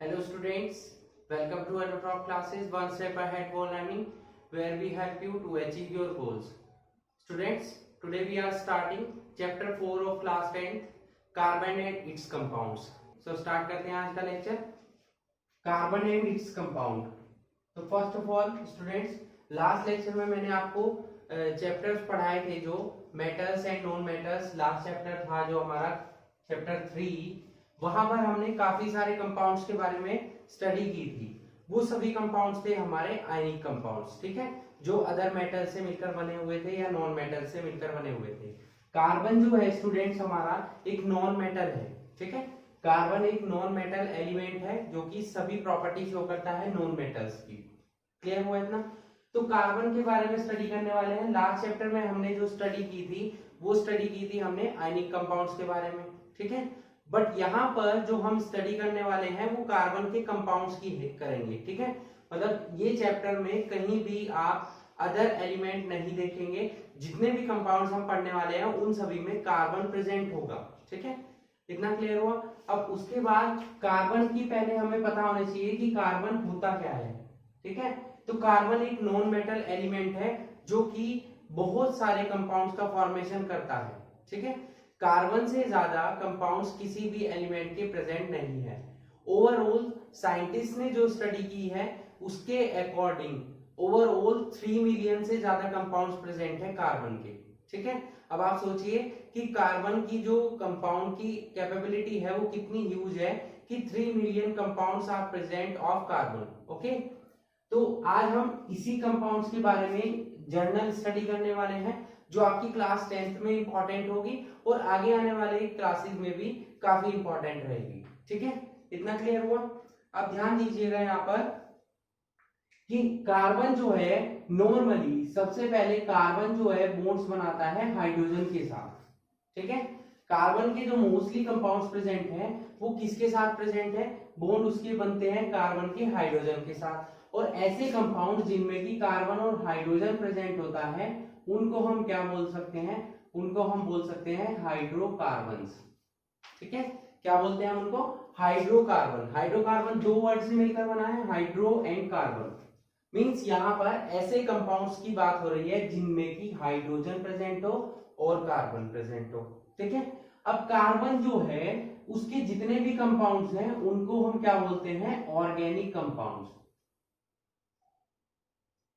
Hello students, welcome to our top classes One Step Ahead for Learning, where we help you to achieve your goals. Students, today we are starting chapter 4 of class 10th, carbon and its compounds. So start करते हैं आज का lecture carbon and its compound. तो first of all students, last lecture में मैंने आपको chapters पढ़ाए थे जो metals and non metals. Last chapter था जो हमारा चैप्टर 3. वहां पर हमने काफी सारे कंपाउंड्स के बारे में स्टडी की थी. वो सभी कंपाउंड्स थे हमारे आयनिक कंपाउंड्स, ठीक है, जो अदर मेटल से मिलकर बने हुए थे या नॉन मेटल से मिलकर बने हुए थे. कार्बन जो है स्टूडेंट्स हमारा एक नॉन मेटल है, ठीक है. कार्बन एक नॉन मेटल एलिमेंट है जो कि सभी प्रॉपर्टी शो करता है नॉन मेटल्स की. क्लियर हुआ इतना? तो कार्बन के बारे में स्टडी करने वाले हैं. लास्ट चैप्टर में हमने जो स्टडी की थी वो स्टडी की थी हमने आयनिक कंपाउंड्स के बारे में, ठीक है. बट यहाँ पर जो हम स्टडी करने वाले हैं वो कार्बन के कंपाउंड्स की करेंगे, ठीक है. मतलब ये चैप्टर में कहीं भी आप अदर एलिमेंट नहीं देखेंगे. जितने भी कंपाउंड्स हम पढ़ने वाले हैं उन सभी में कार्बन प्रेजेंट होगा, ठीक है. इतना क्लियर हुआ? अब उसके बाद कार्बन की पहले हमें पता होना चाहिए कि कार्बन होता क्या है, ठीक है. तो कार्बन एक नॉन मेटल एलिमेंट है जो कि बहुत सारे कंपाउंड्स का फॉर्मेशन करता है, ठीक है. कार्बन से ज्यादा कंपाउंड्स किसी भी एलिमेंट के प्रेजेंट नहीं है. ओवरऑल साइंटिस्ट ने जो स्टडी की है उसके अकॉर्डिंग ओवरऑल 3 मिलियन से ज्यादा कंपाउंड्स प्रेजेंट है कार्बन के, ठीक है. अब आप सोचिए कि कार्बन की जो कंपाउंड की कैपेबिलिटी है वो कितनी ह्यूज है कि 3 million compounds are present of carbon. Okay, तो आज हम इसी कंपाउंड्स के बारे में जर्नल स्टडी करने वाले हैं जो आपकी क्लास 10th में इंपॉर्टेंट होगी और आगे आने वाले क्लासेस में भी काफी इंपॉर्टेंट रहेगी, ठीक है. इतना क्लियर हुआ? अब ध्यान दीजिएगा यहाँ पर कि कार्बन जो है नॉर्मली सबसे पहले कार्बन जो है बॉन्ड्स बनाता है हाइड्रोजन के साथ, ठीक है. कार्बन के जो मोस्टली कंपाउंड्स प्रेजेंट हैं वो किसके साथ प्रेजेंट है? बॉन्ड उसके बनते हैं कार्बन के हाइड्रोजन के साथ. और ऐसे कंपाउंड जिनमें कि कार्बन और हाइड्रोजन प्रेजेंट होता है उनको हम क्या बोल सकते हैं? उनको हम बोल सकते हैं हाइड्रोकार्बन्स, ठीक है. क्या बोलते हैं हम उनको? हाइड्रोकार्बन. हाइड्रोकार्बन दो वर्ड से मिलकर बना है, हाइड्रो एंड कार्बन. मींस यहाँ पर ऐसे कंपाउंड्स की बात हो रही है जिनमें कि हाइड्रोजन प्रेजेंट हो और कार्बन प्रेजेंट हो, ठीक है. अब कार्बन जो है उसके जितने भी कंपाउंड्स हैं उनको हम क्या बोलते हैं? Organic compounds.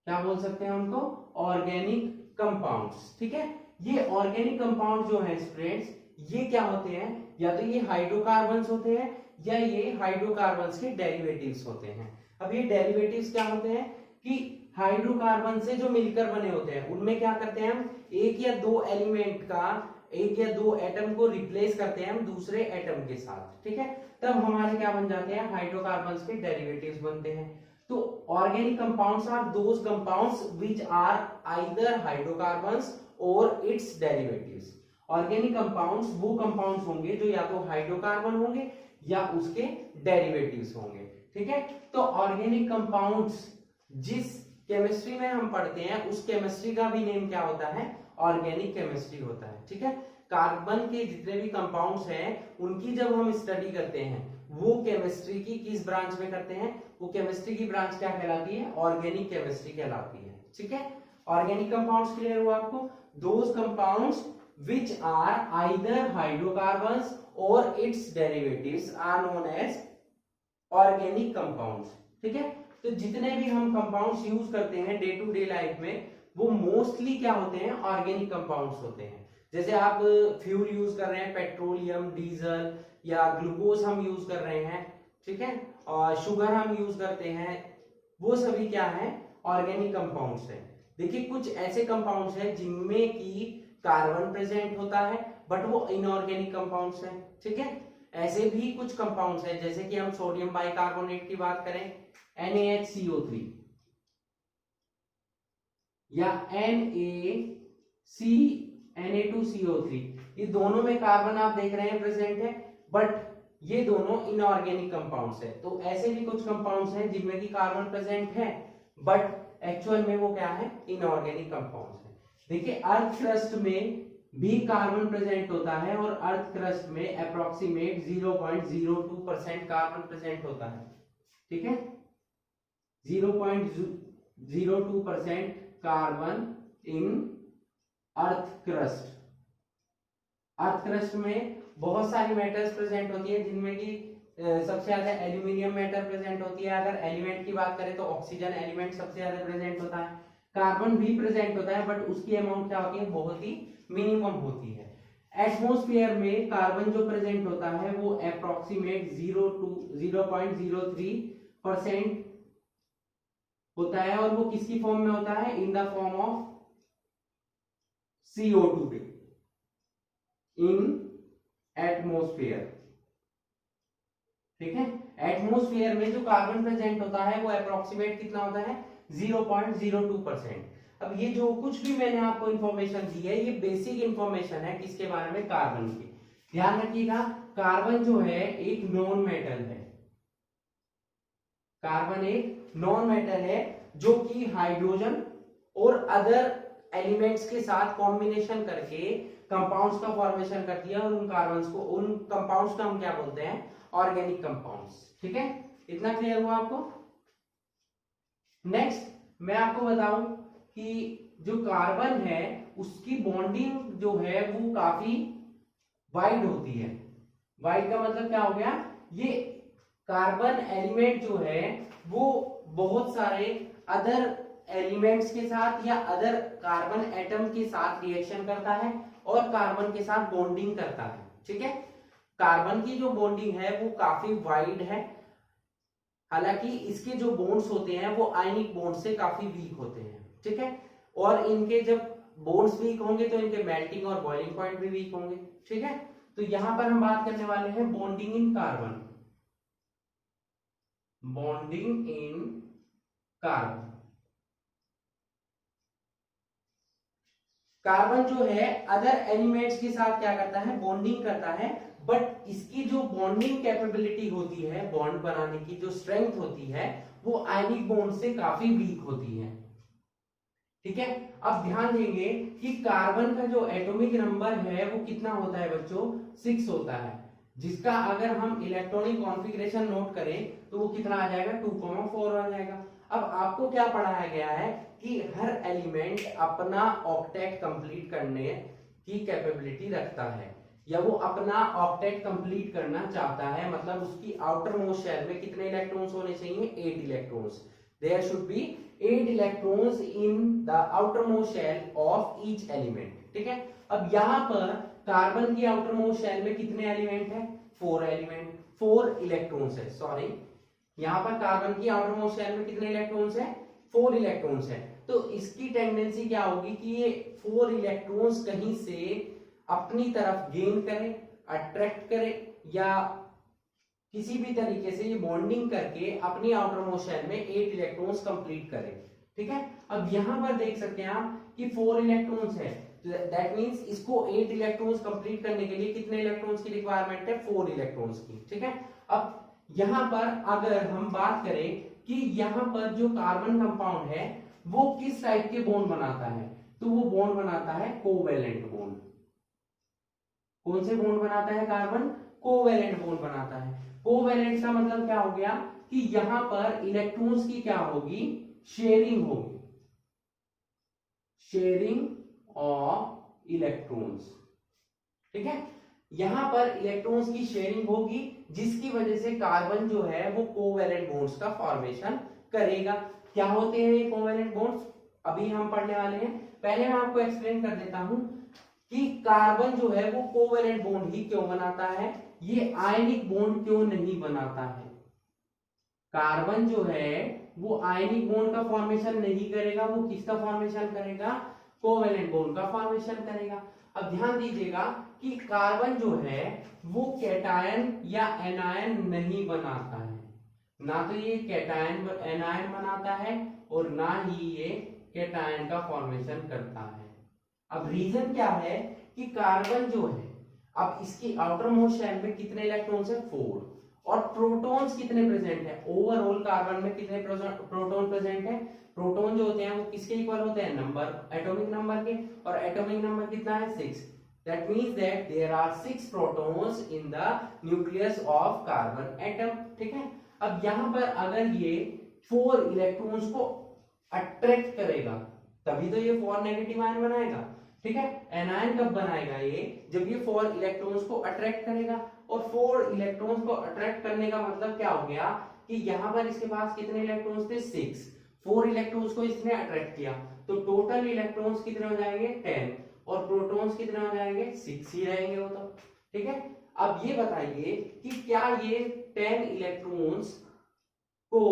क्या बोल सकते हैं उनको? ऑर्गेनिक कंपाउंड्स, ठीक है. ये ऑर्गेनिक कंपाउंड जो है स्टूडेंट्स ये क्या होते हैं? या तो ये हाइड्रोकार्बन्स होते हैं या ये हाइड्रोकार्बन्स के डेरिवेटिव्स होते हैं. अब ये डेरिवेटिव्स क्या होते हैं कि हाइड्रोकार्बन से जो मिलकर बने होते हैं उनमें क्या करते हैं हम? एक या दो एलिमेंट का, एक या दो एटम को रिप्लेस करते हैं हम दूसरे एटम के साथ, ठीक है. तब हमारे क्या बन जाते हैं? हाइड्रोकार्बन्स के डेरिवेटिव्स बनते हैं. तो organic compounds are those compounds which are either hydrocarbons और इट्स डेरिवेटिव्स. ऑर्गेनिक कंपाउंड्स वो कंपाउंड्स होंगे जो या तो हाइड्रोकार्बन होंगे या उसके डेरिवेटिव्स होंगे, ठीक है. तो ऑर्गेनिक कंपाउंड्स जिस केमिस्ट्री में हम पढ़ते हैं उस केमिस्ट्री का भी नेम क्या होता है? ऑर्गेनिक केमिस्ट्री होता है, ठीक है. कार्बन के जितने भी कंपाउंड्स हैं उनकी जब हम स्टडी करते हैं वो केमिस्ट्री की किस ब्रांच में करते हैं? वो केमिस्ट्री की ब्रांच क्या कहलाती है? ऑर्गेनिक केमिस्ट्री कहलाती है, ठीक है. ऑर्गेनिक कंपाउंड्स क्लियर हुआ आपको? Those compounds which are either hydrocarbons or its derivatives are known as organic compounds, ठीक है. तो जितने भी हम कंपाउंड्स यूज करते हैं डे टू डे लाइफ में वो मोस्टली क्या होते हैं? ऑर्गेनिक कंपाउंड्स होते हैं. जैसे आप फ्यूल यूज कर रहे हैं, पेट्रोलियम, डीजल या ग्लूकोज हम यूज कर रहे हैं, ठीक है, और शुगर हम यूज करते हैं, वो सभी क्या है? ऑर्गेनिक कंपाउंड्स हैं. देखिए कुछ ऐसे कंपाउंड्स हैं जिनमें की कार्बन प्रेजेंट होता है बट वो इनऑर्गेनिक कंपाउंड्स हैं, ठीक है. ऐसे भी कुछ कंपाउंड्स हैं जैसे कि हम सोडियम बाइकार्बोनेट की बात करें, NaHCO3 या Na2CO3, ये दोनों में कार्बन आप देख रहे हैं प्रेजेंट है बट ये दोनों इनऑर्गेनिक कंपाउंड्स है. तो ऐसे भी कुछ कंपाउंड्स हैं जिनमें की कार्बन प्रेजेंट है बट एक्चुअल में वो क्या है? इनऑर्गेनिक कंपाउंड्स है. देखिए अर्थ क्रस्ट में भी कार्बन प्रेजेंट होता है और अर्थ क्रस्ट में अप्रोक्सीमेट 0.02% कार्बन प्रेजेंट होता है। ठीक है, 0.02% carbon in earth crust. Earth crust में बहुत सारी मेटल्स प्रेजेंट होती है, जिनमें की सबसे ज्यादा एल्यूमिनियम मेटल प्रेजेंट होती है। अगर एलिमेंट की बात करें तो ऑक्सीजन एलिमेंट सबसे ज्यादा प्रेजेंट होता है। कार्बन भी प्रेजेंट होता है, बट उसकी अमाउंट क्या होती है, बहुत ही मिनिमम होती है। एटमॉस्फेयर में कार्बन जो प्रेजेंट होता है वो अप्रोक्सीमेट 0.03% होता है, और वो किसकी फॉर्म में होता है, इन the form of CO2 in atmosphere. ठीक है, एटमॉस्फेयर में जो कार्बन प्रेजेंट होता है वो अप्रोक्सीमेट कितना होता है, 0.02%। अब ये जो कुछ भी मैंने आपको इंफॉर्मेशन दी है, ये बेसिक इंफॉर्मेशन है किसके बारे में, कार्बन की। ध्यान रखिएगा, कार्बन जो है एक नॉन मेटल है। कार्बन एक नॉन मेटल है जो कि हाइड्रोजन और अदर एलिमेंट्स के साथ कॉम्बिनेशन करके कंपाउंड्स का फॉर्मेशन करती है, और उन कार्बन्स को, उन कंपाउंड्स को हम क्या बोलते हैं, ऑर्गेनिक कंपाउंड्स। ठीक है, इतना क्लियर हुआ आपको। नेक्स्ट मैं आपको बताऊं कि जो कार्बन है उसकी बॉन्डिंग जो है वो काफी वाइड होती है। वाइड का मतलब क्या हो गया, ये कार्बन एलिमेंट जो है वो बहुत सारे अदर एलिमेंट्स के साथ या अदर कार्बन एटम के साथ रिएक्शन करता है और कार्बन के साथ बॉन्डिंग करता है। ठीक है, कार्बन की जो बॉन्डिंग है वो काफी वाइड है, हालांकि इसके जो बॉन्ड्स होते हैं वो आयनिक बॉन्ड से काफी वीक होते हैं। ठीक है, और इनके जब बॉन्ड्स वीक होंगे तो इनके मेल्टिंग और बॉइलिंग पॉइंट भी वीक होंगे। ठीक है, तो यहां पर हम बात करने वाले हैं bonding in carbon. Bonding in carbon, carbon जो है अदर एलिमेंट्स के साथ क्या करता है, बॉन्डिंग करता है, बट इसकी जो बॉन्डिंग कैपेबिलिटी होती है, बॉन्ड बनाने की जो स्ट्रेंथ होती है, वो आयनिक बॉन्ड से काफी वीक होती है। ठीक है, अब ध्यान देंगे कि कार्बन का जो एटॉमिक नंबर है वो कितना होता है बच्चों, 6 होता है, जिसका अगर हम इलेक्ट्रॉनिक कॉन्फ़िगरेशन नोट करें तो वो कितना आ जाएगा, 2,4 आ जाएगा। अब आपको क्या पढ़ाया गया है कि हर एलिमेंट अपना ऑक्टेट कंप्लीट करने की कैपेबिलिटी रखता है, या वो अपना ऑक्टेट कंप्लीट करना चाहता है, मतलब उसकी आउटर मोस्ट शेल में कितने इलेक्ट्रॉन्स होने चाहिए, 8 electrons. There should be 8 electrons in the outermost shell of each element. ठीक है, अब यहां पर कार्बन की आउटर मोस्ट शेल में कितने एलिमेंट है, 4 एलिमेंट, 4 इलेक्ट्रॉन्स है, सॉरी, यहां पर कार्बन की आउटर मोस्ट शेल में कितने इलेक्ट्रॉन्स है, 4 इलेक्ट्रॉन्स है। तो इसकी टेंडेंसी क्या होगी कि ये 4 इलेक्ट्रॉन्स कहीं से अपनी तरफ गेन करे, अट्रैक्ट करे, या किसी भी तरीके से ये बॉन्डिंग करके अपनी आउटर मोस्ट शेल में 8 इलेक्ट्रॉन्स कंप्लीट करे। ठीक है, अब यहां पर देख सकते हैं आप कि 4 इलेक्ट्रॉन्स है, दैट मींस इसको 8 इलेक्ट्रॉन्स कंप्लीट करने के लिए कितने इलेक्ट्रॉन्स की रिक्वायरमेंट है, 4 इलेक्ट्रॉन्स की। ठीक है, अब यहां पर अगर हम बात करें कि यहां पर जो कार्बन कंपाउंड है वो किस टाइप के बॉन्ड बनाता है, तो वो बॉन्ड बनाता है कोवेलेंट बॉन्ड। कौन से बॉन्ड बनाता है कार्बन, कोवेलेंट बॉन्ड बनाता है। कोवेलेंट का मतलब क्या हो गया कि यहां पर इलेक्ट्रॉन्स की क्या होगी, शेयरिंग होगी, शेयरिंग ऑफ इलेक्ट्रॉन्स। ठीक है, यहां पर इलेक्ट्रॉन्स की शेयरिंग होगी, जिसकी वजह से कार्बन जो है वो कोवेलेंट बॉन्ड्स का फॉर्मेशन करेगा। क्या होते हैं ये कोवेलेंट बॉन्ड्स, अभी हम पढ़ने वाले हैं। पहले मैं आपको एक्सप्लेन कर देता हूं कि कार्बन जो है वो कोवेलेंट बॉन्ड ही क्यों बनाता है, ये आयनिक बॉन्ड क्यों नहीं बनाता है। कार्बन जो है वो आयनिक बॉन्ड का फॉर्मेशन नहीं करेगा, वो किसका फॉर्मेशन करेगा, कोवेलेंट बॉन्ड का फॉर्मेशन करेगा। अब ध्यान दीजिएगा कि कार्बन जो है वो कैटायन या एनायन नहीं बनाता है, ना तो ये कैटायन एनायन बनाता है और ना ही ये कैटायन का फॉर्मेशन करता है। अब रीजन क्या है कि कार्बन जो है, अब इसकी आउटर मोस्ट शेल में कितने इलेक्ट्रॉन्स है, 4, और प्रोटॉन्स कितने प्रेजेंट है, ओवरऑल कार्बन में कितने प्रोटॉन प्रेजेंट है, प्रोटॉन जो होते हैं वो किसके इक्वल होते हैं, नंबर, एटॉमिक नंबर के, और एटॉमिक नंबर कितना है, 6। That means that there are 6 protons in the nucleus of carbon atom. ठीक है, अब यहाँ पर अगर ये 4 इलेक्ट्रॉन्स को अट्रैक्ट करेगा तभी तो ये 4 नेगेटिव आयन बनाएगा. ठीक है, एनायन कब बनाएगा ये, जब ये 4 इलेक्ट्रॉन्स को अट्रैक्ट करेगा. और 4 इलेक्ट्रॉन्स को अट्रैक्ट करने का मतलब क्या हो गया कि यहाँ पर इसके पास कितने इलेक्ट्रॉन्स थे, 6. 4 इलेक्ट्रॉन्स को इसने अट्रैक्ट किया तो टोटल इलेक्ट्रॉन्स कितने हो जाएंगे, 10. और प्रोटॉन्स कितने हो जाएंगे, 6 ही रहेंगे वो तो. ठीक है, अब ये बताइए कि क्या ये 10 इलेक्ट्रॉन्स को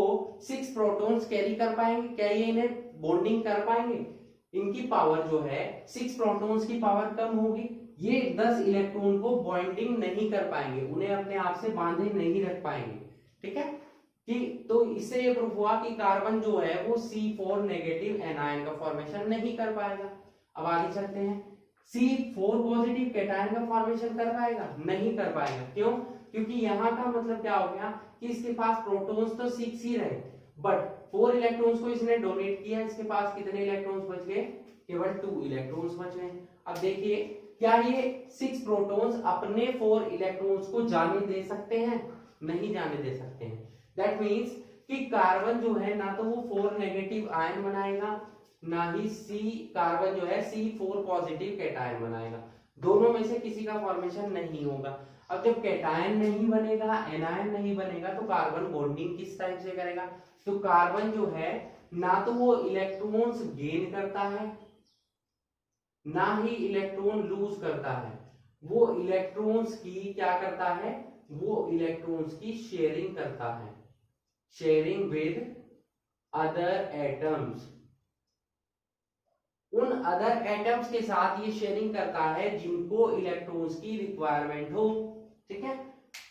6 प्रोटॉन्स कैरी कर पाएंगे, क्या ये इन्हें बॉन्डिंग कर पाएंगे. इनकी पावर जो है 6 प्रोटॉन्स की पावर कम होगी, ये 10 इलेक्ट्रॉन को बॉन्डिंग नहीं कर पाएंगे, उन्हें अपने आप से बांधे नहीं रख पाएंगे. ठीक है, कि तो इससे ये प्रूफ हुआ कि कार्बन जो है वो C4 नेगेटिव एनायन का फॉर्मेशन नहीं कर पाएगा. अब आगे चलते हैं. C4 पॉजिटिव कैटायन का फॉर्मेशन कर पाएगा, नहीं कर पाएगा. क्यों, क्योंकि यहाँ का मतलब क्या हो गया कि इसके पास प्रोटॉन्स तो 6 ही रहे बट 4 इलेक्ट्रॉन्स को इसने डोनेट किया, इसके पास कितने इलेक्ट्रॉन्स बच गए, केवल 2 इलेक्ट्रॉन्स बच गए. अब देखिए क्या ये 6 प्रोटॉन्स अपने 4 इलेक्ट्रॉन्स को जाने दे सकते हैं, नहीं जाने दे सकते हैं. दैट मीन्स कि कार्बन जो है ना तो वो 4 नेगेटिव आयन बनाएगा ना ही कार्बन जो है C4 पॉजिटिव कैटायन बनाएगा. दोनों में से किसी का फॉर्मेशन नहीं होगा. अब जब कैटायन नहीं बनेगा, एनायन नहीं बनेगा तो कार्बन बॉन्डिंग किस टाइप से करेगा, तो कार्बन जो है ना तो वो इलेक्ट्रॉन्स गेन करता है ना ही इलेक्ट्रॉन लूज करता है, वो इलेक्ट्रॉन्स की क्या करता है, वो इलेक्ट्रॉन्स की शेयरिंग करता है, शेयरिंग विद अदर एटम्स. उन अदर एटम्स के साथ ये शेयरिंग करता है जिनको इलेक्ट्रॉन्स की रिक्वायरमेंट हो. ठीक है,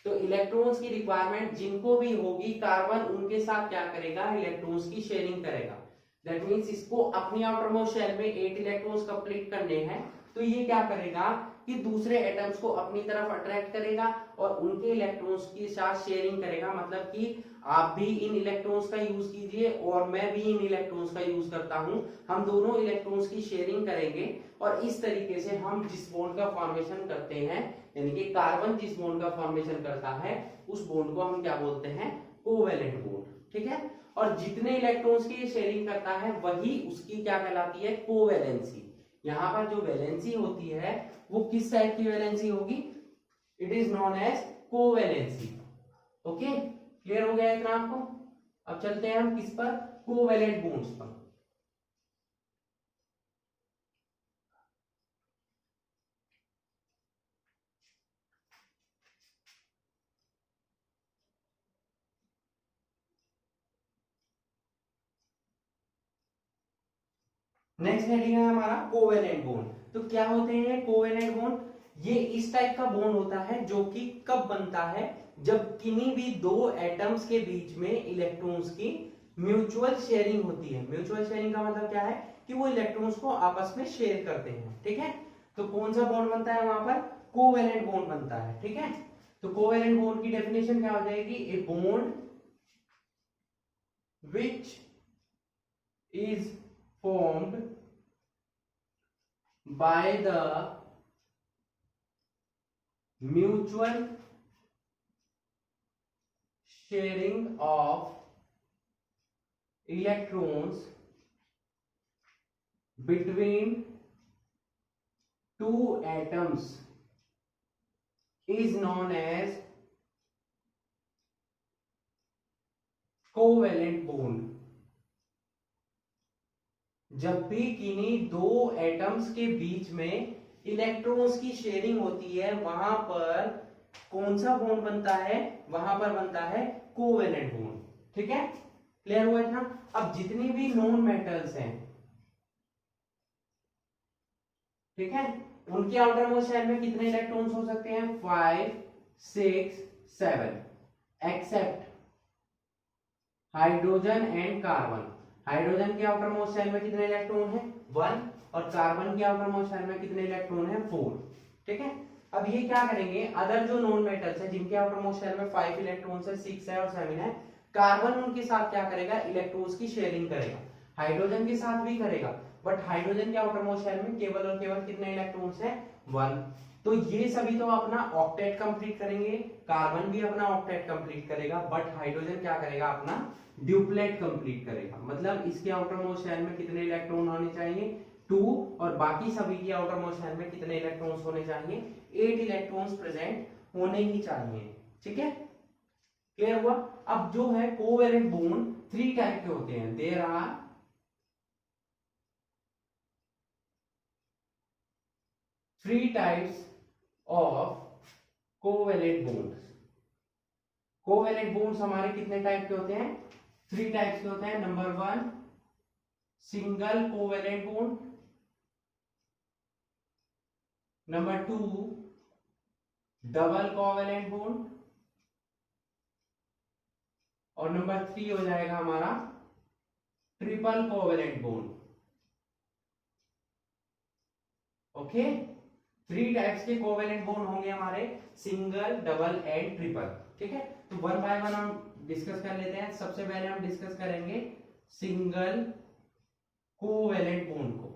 तो इलेक्ट्रॉन्स की रिक्वायरमेंट जिनको भी होगी कार्बन उनके साथ क्या करेगा, इलेक्ट्रॉन्स की शेयरिंग करेगा. दैट मींस इसको अपनी आउटर मोस्ट शेल में 8 इलेक्ट्रॉन्स कंप्लीट करने हैं तो ये क्या करेगा कि दूसरे एटम्स को अपनी तरफ अट्रैक्ट करेगा और उनके इलेक्ट्रॉन्स के साथ शेयरिंग करेगा. मतलब कि आप भी इन इलेक्ट्रॉन्स का यूज कीजिए और मैं भी इन इलेक्ट्रॉन्स का यूज करता हूं, हम दोनों इलेक्ट्रॉन्स की शेयरिंग करेंगे और इस तरीके से हम जिस बॉन्ड का फॉर्मेशन करते हैं, यानी कि कार्बन जिस बॉन्ड का फॉर्मेशन करता है उस बॉन्ड को हम क्या बोलते हैं, कोवेलेंट बॉन्ड. ठीक है, और जितने इलेक्ट्रॉन्स की शेयरिंग करता है वही उसकी क्या कहलाती है, कोवेलेंसी. यहाँ पर जो वैलेंसी होती है वो किस टाइप की वैलेंसी होगी, it is known as covalency. Okay, clear हो गया इतना आपको. अब चलते हैं हम किस पर, कोवेलेंट बॉन्ड्स पर. नेक्स्ट हेडिंग है हमारा कोवेलेंट बॉन्ड. तो क्या होते हैं कोवेलेंट बॉन्ड, ये इस टाइप का बॉन्ड होता है जो कि कब बनता है, जब किन्हीं भी दो एटम्स के बीच में इलेक्ट्रॉन्स की म्यूचुअल शेयरिंग होती है. म्यूचुअल शेयरिंग का मतलब क्या है कि वो इलेक्ट्रॉन्स को आपस में शेयर करते हैं. ठीक है, तो कौन सा बॉन्ड बनता है वहां पर, कोवेलेंट बॉन्ड बनता है. ठीक है, तो कोवेलेंट बॉन्ड की डेफिनेशन क्या हो जाएगी, a bond which is formed by the mutual sharing of electrons between two atoms is known as covalent bond. जब भी किन्हीं दो एटम्स के बीच में इलेक्ट्रॉन्स की शेयरिंग होती है वहां पर कौन सा बॉन्ड बनता है, वहां पर बनता है कोवेलेंट बॉन्ड. ठीक है, क्लियर हुआ इतना. अब जितनी भी नॉन मेटल्स हैं, ठीक है, उनके आउटर मोस्ट शेल में कितने इलेक्ट्रॉन्स हो सकते हैं, 5, 6, 7 except hydrogen and carbon. Hydrogen के आउटर मोस्ट शेल में कितने इलेक्ट्रॉन है, 1, और कार्बन के आउटर मोस्ट शेल में कितने इलेक्ट्रॉन है, 4. ठीक है, अब ये क्या करेंगे, अदर जो नॉन मेटल्स है जिनके आउटर मोस्ट शेल में 5 इलेक्ट्रॉन्स है, 6 है और 7 है, कार्बन उनके साथ क्या करेगा, इलेक्ट्रॉन्स की शेयरिंग करेगा. हाइड्रोजन के साथ भी करेगा बट हाइड्रोजन के आउटर मोस्ट शेल में केवल और केवल कितने इलेक्ट्रॉन्स है, 1। तो ये सभी तो अपना ऑक्टेट कंप्लीट करेंगे, कार्बन भी अपना ऑक्टेट कंप्लीट करेगा, बट हाइड्रोजन क्या करेगा, अपना ड्यूप्लेट कंप्लीट करेगा। मतलब इसके आउटर मोस्ट शेल में कितने इलेक्ट्रॉन होने चाहिए, 2, और बाकी सभी की आउटर मोस्ट शेल में कितने इलेक्ट्रॉन्स होने चाहिए, 8 इलेक्ट्रॉन्स प्रेजेंट होने ही चाहिए। ठीक है, क्लियर हुआ। अब जो है कोवेलेंट बॉन्ड 3 टाइप के होते हैं, there are 3 types of covalent bonds. Covalent bonds हमारे कितने टाइप के होते हैं, 3 टाइप्स के होते हैं। Number 1 single covalent bond, number 2 double covalent bond, और नंबर 3 हो जाएगा हमारा triple covalent bond. Okay, 3 types के कोवेलेंट बॉन्ड होंगे हमारे, सिंगल, डबल एंड ट्रिपल। ठीक है, तो 1 बाय 1 हम डिस्कस कर लेते हैं। सबसे पहले हम डिस्कस करेंगे सिंगल कोवेलेंट बॉन्ड को,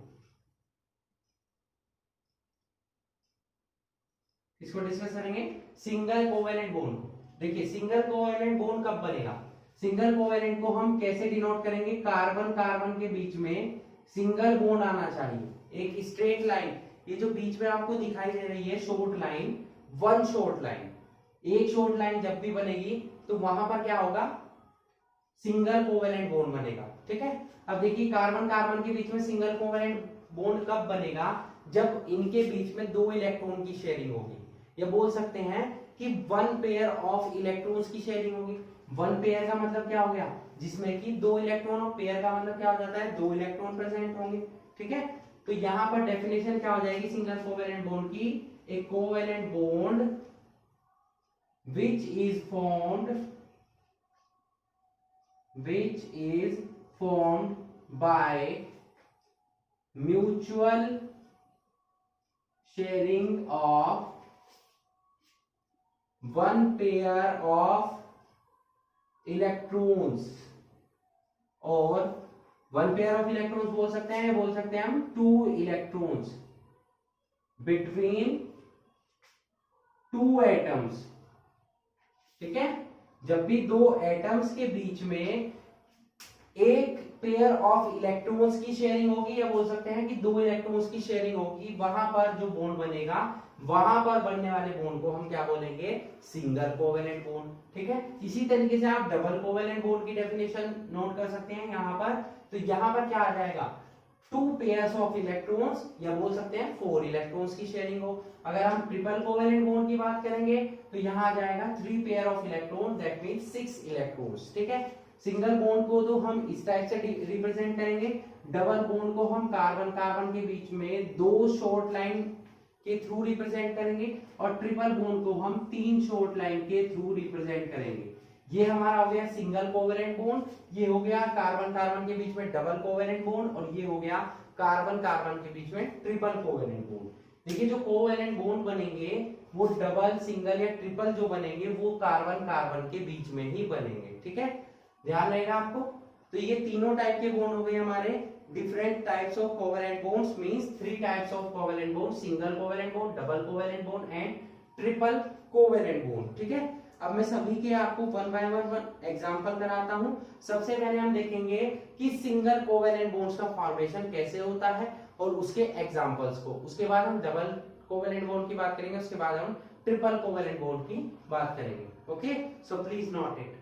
इसको डिस्कस करेंगे सिंगल कोवेलेंट बॉन्ड को। देखिए सिंगल कोवेलेंट बॉन्ड कब बनेगा, सिंगल कोवेलेंट को हम कैसे डिनोट करेंगे, कार्बन कार्बन के बीच में सिंगल बॉन्ड आना चाहिए, एक स्ट्रेट लाइन। ये जो बीच में आपको दिखाई दे रही है शॉर्ट लाइन, 1 शॉर्ट लाइन, एक शॉर्ट लाइन जब भी बनेगी तो वहां पर क्या होगा, सिंगल कोवेलेंट बॉन्ड बनेगा। ठीक है, अब देखिए कार्बन कार्बन के बीच में सिंगल कोवेलेंट बॉन्ड कब बनेगा, जब इनके बीच में 2 इलेक्ट्रॉन की शेयरिंग होगी, या बोल सकते हैं कि 1 पेयर ऑफ इलेक्ट्रॉन्स की शेयरिंग होगी। 1 पेयर का मतलब क्या हो गया, जिसमें कि 2 इलेक्ट्रॉन, और पेयर का मतलब क्या हो जाता है, 2 इलेक्ट्रॉन प्रेजेंट होंगे। ठीक है, तो यहां पर डेफिनेशन क्या हो जाएगी सिंगल कोवेलेंट बॉन्ड की, ए covalent bond which is formed by mutual sharing of 1 pair of electrons, और 1 pair of electrons बोल सकते हैं, बोल सकते हैं हम 2 electrons between 2 atoms। ठीक है, जब भी 2 एटम्स के बीच में एक पेयर ऑफ इलेक्ट्रॉन्स की शेयरिंग होगी, या बोल सकते हैं कि 2 इलेक्ट्रॉन्स की शेयरिंग होगी, वहां पर जो बॉन्ड बनेगा, वहां पर बनने वाले बॉन्ड को हम क्या बोलेंगे, सिंगल कोवेलेंट बॉन्ड। ठीक है, इसी तरीके से आप डबल कोवेलेंट बॉन्ड की डेफिनेशन नोट कर सकते हैं यहां पर। तो यहां पर क्या आ जाएगा, 2 पेयर्स ऑफ इलेक्ट्रॉन्स, या बोल सकते हैं 4 इलेक्ट्रॉन्स की शेयरिंग हो। अगर हम ट्रिपल कोवेलेंट बॉन्ड की बात करेंगे तो यहां आ जाएगा 3 pair of electron, that means 6 electrons. ठीक है, सिंगल बॉन्ड को तो हम इस टाइप से रिप्रेजेंट करेंगे, डबल बॉन्ड को हम कार्बन कार्बन के बीच में 2 शॉर्ट लाइन के थ्रू रिप्रेजेंट करेंगे, और ट्रिपल बॉन्ड को हम 3 शॉर्ट लाइन के थ्रू रिप्रेजेंट करेंगे। ये हमारा हो गया सिंगल कोवेलेंट बॉन्ड, ये हो गया कार्बन कार्बन के बीच में डबल कोवेलेंट बॉन्ड, और ये हो गया कार्बन कार्बन के बीच में ट्रिपल कोवेलेंट बॉन्ड। देखिए जो कोवेलेंट बॉन्ड बनेंगे वो डबल, सिंगल या ट्रिपल जो बनेंगे वो कार्बन कार्बन के बीच में ही बनेंगे। ठीक है, ध्यान रहेगा आपको। तो ये तीनों टाइप के बॉन्ड हो गए हमारे, different types of covalent bonds, means 3 types of covalent bond, single covalent bond, double covalent bond and triple covalent bond. ठीक है, अब मैं सभी के आपको 1 बाय 1 एग्जांपल कराता हूं। सबसे पहले हम देखेंगे कि सिंगल कोवेलेंट बॉन्ड्स का फॉर्मेशन कैसे होता है और उसके एग्जांपल्स को। उसके बाद हम डबल कोवेलेंट बॉन्ड की बात करेंगे, उसके बाद हम ट्रिपल कोवेलेंट बॉन्ड की बात करेंगे। Okay, so please note it.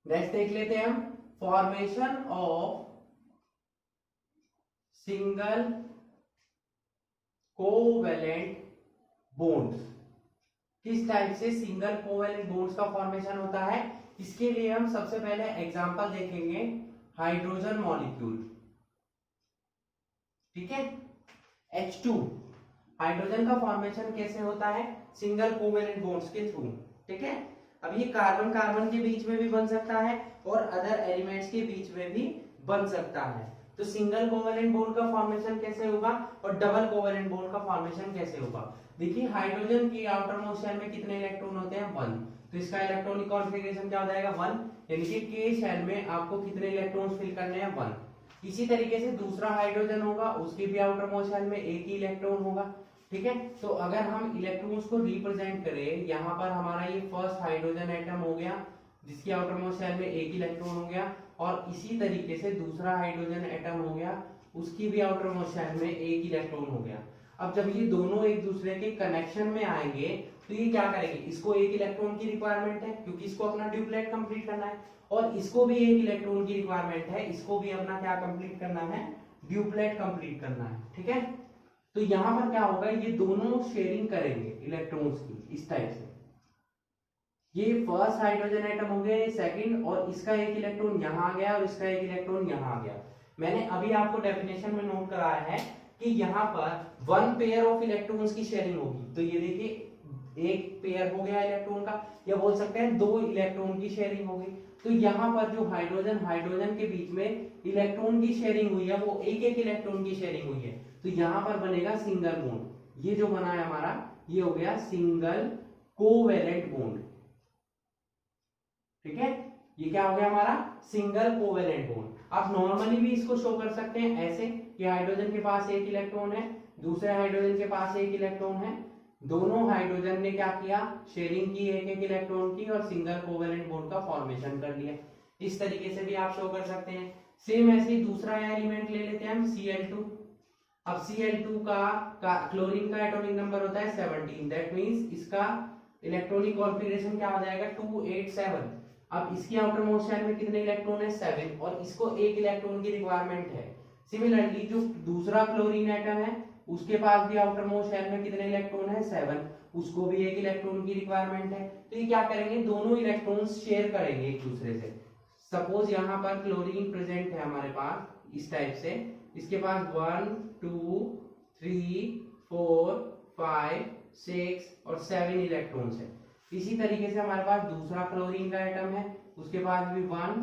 Next देख लेते हैं हम, formation of single covalent bonds. किस टाइप से सिंगल कोवेलेंट बॉन्ड्स का फॉर्मेशन होता है, इसके लिए हम सबसे पहले एग्जांपल देखेंगे, हाइड्रोजन मॉलिक्यूल। ठीक है, H2 हाइड्रोजन का फॉर्मेशन कैसे होता है, सिंगल कोवेलेंट बॉन्ड्स के थ्रू, ठीक है। अब ये कार्बन कार्बन के बीच में भी बन सकता है और अदर एलिमेंट्स के बीच में भी बन सकता है। तो सिंगल कोवेलेंट बॉन्ड का फॉर्मेशन कैसे होगा और डबल कोवेलेंट बॉन्ड का फॉर्मेशन कैसे होगा। देखिए हाइड्रोजन की आउटर मोस्ट शेल में कितने इलेक्ट्रॉन होते हैं, 1, तो इसका इलेक्ट्रॉनिक कॉन्फ़िगरेशन क्या हो जाएगा, 1, यानी कि के शेल में आपको कितने इलेक्ट्रॉन्स फिल करने हैं, 1। इसी तरीके से दूसरा हाइड्रोजन होगा, उसके भी आउटर मोस्ट शेल में एक ही इलेक्ट्रॉन होगा, ठीक है। तो अगर हम इलेक्ट्रॉन्स को रिप्रेजेंट करें, यहाँ पर हमारा ये फर्स्ट हाइड्रोजन एटम हो गया जिसकी आउटर मोस्ट शेल में एक इलेक्ट्रॉन हो गया, और इसी तरीके से दूसरा हाइड्रोजन एटम हो गया, उसकी भी आउटर मोस्ट शेल में एक इलेक्ट्रॉन हो गया। अब जब ये दोनों एक दूसरे के कनेक्शन में आएंगे तो ये क्या करेंगे, इसको एक इलेक्ट्रॉन की रिक्वायरमेंट है क्योंकि इसको अपना ड्यूप्लेट कंप्लीट करना है, और इसको भी एक इलेक्ट्रॉन की रिक्वायरमेंट है, इसको भी अपना क्या कंप्लीट करना है, ड्यूप्लेट कंप्लीट करना है, ठीक है। तो यहां पर क्या होगा, ये दोनों शेयरिंग करेंगे इलेक्ट्रॉन्स की इस टाइप से। ये फर्स्ट हाइड्रोजन एटम हो गया, ये सेकंड, और इसका एक इलेक्ट्रॉन यहां आ गया और इसका एक इलेक्ट्रॉन यहां आ गया। मैंने अभी आपको डेफिनेशन में नोट कराया है कि यहाँ पर 1 पेयर ऑफ इलेक्ट्रॉन्स की शेयरिंग होगी। तो ये देखिए एक पेयर हो गया इलेक्ट्रॉन का, या बोल सकते हैं 2 इलेक्ट्रॉन की शेयरिंग होगी। तो यहाँ पर जो हाइड्रोजन के बीच में इलेक्ट्रॉन की शेयरिंग हुई है वो एक एक इलेक्ट्रॉन की शेयरिंग हुई है, तो यहाँ पर बनेगा सिंगल बॉन्ड। ये जो बना है हमारा, ये हो गया सिंगल कोवेलेंट बॉन्ड, ठीक है। ये क्या हो गया हमारा, सिंगल कोवेलेंट बॉन्ड। आप नॉर्मली भी इसको शो कर सकते हैं ऐसे कि हाइड्रोजन के पास एक इलेक्ट्रॉन है, दूसरे हाइड्रोजन के पास एक इलेक्ट्रॉन है, दोनों हाइड्रोजन ने क्या किया, शेयरिंग की एक एक इलेक्ट्रॉन की, और सिंगल कोवेलेंट बॉन्ड का फॉर्मेशन कर लिया। इस तरीके से भी आप शो कर सकते हैं। सेम ऐसे ही दूसरा एलिमेंट ले लेते हैं हम, Cl2। अब Cl2 का क्लोरीन का एटॉमिक नंबर होता है 17, दैट मींस इसका इलेक्ट्रॉनिक कॉन्फ़िगरेशन क्या हो जाएगा, 287। अब इसकी आउटर मोस्ट शेल में कितने इलेक्ट्रॉन है, 7, और इसको एक इलेक्ट्रॉन की रिक्वायरमेंट है। सिमिलरली जो दूसरा क्लोरीन एटम है उसके पास भी आउटर मोस्ट शेल में कितने इलेक्ट्रॉन है, 7, उसको भी एक इलेक्ट्रॉन की रिक्वायरमेंट है। तो ये क्या करेंगे, दोनों इलेक्ट्रॉन्स शेयर करेंगे एक दूसरे से। सपोज यहाँ पर क्लोरीन प्रेजेंट है हमारे पास इस टाइप से, इसके पास 1 2 3 4 5 6 और 7 इलेक्ट्रॉन्स है। इसी तरीके से हमारे पास दूसरा क्लोरीन का एटम है, उसके पास भी 1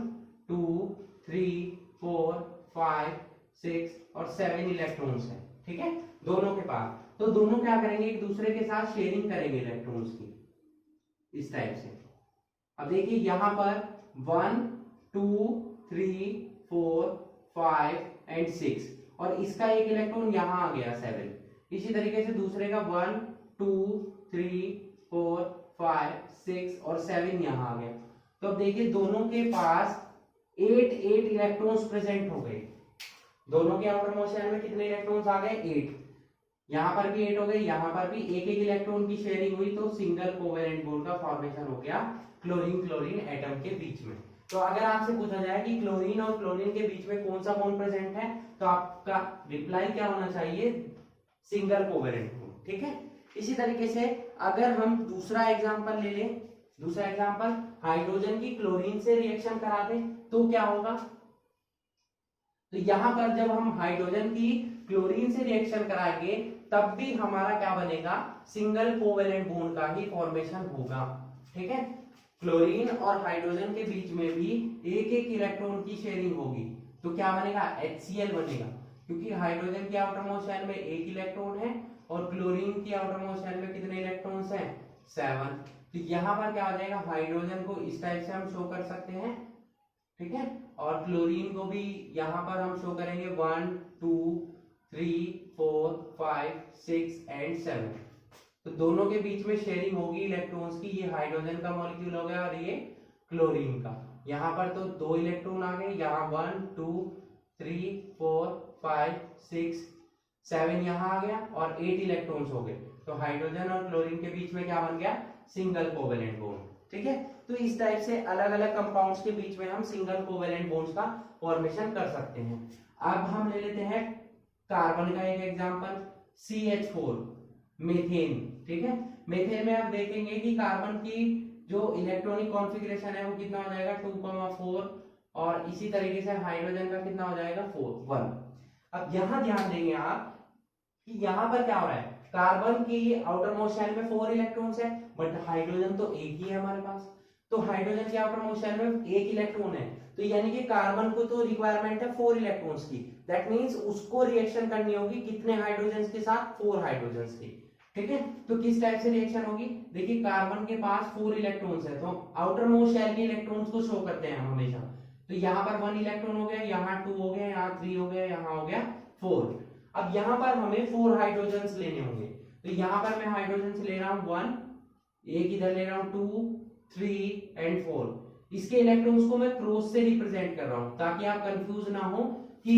2 3 4 5 6 और 7 इलेक्ट्रॉन्स है, ठीक है, दोनों के पास। तो दोनों क्या करेंगे, एक दूसरे के साथ शेयरिंग करेंगे इलेक्ट्रॉन्स की इस टाइप से। अब देखिए यहाँ पर 1 2 3 4 5 एंड 6, और इसका एक इलेक्ट्रॉन यहाँ आ गया 7। इसी तरीके से दूसरे का 1 2 3 4 5 6 और 7 यहाँ आ गया। तो अब देखिए दोनों के पास 8 इलेक्ट्रॉन्स प्रेजेंट हो गए। दोनों के आउटर मोस्ट शेल में कितने इलेक्ट्रॉन्स आ गए, 8। यहाँ पर भी 8 हो गए, यहाँ पर भी एक एक इलेक्ट्रॉन की शेयरिंग हुई, तो सिंगल कोवेलेंट बॉन्ड का फॉर्मेशन हो गया क्लोरीन एटम के बीच में। तो अगर आपसे पूछा जाए कि क्लोरीन और क्लोरीन के बीच में कौन सा बॉन्ड प्रेजेंट है, तो आपका रिप्लाई क्या होना चाहिए, सिंगल कोवेलेंट बॉन्ड, ठीक है। इसी तरीके से अगर हम दूसरा एग्जांपल ले लें, दूसरा एग्जांपल हाइड्रोजन की क्लोरीन से रिएक्शन करा दें तो क्या होगा। तो यहां पर जब हम हाइड्रोजन की क्लोरीन से रिएक्शन कराएंगे तब भी हमारा क्या बनेगा, सिंगल कोवेलेंट बॉन्ड का ही फॉर्मेशन होगा, ठीक है। क्लोरीन और हाइड्रोजन के बीच में भी एक एक इलेक्ट्रॉन की शेयरिंग होगी, तो क्या बनेगा, HCl बनेगा, क्योंकि हाइड्रोजन की आउटर मोस्ट शेल में एक इलेक्ट्रॉन है और क्लोरीन की आउटर मोस्ट शेल में कितने इलेक्ट्रॉन्स हैं, 7। तो यहाँ पर क्या हो जाएगा, हाइड्रोजन को इस टाइप से हम शो कर सकते हैं, ठीक है, और क्लोरीन को भी यहाँ पर हम शो करेंगे 1 2 3 4 5 6 एंड 7। तो दोनों के बीच में शेयरिंग होगी इलेक्ट्रॉन्स की। ये हाइड्रोजन का मॉलिक्यूल हो गया और ये क्लोरीन का। यहाँ पर तो 2 इलेक्ट्रॉन आ गए, यहाँ 1 2 3 4 5 6 7 यहाँ आ गया और 8 इलेक्ट्रॉन्स हो गए। तो हाइड्रोजन और क्लोरीन के बीच में क्या बन गया, सिंगल कोवेलेंट बॉन्ड, ठीक है। तो इस टाइप से अलग अलग कंपाउंड्स के बीच में हम सिंगल कोवेलेंट बॉन्ड्स का फॉर्मेशन कर सकते हैं। अब हम ले लेते हैं कार्बन का एक एग्जांपल, CH4 मीथेन, ठीक है। मीथेन में आप देखेंगे कि कार्बन की जो इलेक्ट्रॉनिक कॉन्फ़िगरेशन है वो कितना हो जाएगा 2,4, और इसी तरीके से हाइड्रोजन का कितना हो जाएगा 1। अब यहां ध्यान देंगे आप कि यहां पर क्या हो रहा है, कार्बन की आउटर मोस्ट शेल में 4 इलेक्ट्रॉन्स है, बट हाइड्रोजन तो एक ही है हमारे पास। तो हाइड्रोजन के आउटर मोस्ट शेल में एक इलेक्ट्रॉन है, तो यानी कि कार्बन को तो रिक्वायरमेंट है 4 इलेक्ट्रॉन्स की। दैट मींस उसको रिएक्शन करनी होगी कितने हाइड्रोजन के साथ, 4 हाइड्रोजन की। ठीक है, तो किस टाइप से रिएक्शन होगी, देखिए कार्बन के पास 4 इलेक्ट्रॉन्स है, तो आउटर मोस्ट शेल के इलेक्ट्रॉन्स को शो करते हैं हम हमेशा। तो यहाँ पर 1 इलेक्ट्रॉन हो गया, यहाँ 2 हो गया, यहाँ 3 हो गया, यहाँ हो गया 4। अब यहाँ पर हमें 4 हाइड्रोजन लेने होंगे, तो यहाँ पर मैं हाइड्रोजन ले रहा हूँ 1, एक इधर ले रहा हूँ 2, 3 एंड 4। इसके इलेक्ट्रॉन्स को मैं क्रॉस से रिप्रेजेंट कर रहा हूँ ताकि आप कंफ्यूज ना हो कि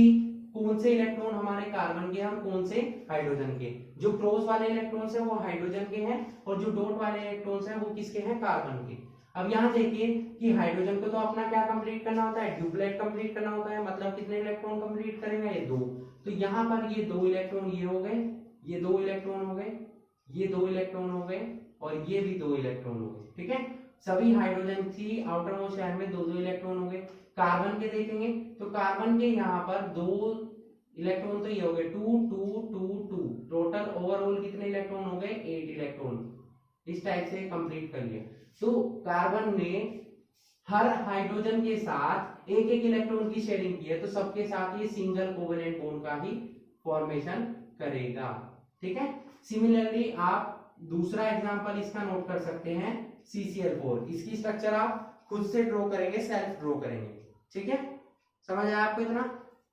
कौन से इलेक्ट्रॉन हमारे कार्बन के हैं और कौन से हाइड्रोजन के। जो क्रॉस वाले इलेक्ट्रॉन्स हैं वो हाइड्रोजन के हैं और जो डॉट वाले इलेक्ट्रॉन्स हैं वो किसके हैं, कार्बन के। अब यहाँ देखिए कि हाइड्रोजन को तो अपना क्या कंप्लीट करना होता है, ड्यूप्लेट कंप्लीट करना होता है, मतलब कितने इलेक्ट्रॉन कंप्लीट करेगा, ये 2। तो यहाँ पर ये 2 इलेक्ट्रॉन ये हो गए, ये 2 इलेक्ट्रॉन हो गए, ये 2 इलेक्ट्रॉन हो गए और ये भी 2 इलेक्ट्रॉन हो गए। ठीक है, सभी हाइड्रोजन की आउटर मोस्ट शेल में 2-2 इलेक्ट्रॉन हो गए। कार्बन के देखेंगे तो कार्बन के यहाँ पर 2 इलेक्ट्रॉन तो ये हो गए 2 2 2 2, टोटल ओवरऑल कितने इलेक्ट्रॉन हो गए, 8 इलेक्ट्रॉन। इस टाइप से कंप्लीट कर लिया। तो कार्बन ने हर हाइड्रोजन के साथ एक एक इलेक्ट्रॉन की शेयरिंग की है, तो सबके साथ ये सिंगल कोवेलेंट बॉन्ड का ही फॉर्मेशन करेगा। ठीक है, सिमिलरली आप दूसरा एग्जांपल इसका नोट कर सकते हैं CCl4। इसकी स्ट्रक्चर आप खुद से ड्रॉ करेंगे, सेल्फ ड्रॉ करेंगे। ठीक है, समझ आया आपको इतना।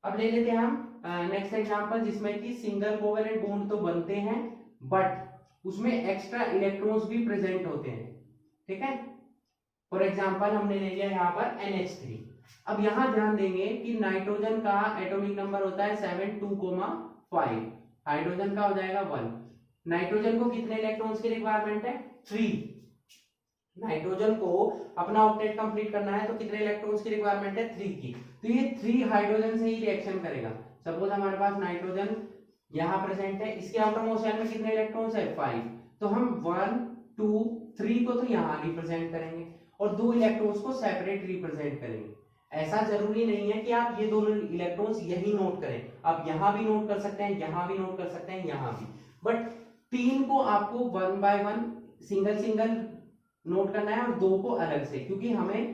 अब ले लेते हैं हम नेक्स्ट एग्जांपल जिसमें कि सिंगल कोवेलेंट बॉन्ड तो बनते हैं बट उसमें एक्स्ट्रा इलेक्ट्रॉन्स भी प्रेजेंट होते हैं। ठीक है, फॉर एग्जांपल हमने ले लिया यहाँ पर NH3। अब यहाँ ध्यान देंगे कि नाइट्रोजन का एटॉमिक नंबर होता है 7,2,5, हाइड्रोजन का हो जाएगा 1। नाइट्रोजन को कितने इलेक्ट्रॉन्स की रिक्वायरमेंट है, 3। नाइट्रोजन को अपना ऑक्टेट कंप्लीट करना है तो कितने इलेक्ट्रॉन्स की रिक्वायरमेंट है, 3 की। तो ये 3 हाइड्रोजन से ही रिएक्शन करेगा। सपोज हमारे पास नाइट्रोजन यहाँ प्रेजेंट है, इसके आउटर मोस्ट शेल में कितने इलेक्ट्रॉन्स है, 5। तो हम 1 2 3 को तो यहाँ रिप्रेजेंट करेंगे और 2 इलेक्ट्रॉन्स को सेपरेट रिप्रेजेंट करेंगे। ऐसा जरूरी नहीं है कि आप ये दोनों इलेक्ट्रॉन्स यही नोट करें, आप यहाँ भी नोट कर सकते हैं, यहाँ भी नोट कर सकते हैं, यहाँ भी। बट 3 को आपको 1 बाय 1 सिंगल सिंगल नोट करना है और 2 को अलग से, क्योंकि हमें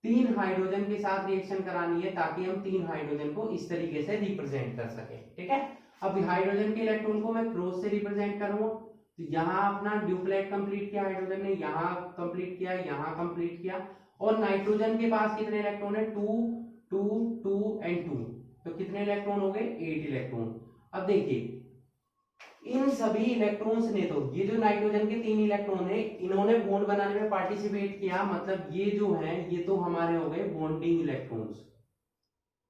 3 हाइड्रोजन के साथ रिएक्शन करानी है ताकि हम 3 हाइड्रोजन को इस तरीके से रिप्रेजेंट कर सके। ठीक है, अब हाइड्रोजन के इलेक्ट्रॉन को मैं क्रॉस से रिप्रेजेंट करूंगा, तो यहाँ अपना ड्यूप्लेट कंप्लीट किया हाइड्रोजन ने, यहाँ कंप्लीट किया, यहाँ कंप्लीट किया। और नाइट्रोजन के पास कितने इलेक्ट्रॉन है, 2 2 2 एंड 2, तो कितने इलेक्ट्रॉन हो गए, 8 इलेक्ट्रॉन। अब देखिए इन सभी इलेक्ट्रॉन्स ने, तो ये जो नाइट्रोजन के 3 इलेक्ट्रॉन है इन्होंने बॉन्ड बनाने में पार्टिसिपेट किया, मतलब ये जो है ये तो हमारे हो गए बॉन्डिंग इलेक्ट्रॉन्स,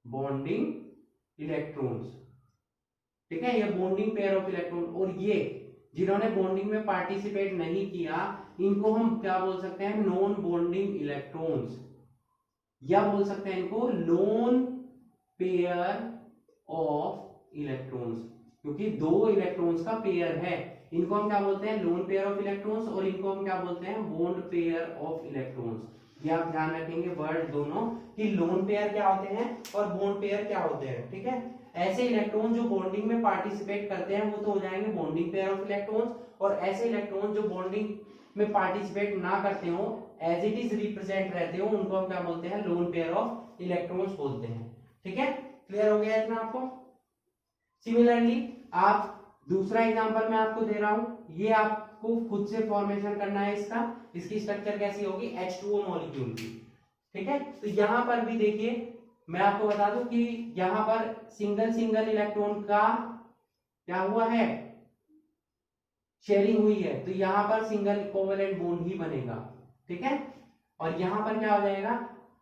बॉन्डिंग इलेक्ट्रॉन्स। ठीक है, ये बॉन्डिंग पेयर ऑफ इलेक्ट्रॉन। और ये जिन्होंने बॉन्डिंग में पार्टिसिपेट नहीं किया इनको हम क्या बोल सकते हैं, नॉन बॉन्डिंग इलेक्ट्रॉन्स, या बोल सकते हैं इनको लोन पेयर ऑफ इलेक्ट्रॉन्स, क्योंकि 2 इलेक्ट्रॉन्स का पेयर है। इनको हम क्या बोलते हैं, लोन पेयर ऑफ इलेक्ट्रॉन्स, और इनको हम क्या बोलते हैं, बॉन्ड पेयर ऑफ इलेक्ट्रॉन्स। ये आप ध्यान रखेंगे वर्ड दोनों कि लोन पेयर क्या होते हैं और बॉन्ड पेयर क्या होते हैं। ठीक है, ऐसे इलेक्ट्रॉन जो बॉन्डिंग में पार्टिसिपेट करते हैं वो तो हो जाएंगे बॉन्डिंग पेयर ऑफ इलेक्ट्रॉन्स, और ऐसे इलेक्ट्रॉन जो बॉन्डिंग में पार्टिसिपेट ना करते हो, एज इट इज रिप्रेजेंट रहते हो, उनको हम क्या बोलते हैं, लोन पेयर ऑफ इलेक्ट्रॉन्स बोलते हैं। ठीक है, क्लियर हो गया इतना आपको। सिमिलरली आप दूसरा एग्जांपल मैं आपको दे रहा हूं, ये आपको खुद से फॉर्मेशन करना है इसकी स्ट्रक्चर कैसी होगी, H2O मॉलिक्यूल की। ठीक है, तो यहां पर भी देखिए मैं आपको बता दूं कि यहां पर सिंगल सिंगल इलेक्ट्रॉन का क्या हुआ है, शेयरिंग हुई है, तो यहां पर सिंगल कोवेलेंट बॉन्ड ही बनेगा। ठीक है, और यहां पर क्या हो जाएगा,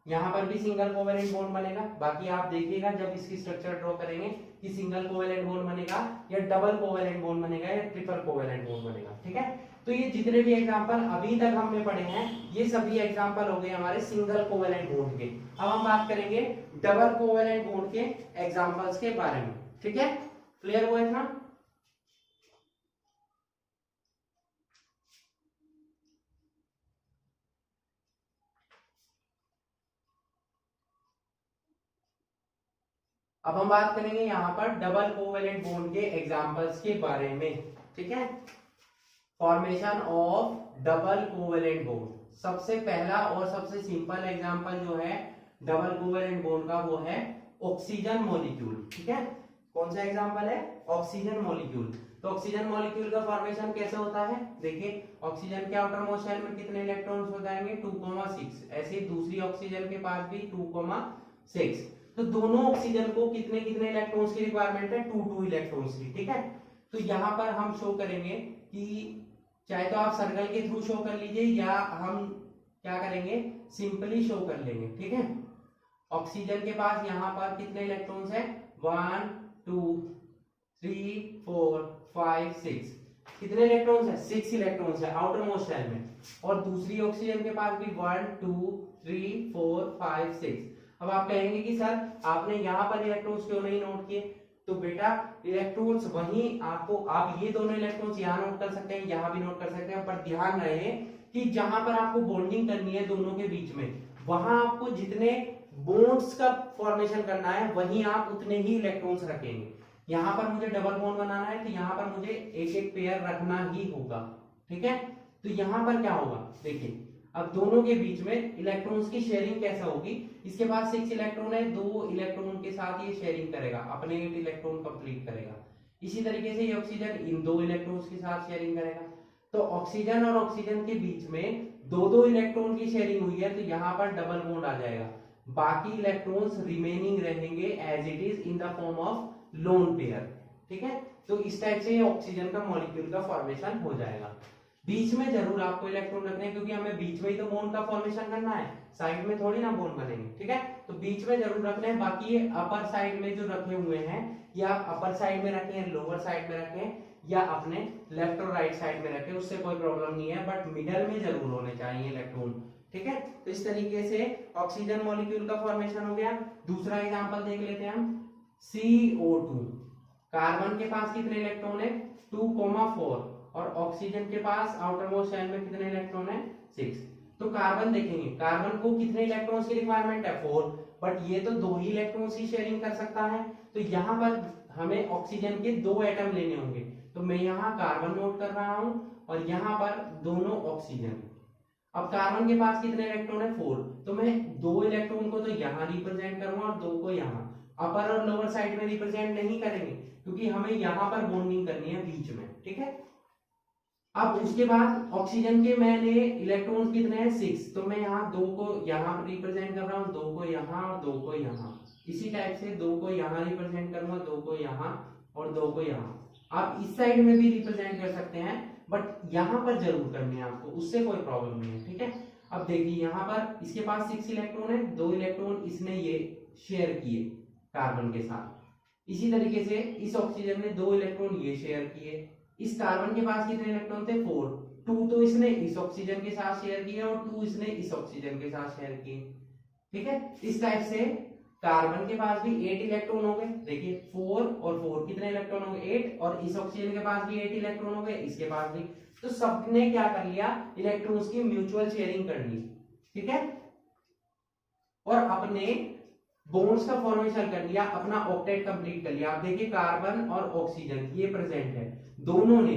यहां पर भी सिंगल कोवेलेंट बॉन्ड बनेगा। बाकी आप देखिएगा जब इसकी स्ट्रक्चर ड्रॉ करेंगे कि सिंगल कोवेलेंट बॉन्ड बनेगा या डबल कोवेलेंट बॉन्ड बनेगा या ट्रिपल कोवेलेंट बॉन्ड बनेगा। ठीक है, तो ये जितने भी एग्जांपल अभी तक हमने पढ़े हैं ये सभी एग्जांपल हो गए हमारे सिंगल कोवेलेंट बॉन्ड के। अब हम बात करेंगे डबल कोवेलेंट बॉन्ड के एग्जांपल्स के बारे में। ठीक है, क्लियर हुआ इतना। अब हम बात करेंगे यहाँ पर डबल कोवेलेंट बॉन्ड के एग्जांपल्स के बारे में। ठीक है। Formation of double covalent bond, सबसे पहला और सबसे सिंपल एग्जांपल जो है डबल कोवेलेंट बॉन्ड का वो है ऑक्सीजन मॉलिक्यूल। ठीक है, कौन सा एग्जांपल है? Oxygen molecule. तो ऑक्सीजन मॉलिक्यूल का फॉर्मेशन कैसे होता है? देखिए, ऑक्सीजन के आउटर मोस्ट शेल में कितने इलेक्ट्रॉन्स हो जाएंगे? 2,6। ऐसे दूसरी ऑक्सीजन के पास भी 2,6। तो दोनों ऑक्सीजन को कितने कितने इलेक्ट्रॉन्स की रिक्वायरमेंट है? 2 इलेक्ट्रॉन्स की। ठीक है, तो यहाँ पर हम शो करेंगे कि चाहे तो आप सर्कल के थ्रू शो कर लीजिए या हम क्या करेंगे, सिंपली शो कर लेंगे। ठीक है, ऑक्सीजन के पास यहाँ पर कितने इलेक्ट्रॉन्स है? 1 2 3 4 5 6। कितने इलेक्ट्रॉन्स है? 6 इलेक्ट्रॉन्स है आउटर मोस्ट शेल में। और दूसरी ऑक्सीजन के पास भी 1 2 3 4 5 6। अब आप कहेंगे कि सर आपने यहाँ पर इलेक्ट्रॉन्स क्यों नहीं नोट किए? तो बेटा इलेक्ट्रॉन्स वहीं आपको, आप ये दोनों इलेक्ट्रॉन्स यहाँ नोट कर सकते हैं, यहाँ भी नोट कर सकते हैं, पर ध्यान रहे कि जहां पर आपको बॉन्डिंग करनी है दोनों के बीच में, वहां आपको जितने बॉन्ड्स का फॉर्मेशन करना है वहीं आप उतने ही इलेक्ट्रॉन्स रखेंगे। यहाँ पर मुझे डबल बॉन्ड बनाना है तो यहाँ पर मुझे एक एक पेयर रखना ही होगा। ठीक है, तो यहाँ पर क्या होगा? देखिए, अब दोनों के बीच में इलेक्ट्रॉन्स की शेयरिंग कैसे होगी? इसके पास 6 इलेक्ट्रॉन है, 2 इलेक्ट्रॉन के साथ ये शेयरिंग करेगा, अपने 8 इलेक्ट्रॉन कंप्लीट करेगा। इसी तरीके से ये ऑक्सीजन इन 2 इलेक्ट्रॉन्स के साथ शेयरिंग करेगा। तो ऑक्सीजन और ऑक्सीजन के बीच में 2-2 इलेक्ट्रॉन की शेयरिंग हुई है, तो यहाँ पर डबल बॉन्ड आ जाएगा। बाकी इलेक्ट्रॉन्स रिमेनिंग रहेंगे as it is in the form of lone pair. ठीक है, तो इस टाइप से ऑक्सीजन का मॉलिक्यूल का फॉर्मेशन हो जाएगा। बीच में जरूर आपको इलेक्ट्रॉन रखने हैं क्योंकि हमें बीच में ही तो बॉन्ड का फॉर्मेशन करना है, साइड में थोड़ी ना बॉन्ड बनेंगे। ठीक है, तो बीच में जरूर रखने हैं। बाकी ये अपर साइड में जो रखे हुए हैं, या आप अपर साइड में रखें, लोअर साइड में रखें, या अपने लेफ्ट और राइट साइड में रखें, उससे कोई प्रॉब्लम नहीं है, बट मिडल में जरूर होने चाहिए इलेक्ट्रॉन। ठीक है, तो इस तरीके से ऑक्सीजन मॉलिक्यूल का फॉर्मेशन हो गया। दूसरा एग्जांपल देख लेते हैं हम, CO2। कार्बन के पास कितने इलेक्ट्रॉन है? 2,4। और ऑक्सीजन के पास आउटर मोस्ट शेल में कितने इलेक्ट्रॉन है? 6। तो कार्बन देखेंगे, कार्बन को कितने इलेक्ट्रॉन्स की रिक्वायरमेंट है? 4। बट ये तो 2 ही इलेक्ट्रॉन्स ही शेयरिंग कर सकता है, तो यहाँ पर हमें ऑक्सीजन के 2 एटम लेने होंगे। तो मैं यहाँ कार्बन नोट कर रहा हूं और यहाँ पर दोनों ऑक्सीजन। अब कार्बन के पास कितने इलेक्ट्रॉन है? 4। तो मैं 2 इलेक्ट्रॉन को तो यहाँ रिप्रेजेंट करूंगा और 2 को यहाँ। अपर और लोअर साइड में रिप्रेजेंट नहीं करेंगे क्योंकि हमें यहाँ पर बॉन्डिंग करनी है बीच में। ठीक है, अब उसके बाद ऑक्सीजन के मैंने इलेक्ट्रॉन्स कितने हैं? 6। तो मैं यहाँ 2 को यहाँ रिप्रेजेंट कर रहा हूँ, 2 को यहाँ और 2 को यहाँ। इसी टाइप से 2 को यहाँ रिप्रेजेंट करूंगा, 2 को यहाँ और 2 को यहाँ। आप इस साइड में भी रिप्रेजेंट कर सकते हैं, बट यहाँ पर जरूर करनी है आपको, उससे कोई प्रॉब्लम नहीं है। ठीक है, अब देखिए यहाँ पर इसके पास 6 इलेक्ट्रॉन है, 2 इलेक्ट्रॉन इसने ये शेयर किए कार्बन के साथ। इसी तरीके से इस ऑक्सीजन ने 2 इलेक्ट्रॉन ये शेयर किए। इस कार्बन के पास कितने इलेक्ट्रॉन थे? 4। 2 तो इसने इस ऑक्सीजन के साथ शेयर किए और 2 इसने इस ऑक्सीजन के साथ शेयर किए। ठीक है, इस टाइप से कार्बन के पास भी 8 इलेक्ट्रॉन हो गए। देखिए 4 और 4 कितने इलेक्ट्रॉन हो गए? 8। और इस ऑक्सीजन के पास भी 8 इलेक्ट्रॉन हो गए, इसके पास भी। तो सबने क्या कर लिया? इलेक्ट्रॉन्स की म्यूचुअल शेयरिंग कर ली। ठीक है, और अपने बॉन्ड्स का फॉर्मेशन कर लिया, अपना ऑक्टेट कंप्लीट कर लिया। आप देखिए कार्बन और ऑक्सीजन ये प्रेजेंट है, दोनों ने,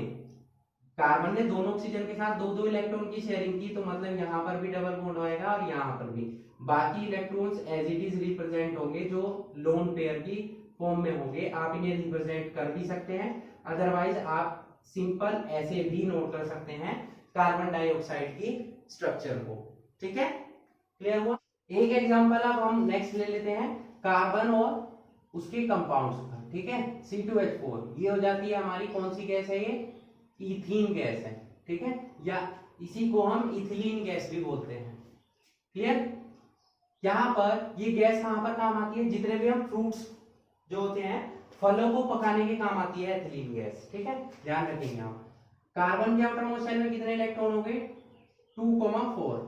कार्बन ने दोनों ऑक्सीजन के साथ 2-2 इलेक्ट्रॉन की शेयरिंग की, तो मतलब यहाँ पर भी डबल बॉन्ड होएगा और यहाँ पर भी। बाकी electrons as it is represent होंगे जो लोन पेयर की फॉर्म में होंगे। आप इन्हें रिप्रेजेंट कर भी सकते हैं, अदरवाइज आप सिंपल ऐसे भी नोट कर सकते हैं कार्बन डाइऑक्साइड की स्ट्रक्चर को। ठीक है, क्लियर हुआ? एक एग्जांपल अब हम नेक्स्ट ले लेते हैं कार्बन और उसके कंपाउंड्स का। ठीक है, C2H4 ये हो जाती है हमारी कौन सी गैस है? ये इथीन गैस है। ठीक है, या इसी को हम इथिलीन गैस भी बोलते हैं। क्लियर? यहाँ पर ये गैस कहां पर काम आती है? जितने भी हम फ्रूट्स जो होते हैं, फलों को पकाने के काम आती है एथिलीन गैस। ठीक है, ध्यान रखेंगे आप। कार्बन के आउटर मोस्ट शेल में कितने इलेक्ट्रॉन हो गए? 2,4।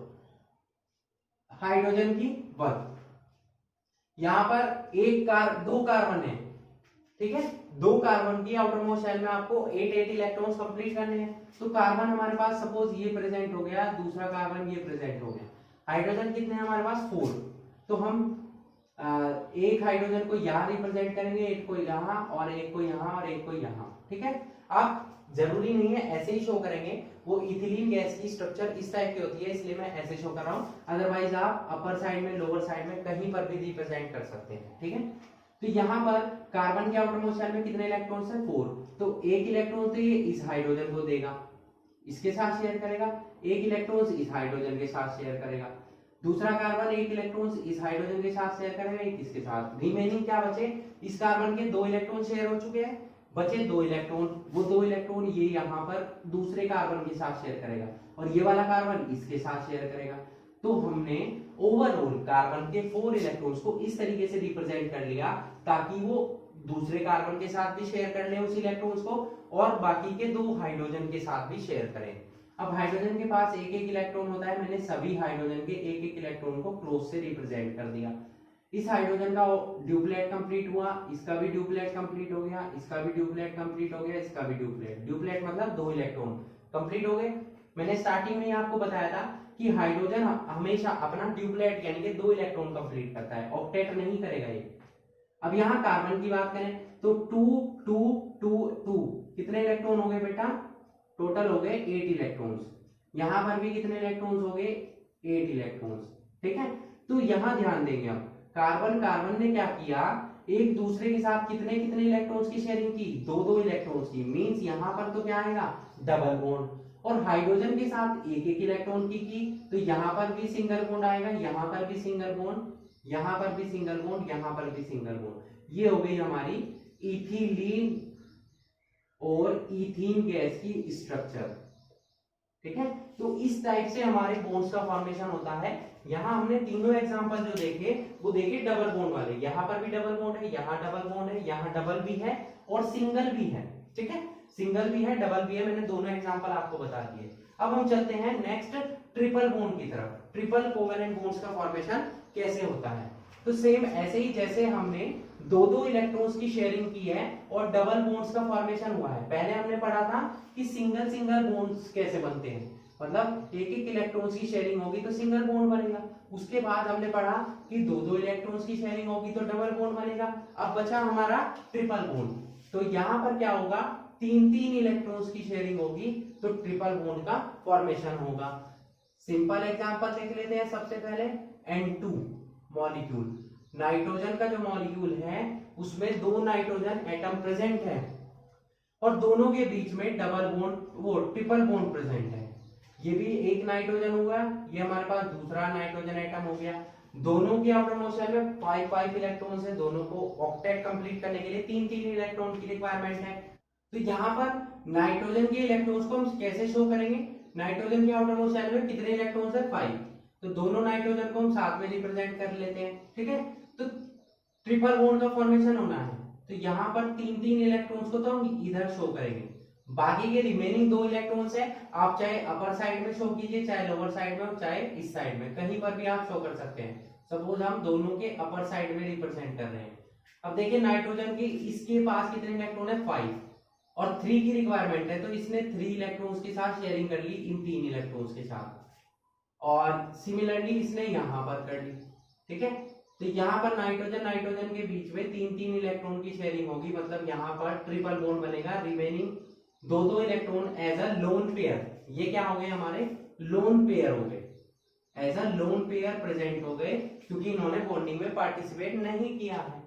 हाइड्रोजन की 1। यहां पर दो कार्बन है। ठीक है, 2 कार्बन की आउटर मोस्ट शेल में आपको 8 इलेक्ट्रॉन्स कंप्लीट करने हैं। तो कार्बन हमारे पास सपोज ये प्रेजेंट हो गया, दूसरा कार्बन ये प्रेजेंट हो गया। हाइड्रोजन कितने हैं हमारे पास? 4। तो हम एक हाइड्रोजन को यहाँ रिप्रेजेंट करेंगे, एक को यहाँ और एक को यहाँ और एक को यहाँ। ठीक है, अब जरूरी नहीं है ऐसे ही शो करेंगे, वो इथिलीन गैस की स्ट्रक्चर इस टाइप की होती है, इसलिए मैं ऐसे शो कर रहा हूँ। अदरवाइज आप अपर साइड में, लोअर साइड में कहीं पर भी रिप्रेजेंट कर सकते हैं, ठीक है। तो यहाँ पर कार्बन के आउटरमोस्ट शेल में कितने इलेक्ट्रॉन्स हैं? 4। तो एक इलेक्ट्रॉन तो ये इस हाइड्रोजन को देगा, इसके साथ शेयर करेगा, एक इलेक्ट्रॉन इस हाइड्रोजन के साथ शेयर करेगा, दूसरा कार्बन एक इलेक्ट्रॉन इस हाइड्रोजन के साथ शेयर करेगा, एक इसके साथ। रिमेनिंग क्या बचे? इस कार्बन के 2 इलेक्ट्रॉन शेयर हो चुके हैं, बचे 2 इलेक्ट्रॉन, वो 2 इलेक्ट्रॉन ये यहाँ पर दूसरे कार्बन के साथ शेयर करेगा और ये वाला कार्बन इसके साथ शेयर करेगा। तो हमने ओवरऑल कार्बन के 4 इलेक्ट्रॉन्स को इस तरीके से रिप्रेजेंट कर लिया ताकि वो दूसरे कार्बन के साथ भी शेयर कर ले उस इलेक्ट्रॉन्स को और बाकी के 2 हाइड्रोजन के साथ भी शेयर करें। अब हाइड्रोजन के पास एक एक इलेक्ट्रॉन होता है, मैंने सभी हाइड्रोजन के एक एक इलेक्ट्रॉन को क्रॉस से रिप्रेजेंट कर दिया। इस हाइड्रोजन का ड्यूप्लेट कंप्लीट हुआ, इसका भी ड्यूप्लेट कंप्लीट हो गया, इसका भी ड्यूप्लेट कंप्लीट हो गया, इसका भी ड्यूप्लेट मतलब 2 इलेक्ट्रॉन कंप्लीट हो गए। मैंने स्टार्टिंग में आपको बताया था कि हाइड्रोजन हमेशा अपना ड्यूप्लेट यानी कि 2 इलेक्ट्रॉन कंप्लीट करता है, ऑक्टेट नहीं करेगा ये। अब यहाँ कार्बन की बात करें तो 2 2 2 2 कितने इलेक्ट्रॉन हो गए बेटा? टोटल हो गए 8 इलेक्ट्रॉन्स। यहाँ पर भी कितने इलेक्ट्रॉन्स हो गए? 8 इलेक्ट्रॉन्स, ठीक है। तो यहाँ ध्यान देंगे, अब कार्बन ने क्या किया, एक दूसरे के साथ कितने कितने इलेक्ट्रॉन्स की शेयरिंग की? 2 इलेक्ट्रॉन्स की। मींस यहाँ पर तो क्या आएगा? Double bond. और हाइड्रोजन के साथ एक एक इलेक्ट्रॉन की तो यहाँ पर भी सिंगल बॉन्ड आएगा, यहाँ पर भी सिंगल बॉन्ड, यहाँ पर भी सिंगल बॉन्ड, यहाँ पर भी सिंगल बॉन्ड। ये हो गई हमारी इथिलीन और इथीन गैस की स्ट्रक्चर, ठीक है। तो इस टाइप से हमारे बॉन्ड्स का फॉर्मेशन होता है। यहाँ हमने तीनों एग्जांपल जो देखे वो देखे डबल बॉन्ड वाले, यहाँ पर भी डबल बॉन्ड है, यहाँ डबल बॉन्ड है, यहाँ डबल भी है और सिंगल भी है, ठीक है। सिंगल भी है, डबल भी है, मैंने दोनों एग्जांपल आपको बता दिए। अब हम चलते हैं नेक्स्ट ट्रिपल बॉन्ड की तरफ। ट्रिपल कोवेलेंट बॉन्ड्स का फॉर्मेशन कैसे होता है? तो सेम ऐसे ही जैसे हमने 2 इलेक्ट्रॉन्स की शेयरिंग की है और डबल बॉन्ड्स का फॉर्मेशन हुआ है। पहले हमने पढ़ा था कि सिंगल सिंगल बॉन्ड्स कैसे बनते हैं, मतलब एक एक इलेक्ट्रॉन्स की शेयरिंग होगी तो सिंगल बॉन्ड बनेगा। उसके बाद हमने पढ़ा कि 2 इलेक्ट्रॉन्स की शेयरिंग होगी तो डबल बॉन्ड बनेगा। अब बचा हमारा ट्रिपल बॉन्ड। तो यहाँ पर क्या होगा? 3 इलेक्ट्रॉन्स की शेयरिंग होगी तो ट्रिपल बॉन्ड का फॉर्मेशन होगा। सिंपल एग्जांपल देख लेते हैं सबसे पहले। N2 मॉलिक्यूल, नाइट्रोजन का जो मॉलिक्यूल है उसमें 2 नाइट्रोजन एटम प्रेजेंट है और दोनों के बीच में डबल बॉन्ड, वो ट्रिपल बॉन्ड प्रेजेंट है। ये भी एक नाइट्रोजन हुआ, ये हमारे पास दूसरा नाइट्रोजन एटम हो गया। दोनों के आउटरमोस्ट शेल में 5 इलेक्ट्रॉन्स है, दोनों को ऑक्टेट कंप्लीट करने के लिए 3 इलेक्ट्रॉन की रिक्वायरमेंट है। तो यहाँ पर नाइट्रोजन के इलेक्ट्रॉन्स को हम कैसे शो करेंगे? नाइट्रोजन के आउटरमोस्ट शेल में कितने इलेक्ट्रॉन्स है? 5। तो दोनों नाइट्रोजन को हम साथ में रिप्रेजेंट कर लेते हैं, ठीक है। तो ट्रिपल बॉन्ड का फॉर्मेशन होना है तो यहाँ पर 3 इलेक्ट्रॉन्स को तो हम इधर शो करेंगे। बाकी के रिमेनिंग 2 इलेक्ट्रॉन्स है, आप चाहे अपर साइड में शो कीजिए, चाहे लोअर साइड में, और चाहे इस साइड में, कहीं पर भी आप शो कर सकते हैं। सपोज हम दोनों के अपर साइड में रिप्रेजेंट कर रहे हैं। अब देखिए नाइट्रोजन के इसके पास कितने इलेक्ट्रॉन है? 5 और 3 की रिक्वायरमेंट है तो इसने 3 इलेक्ट्रॉन्स के साथ शेयरिंग कर ली इन 3 इलेक्ट्रॉन्स के साथ, और सिमिलरली इसने यहाँ पर कर ली, ठीक है। तो यहाँ पर नाइट्रोजन के बीच में 3 इलेक्ट्रॉन की शेयरिंग होगी, मतलब यहाँ पर ट्रिपल बॉन्ड बनेगा। Remaining 2 electron as a lone pair, ये क्या हो गए? हमारे लोन पेयर हो गए, as a lone pair present हो गए क्योंकि इन्होंने बॉन्डिंग में पार्टिसिपेट नहीं किया है।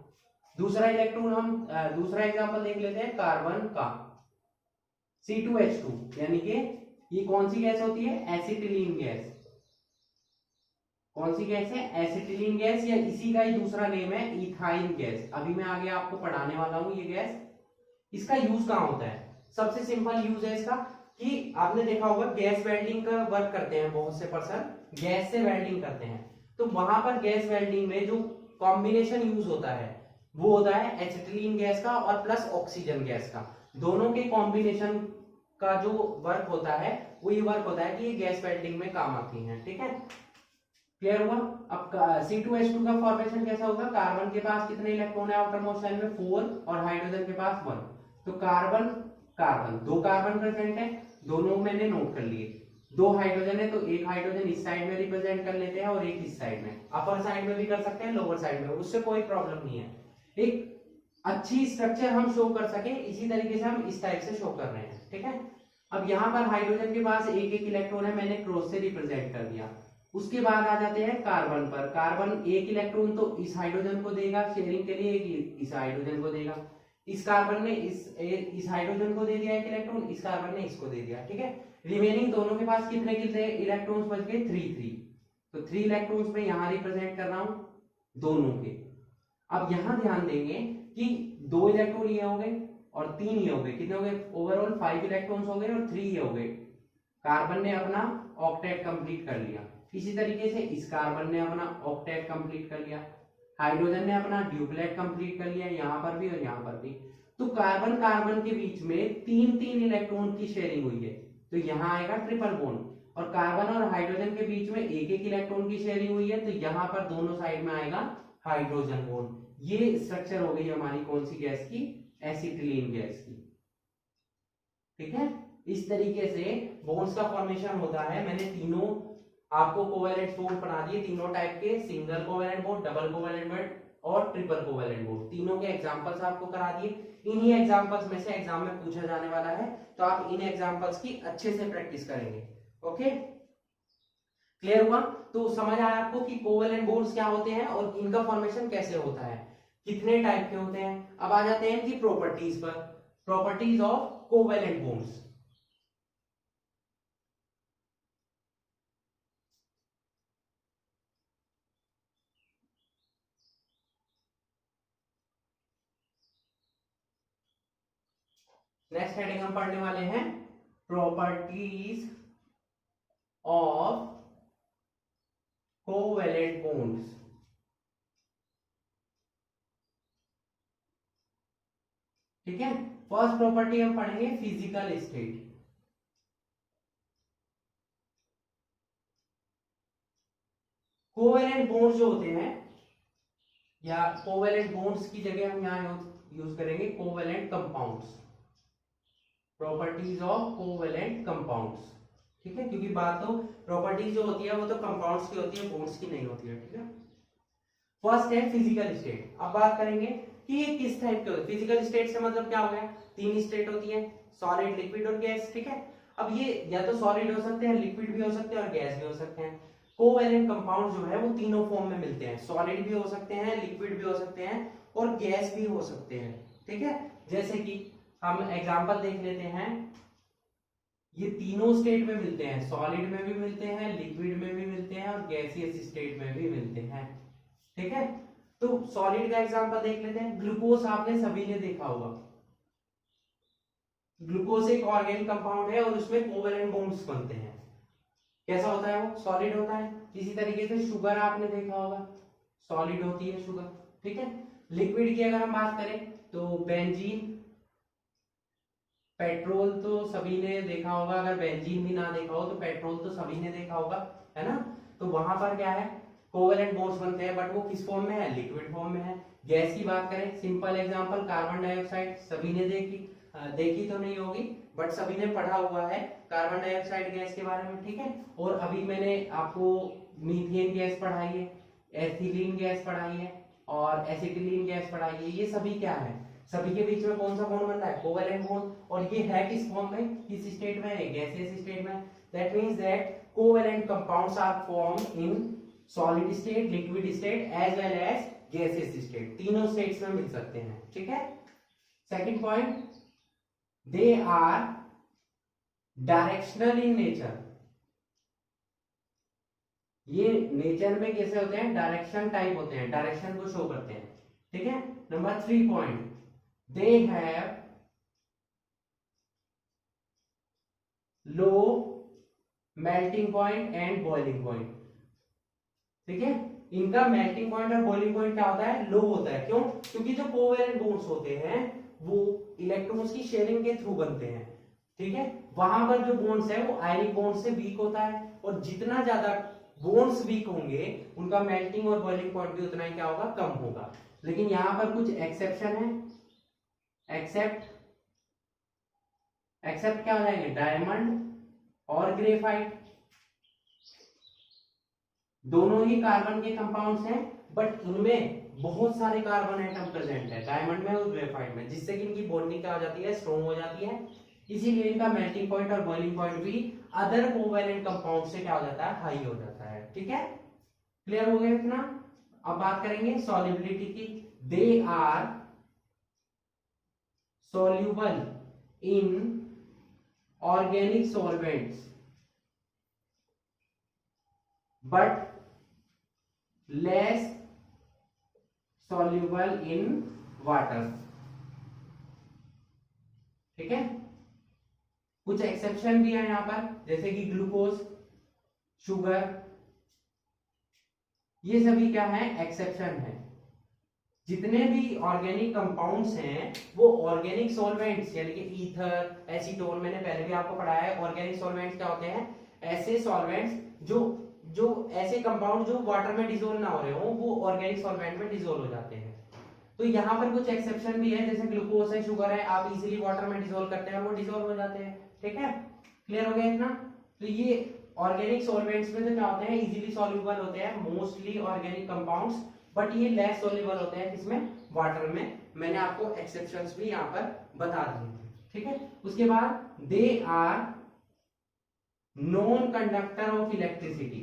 दूसरा इलेक्ट्रॉन हम दूसरा एग्जांपल देख लेते हैं कार्बन का, C2H2, यानी कि ये कौन सी गैस होती है? Acetylene gas. कौन सी गैस है? एसिटिलीन गैस, या इसी का ही दूसरा नेम है इथाइन गैस। अभी मैं आगे आपको पढ़ाने वाला हूं ये गैस। इसका यूज कहाँ होता है? सबसे सिंपल यूज है इसका कि आपने देखा होगा गैस वेल्डिंग का वर्क करते हैं बहुत से पर्सन, गैस से वेल्डिंग करते हैं। तो वहां पर गैस वेल्डिंग में जो कॉम्बिनेशन यूज होता है वो होता है एसिटिलीन गैस का और प्लस ऑक्सीजन गैस का। दोनों के कॉम्बिनेशन का जो वर्क होता है वो ये वर्क होता है कि ये गैस वेल्डिंग में काम आती है, ठीक है। क्लियर हुआ? अब C2H2 का फॉर्मेशन कैसा होगा? कार्बन के पास कितने इलेक्ट्रॉन है आउटरमोस्ट शेल में? 4 और हाइड्रोजन के पास 1। तो कार्बन कार्बन 2 कार्बन प्रेजेंट है, दोनों मैंने नोट कर लिए। 2 हाइड्रोजन है तो एक हाइड्रोजन इस साइड में रिप्रेजेंट कर लेते हैं और एक इस साइड में। अपर साइड में भी कर सकते हैं, लोअर साइड में, उससे कोई प्रॉब्लम नहीं है। एक अच्छी स्ट्रक्चर हम शो कर सके, इसी तरीके से हम इस टाइप से शो कर रहे हैं। ठीक है, अब यहाँ पर हाइड्रोजन के पास एक एक इलेक्ट्रॉन है, मैंने क्रॉस से रिप्रेजेंट कर दिया। उसके बाद आ जाते हैं कार्बन पर। कार्बन एक इलेक्ट्रॉन तो इस हाइड्रोजन को देगा शेयरिंग के लिए, एक इस हाइड्रोजन को देगा। इस कार्बन ने इस हाइड्रोजन को दे दिया एक इलेक्ट्रॉन, इस कार्बन ने इसको दे दिया। ठीक है, रिमेनिंग दोनों के पास कितने कितने इलेक्ट्रॉन्स बच गए? 3 तो 3 इलेक्ट्रॉन्स में यहाँ रिप्रेजेंट कर रहा हूं दोनों के। अब यहां ध्यान देंगे कि 2 इलेक्ट्रॉन ये हो गए और 3 ये हो गए, कितने हो गए? ओवरऑल 5 इलेक्ट्रॉन्स हो गए और 3 ये हो गए। कार्बन ने अपना ऑक्टेट कंप्लीट कर लिया। इसी तरीके से इस कार्बन ने अपना ऑक्टेट कंप्लीट कर लिया, हाइड्रोजन ने अपना ड्यूप्लेट कंप्लीट कर लिया, यहां पर भी और यहां पर भी। तो कार्बन कार्बन के बीच में 3 इलेक्ट्रॉन की शेयरिंग हुई है, तो यहां आएगा ट्रिपल बॉन्ड। और कार्बन और हाइड्रोजन के बीच में एक एक इलेक्ट्रॉन की शेयरिंग हुई है, तो यहां पर दोनों साइड में आएगा हाइड्रोजन बॉन्ड। ये स्ट्रक्चर हो गई हमारी कौन सी गैस की? एसिटिलीन गैस की। ठीक है, इस तरीके से बॉन्ड्स का फॉर्मेशन होता है। मैंने तीनों आपको कोवेलेंट बॉन्ड बना दिए, तीनों टाइप के, single covalent bond, double covalent bond और ट्रिपल कोवेलेंट बॉन्ड। तीनों के एग्जांपल्स आपको करा दिए। इन्हीं एग्जांपल्स में से एग्जाम में पूछा जाने वाला है, तो आप इन एग्जांपल्स की अच्छे से प्रैक्टिस करेंगे। ओके, क्लियर हुआ? तो समझ आया आपको कि कोवेलेंट बॉन्ड्स क्या होते हैं और इनका फॉर्मेशन कैसे होता है, कितने टाइप के होते हैं। अब आ जाते हैं कि प्रॉपर्टीज पर, properties of covalent bonds. Next heading हम पढ़ने वाले हैं प्रॉपर्टीज ऑफ कोवेलेंट बॉन्ड्स। ठीक है, फर्स्ट प्रॉपर्टी हम पढ़ेंगे फिजिकल स्टेट। कोवेलेंट बॉन्ड्स जो होते हैं, या कोवेलेंट बॉन्ड्स की जगह हम यहां यूज करेंगे covalent compounds, properties of covalent compounds. ठीक है, क्योंकि बात तो प्रॉपर्टीज जो होती है वो तो कंपाउंड्स की होती है, बॉन्ड्स की नहीं होती है। ठीक है, फर्स्ट है फिजिकल स्टेट। अब बात करेंगे कि ये किस टाइप के होते हैं। फिजिकल स्टेट से मतलब क्या हो गया? 3 स्टेट होती है, सॉलिड, लिक्विड और गैस। ठीक है, अब ये या तो सॉलिड हो सकते हैं, लिक्विड भी हो सकते हैं और गैस भी हो सकते हैं। कोवेलेंट कंपाउंड जो है वो तीनों फॉर्म में मिलते हैं, सॉलिड भी हो सकते हैं, लिक्विड भी हो सकते हैं और गैस भी हो सकते हैं। ठीक है, जैसे कि हम एग्जांपल देख लेते हैं, ये तीनों स्टेट में मिलते हैं, सॉलिड में भी मिलते हैं, लिक्विड में भी मिलते हैं और गैसियस स्टेट में भी मिलते हैं। ठीक है, तो सॉलिड का एग्जांपल देख लेते हैं। ग्लूकोज आपने सभी ने देखा होगा, ग्लूकोज एक ऑर्गेनिक कंपाउंड है और उसमें कोवेलेंट बॉन्ड्स बनते हैं। कैसा होता है वो? सॉलिड होता है। इसी तरीके से शुगर आपने देखा होगा, सॉलिड होती है शुगर। ठीक है, लिक्विड की अगर हम बात करें तो बेंजीन, पेट्रोल तो सभी ने देखा होगा, अगर बेंजीन भी ना देखा हो तो पेट्रोल तो सभी ने देखा होगा, है ना? तो वहां पर क्या है? कोवेलेंट बॉन्ड्स बनते हैं, बट वो किस फॉर्म में है? लिक्विड फॉर्म में है। गैस की बात करें, सिंपल एग्जांपल कार्बन डाइऑक्साइड, सभी ने देखी तो नहीं होगी बट सभी ने पढ़ा हुआ है कार्बन डाइऑक्साइड गैस के बारे में। ठीक है, और अभी मैंने आपको मीथेन गैस पढ़ाई है, एथिलीन गैस पढ़ाई है और एसिटिलीन गैस पढ़ाई है। ये सभी क्या है? सभी के बीच में कौन सा बॉन्ड बनता है? Covalent bond. और ये है किस फॉर्म में, किस स्टेट में है? गैसियस स्टेट में। That means that covalent compounds are formed in solid state, liquid state as well as gaseous state, तीनों स्टेट्स में मिल सकते हैं। ठीक है, second point, they are directional in nature. ये नेचर में कैसे होते हैं? डायरेक्शन टाइप होते हैं, डायरेक्शन को शो करते हैं। ठीक है, number 3 point, they have low melting point and boiling point। ठीक है, इनका मेल्टिंग पॉइंट और बॉइलिंग पॉइंट क्या होता है? लो होता है। क्यों? क्योंकि जो कोवेलेंट बॉन्ड्स होते हैं वो इलेक्ट्रॉन्स की शेयरिंग के थ्रू बनते हैं। ठीक है, वहां पर जो बॉन्ड्स है वो आयनिक बॉन्ड से वीक होता है, और जितना ज्यादा बॉन्ड्स वीक होंगे उनका मेल्टिंग और बॉइलिंग पॉइंट भी उतना ही क्या होगा? कम होगा। लेकिन यहां पर कुछ एक्सेप्शन है। एक्सेप्ट क्या हो जाएंगे? डायमंड और ग्रेफाइट, दोनों ही कार्बन के कंपाउंड्स हैं, बट इनमें बहुत सारे कार्बन एटम प्रेजेंट है डायमंड में और ग्रेफाइट में, जिससे कि इनकी बॉन्डिंग क्या हो जाती है, स्ट्रॉन्ग हो जाती है। इसीलिए इनका मेल्टिंग पॉइंट और बॉइलिंग पॉइंट भी अदर कोवैलेंट कंपाउंड से क्या हो जाता है, हाई हो जाता है। ठीक है, क्लियर हो गया इतना। अब बात करेंगे सॉल्युबिलिटी की। They are soluble in organic solvents but less soluble in water। ठीक है, कुछ एक्सेप्शन भी है यहां पर, जैसे कि ग्लूकोज, शुगर, ये सभी क्या है, एक्सेप्शन है। जितने भी ऑर्गेनिक कंपाउंड्स हैं वो ऑर्गेनिक सॉल्वेंट्स यानी कि ईथर, एसीटोन, मैंने पहले भी आपको पढ़ाया है। ऑर्गेनिक सॉल्वेंट्स क्या होते हैं, ऐसे सॉल्वेंट्स जो ऐसे कंपाउंड जो वाटर में डिसोल्व ना हो रहे हो, वो ऑर्गेनिक सॉल्वेंट में डिसोल्व हो जाते हैं। तो यहाँ पर कुछ एक्सेप्शन भी है, जैसे ग्लूकोज है, शुगर है, आप इजीली वाटर में डिसोल्व करते हैं और वो डिसोल्व हो जाते हैं। ठीक है, क्लियर हो गया इतना। तो ये ऑर्गेनिक सॉल्वेंट्स में तो क्या होते हैं, इजीली सॉल्युबल होते हैं मोस्टली ऑर्गेनिक कंपाउंड्स, बट ये लेस सॉल्युबल होते हैं किसमें, वाटर में। मैंने आपको एक्सेप्शंस भी यहाँ पर बता दिए थे। ठीक है, उसके बाद they are non conductor of electricity.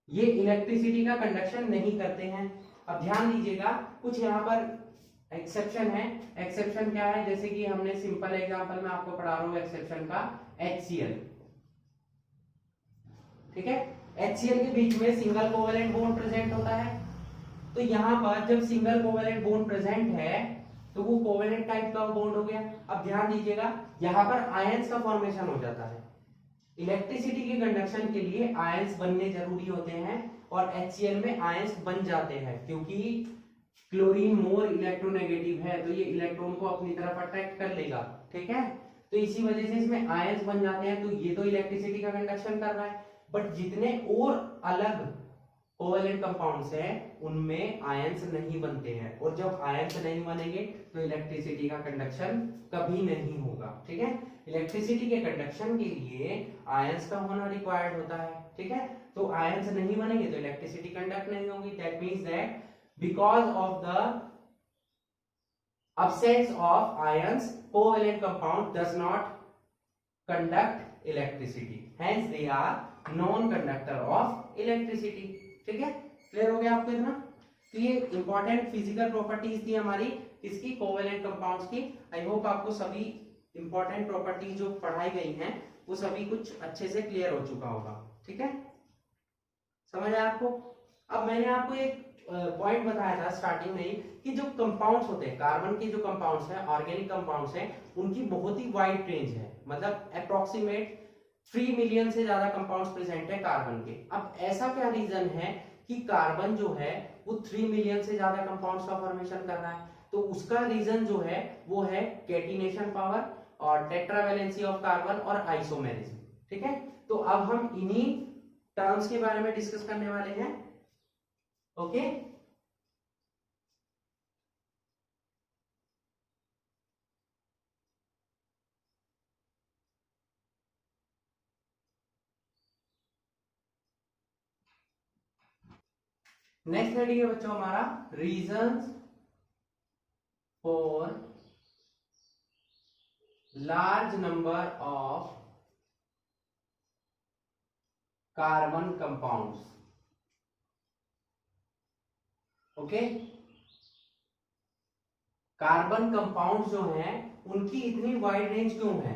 ये इलेक्ट्रिसिटी का कंडक्शन नहीं करते हैं। अब ध्यान दीजिएगा, कुछ यहाँ पर एक्सेप्शन है। एक्सेप्शन क्या है, जैसे कि हमने सिंपल एग्जांपल में आपको पढ़ा रहा हूं एक्सेप्शन का, HCl। ठीक है, HCl के बीच में सिंगल कोवेलेंट बॉन्ड प्रेजेंट होता है। तो यहां पर जब सिंगल कोवेलेंट बॉन्ड प्रेजेंट है तो वो कोवेलेंट टाइप का बॉन्ड हो गया। अब ध्यान दीजिएगा, यहां पर आयंस का फॉर्मेशन हो जाता है। इलेक्ट्रिसिटी के कंडक्शन के लिए आयंस बनने जरूरी होते हैं और HCl में आयंस बन जाते हैं, क्योंकि क्लोरीन मोर इलेक्ट्रोनेगेटिव है तो ये इलेक्ट्रॉन को अपनी तरफ अट्रैक्ट कर लेगा। ठीक है, तो इसी वजह से इसमें आयंस बन जाते हैं। तो ये तो इलेक्ट्रिसिटी का कंडक्शन कर रहा है, बट जितने और अलग कोवेलेंट कंपाउंड्स हैं उनमें आयंस नहीं बनते हैं, और जब आयंस नहीं बनेंगे तो इलेक्ट्रिसिटी का कंडक्शन कभी नहीं होगा। ठीक है, इलेक्ट्रिसिटी के कंडक्शन के लिए आयंस का होना रिक्वायर्ड होता है। ठीक है, तो आयंस नहीं बनेंगे तो इलेक्ट्रिसिटी कंडक्ट नहीं होगी। That means that because of the absence of ions, covalent compound does not conduct electricity, hence they are non conductor of electricity। ठीक है, क्लियर हो गया आपको इतना। तो ये इंपॉर्टेंट फिजिकल प्रॉपर्टीज थी हमारी इसकी, कोवेलेंट कंपाउंड्स की। आई होप आपको सभी इंपॉर्टेंट प्रॉपर्टीज जो पढ़ाई गई हैं वो सभी कुछ अच्छे से क्लियर हो चुका होगा। ठीक है, समझ आया आपको। अब मैंने आपको एक पॉइंट बताया था स्टार्टिंग में ही कि जो कंपाउंड्स होते हैं, कार्बन के जो कंपाउंड्स हैं, ऑर्गेनिक कंपाउंड्स हैं, उनकी बहुत ही वाइड रेंज है। मतलब अप्रोक्सीमेट 3 मिलियन से ज्यादा कंपाउंड्स प्रेजेंट है कार्बन के। अब ऐसा क्या रीजन है कि कार्बन जो है वो 3 मिलियन से ज्यादा कंपाउंड्स का फॉर्मेशन कर रहा है? तो उसका रीजन जो है वो है कैटिनेशन पावर और टेट्रावैलेंसी ऑफ कार्बन और आइसोमेरिज्म। ठीक है, तो अब हम इन्हीं टर्म्स के बारे में डिस्कस करने वाले हैं। ओके, नेक्स्ट हेडिंग है बच्चों हमारा reasons for large number of carbon compounds. Okay, carbon compound जो हैं उनकी इतनी वाइड रेंज क्यों है?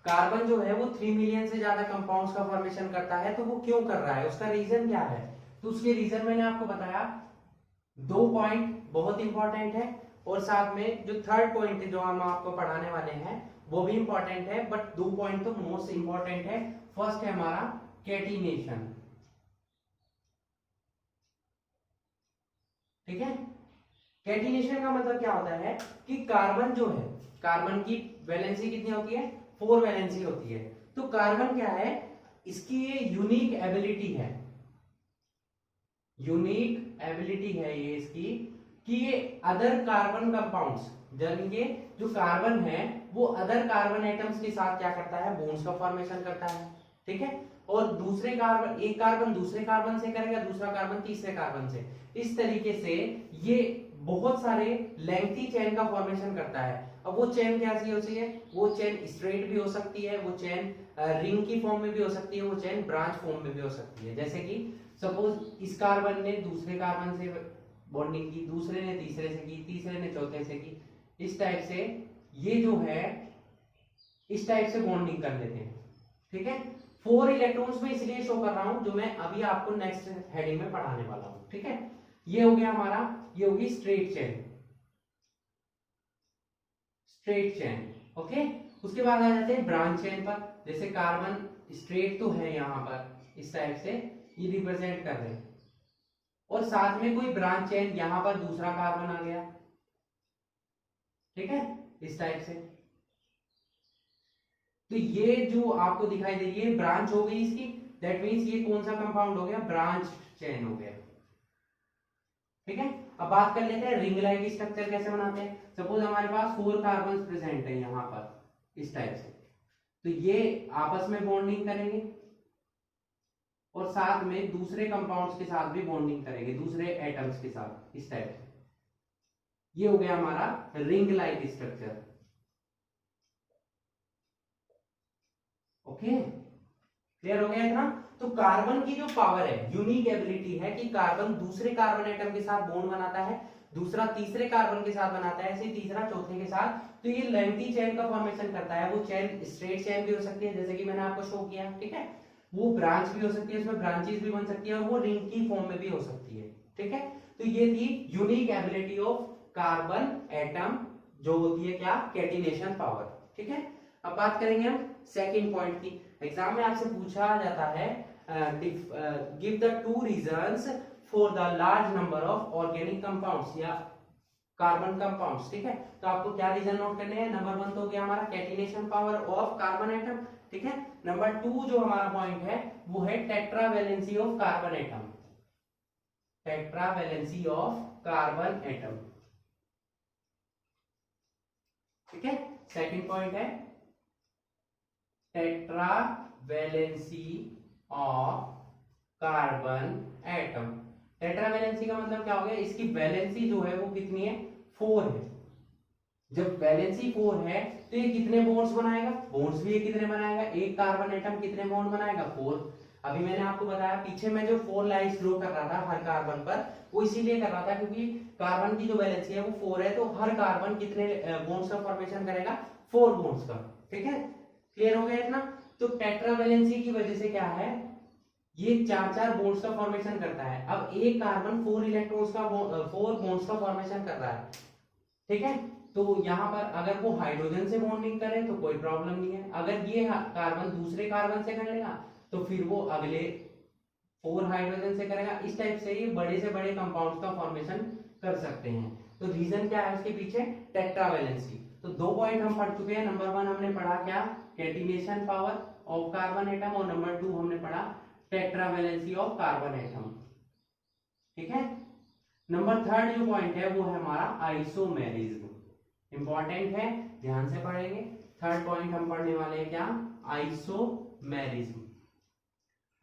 कार्बन जो है वो 3 मिलियन से ज्यादा कंपाउंड्स का फॉर्मेशन करता है, तो वो क्यों कर रहा है, उसका रीजन क्या है? तो उसके रीजन मैंने आपको बताया, 2 पॉइंट बहुत इंपॉर्टेंट है, और साथ में जो थर्ड पॉइंट है जो हम आपको पढ़ाने वाले हैं वो भी इंपॉर्टेंट है, बट 2 पॉइंट तो मोस्ट इंपॉर्टेंट है। फर्स्ट है हमारा कैटिनेशन। ठीक है, कैटिनेशन का मतलब क्या होता है कि कार्बन जो है, कार्बन की वैलेंसी कितनी होती है, 4 वैलेंसी होती है। तो कार्बन क्या है, इसकी ये यूनिक एबिलिटी है, यूनिक एबिलिटी है ये इसकी कि ये अदर कार्बन कंपाउंड्स, यानी ये जो कार्बन है वो अदर कार्बन एटम्स के साथ क्या करता है, बॉन्ड्स का फॉर्मेशन करता है। ठीक है। और दूसरे कार्बन, एक कार्बन दूसरे कार्बन से करेगा, दूसरा कार्बन तीसरे कार्बन से। इस तरीके से ये बहुत सारे लेंथी चेन का फॉर्मेशन करता है। अब वो चेन कैसी होती है, वो चेन स्ट्रेट भी हो सकती है, वो चेन रिंग की फॉर्म में भी हो सकती है, वो चेन ब्रांच फॉर्म में भी हो सकती है। जैसे कि सपोज इस कार्बन ने दूसरे कार्बन से बॉन्डिंग की, दूसरे ने तीसरे से की, तीसरे ने चौथे से की, इस टाइप से ये जो है इस टाइप से बॉन्डिंग कर लेते हैं। ठीक है, 4 इलेक्ट्रॉन्स में इसलिए शो कर रहा हूं जो मैं अभी आपको नेक्स्ट हेडिंग में पढ़ाने वाला हूं। ठीक है, ये हो गया हमारा, ये होगी straight chain, straight chain. Okay, उसके बाद आ जाते हैं ब्रांच चेन पर। जैसे कार्बन स्ट्रेट तो है यहां पर इस टाइप से, ये रिप्रेजेंट कर रहे हैं, और साथ में कोई ब्रांच चेन, यहां पर दूसरा कार्बन आ गया। ठीक है, इस टाइप से। तो ये जो आपको दिखाई दे रही है ब्रांच हो गई इसकी, दैट मींस ये कौन सा कंपाउंड हो गया, ब्रांच चेन हो गया। ठीक है, अब बात कर लेते हैं रिंग लाइक स्ट्रक्चर कैसे बनाते हैं। सपोज हमारे पास 4 कार्बन प्रेजेंट है यहां पर इस टाइप से, तो ये आपस में बॉन्डिंग करेंगे और साथ में दूसरे कंपाउंड्स के साथ भी बॉन्डिंग करेंगे, दूसरे एटम्स के साथ इस टाइप से। ये हो गया हमारा ring like structure. Okay, clear हो गया इतना। तो कार्बन की जो पावर है, यूनिक एबिलिटी है कि कार्बन दूसरे कार्बन एटम के साथ बॉन्ड बनाता है, दूसरा तीसरे कार्बन के साथ बनाता है, ऐसे तीसरा चौथे के साथ। तो ये लेंथी चेन का फॉर्मेशन करता है। वो चेन स्ट्रेट चेन भी हो सकती है जैसे कि मैंने आपको शो किया। ठीक है, वो ब्रांच भी हो सकती है, उसमें ब्रांचेस भी बन सकती है, और वो रिंग की फॉर्म में भी हो सकती है। ठीक है, तो ये थी unique ability of carbon atom, जो होती है क्या, कैटिनेशन पावर। ठीक है, अब बात करेंगे हम सेकंड पॉइंट की। एग्जाम में आपसे पूछा जाता है give the 2 reasons for the large number of organic compounds या कार्बन कंपाउंड्स। ठीक है, तो आपको क्या रीजन नोट करने हैं। नंबर 1 तो हो गया हमारा catenation power of carbon atom. ठीक है, नंबर 2 जो हमारा पॉइंट है वो है tetravalency of carbon atom, tetravalency of carbon atom. ठीक है, सेकंड पॉइंट है tetravalency of carbon atom. Tetravalency का मतलब क्या हो गया, इसकी वैलेंसी जो है वो कितनी है, 4 है। जब वैलेंसी 4 है तो ये कितने बॉन्ड्स बनाएगा, बॉन्ड्स भी ये कितने बनाएगा, एक कार्बन एटम कितने बॉन्ड बनाएगा, 4। अभी मैंने आपको बताया पीछे मैं जो 4 लाइंस ड्रॉ कर रहा था हर कार्बन पर, वो इसीलिए कर रहा था क्योंकि कार्बन की जो वैलेंसी है वो 4 है, तो हर कार्बन कितने बॉन्ड्स का फॉर्मेशन करेगा, 4 बॉन्ड्स का। ठीक है, क्लियर हो गया इतना। तो टेट्रावैलेंसी की वजह से क्या है, ये 4 बॉन्ड्स का फॉर्मेशन करता है। अब एक कार्बन 4 इलेक्ट्रॉन्स का 4 बॉन्ड्स का फॉर्मेशन कर रहा है। ठीक है, तो यहाँ पर अगर वो हाइड्रोजन से बॉन्डिंग करे तो कोई प्रॉब्लम नहीं है, अगर ये कार्बन दूसरे कार्बन से कर लेगा तो फिर वो अगले 4 हाइड्रोजन से करेगा। इस टाइप से ये बड़े से बड़े कंपाउंड्स का फॉर्मेशन कर सकते हैं। तो रीजन क्या है उसके पीछे, टेट्रावैलेंसी। तो 2 पॉइंट हम पढ़ चुके हैं। नंबर 1 हमने पढ़ा क्या, catenation power of carbon atom, और नंबर 2 हमने पढ़ा टेट्रावैलेंसी ऑफ कार्बन एटम। ठीक है, नंबर 3 जो पॉइंट है वो है हमारा आइसोमेरिज्म। इंपॉर्टेंट है, ध्यान से पढ़ेंगे। 3rd पॉइंट हम पढ़ने वाले हैं क्या, आइसोमेरिज्म।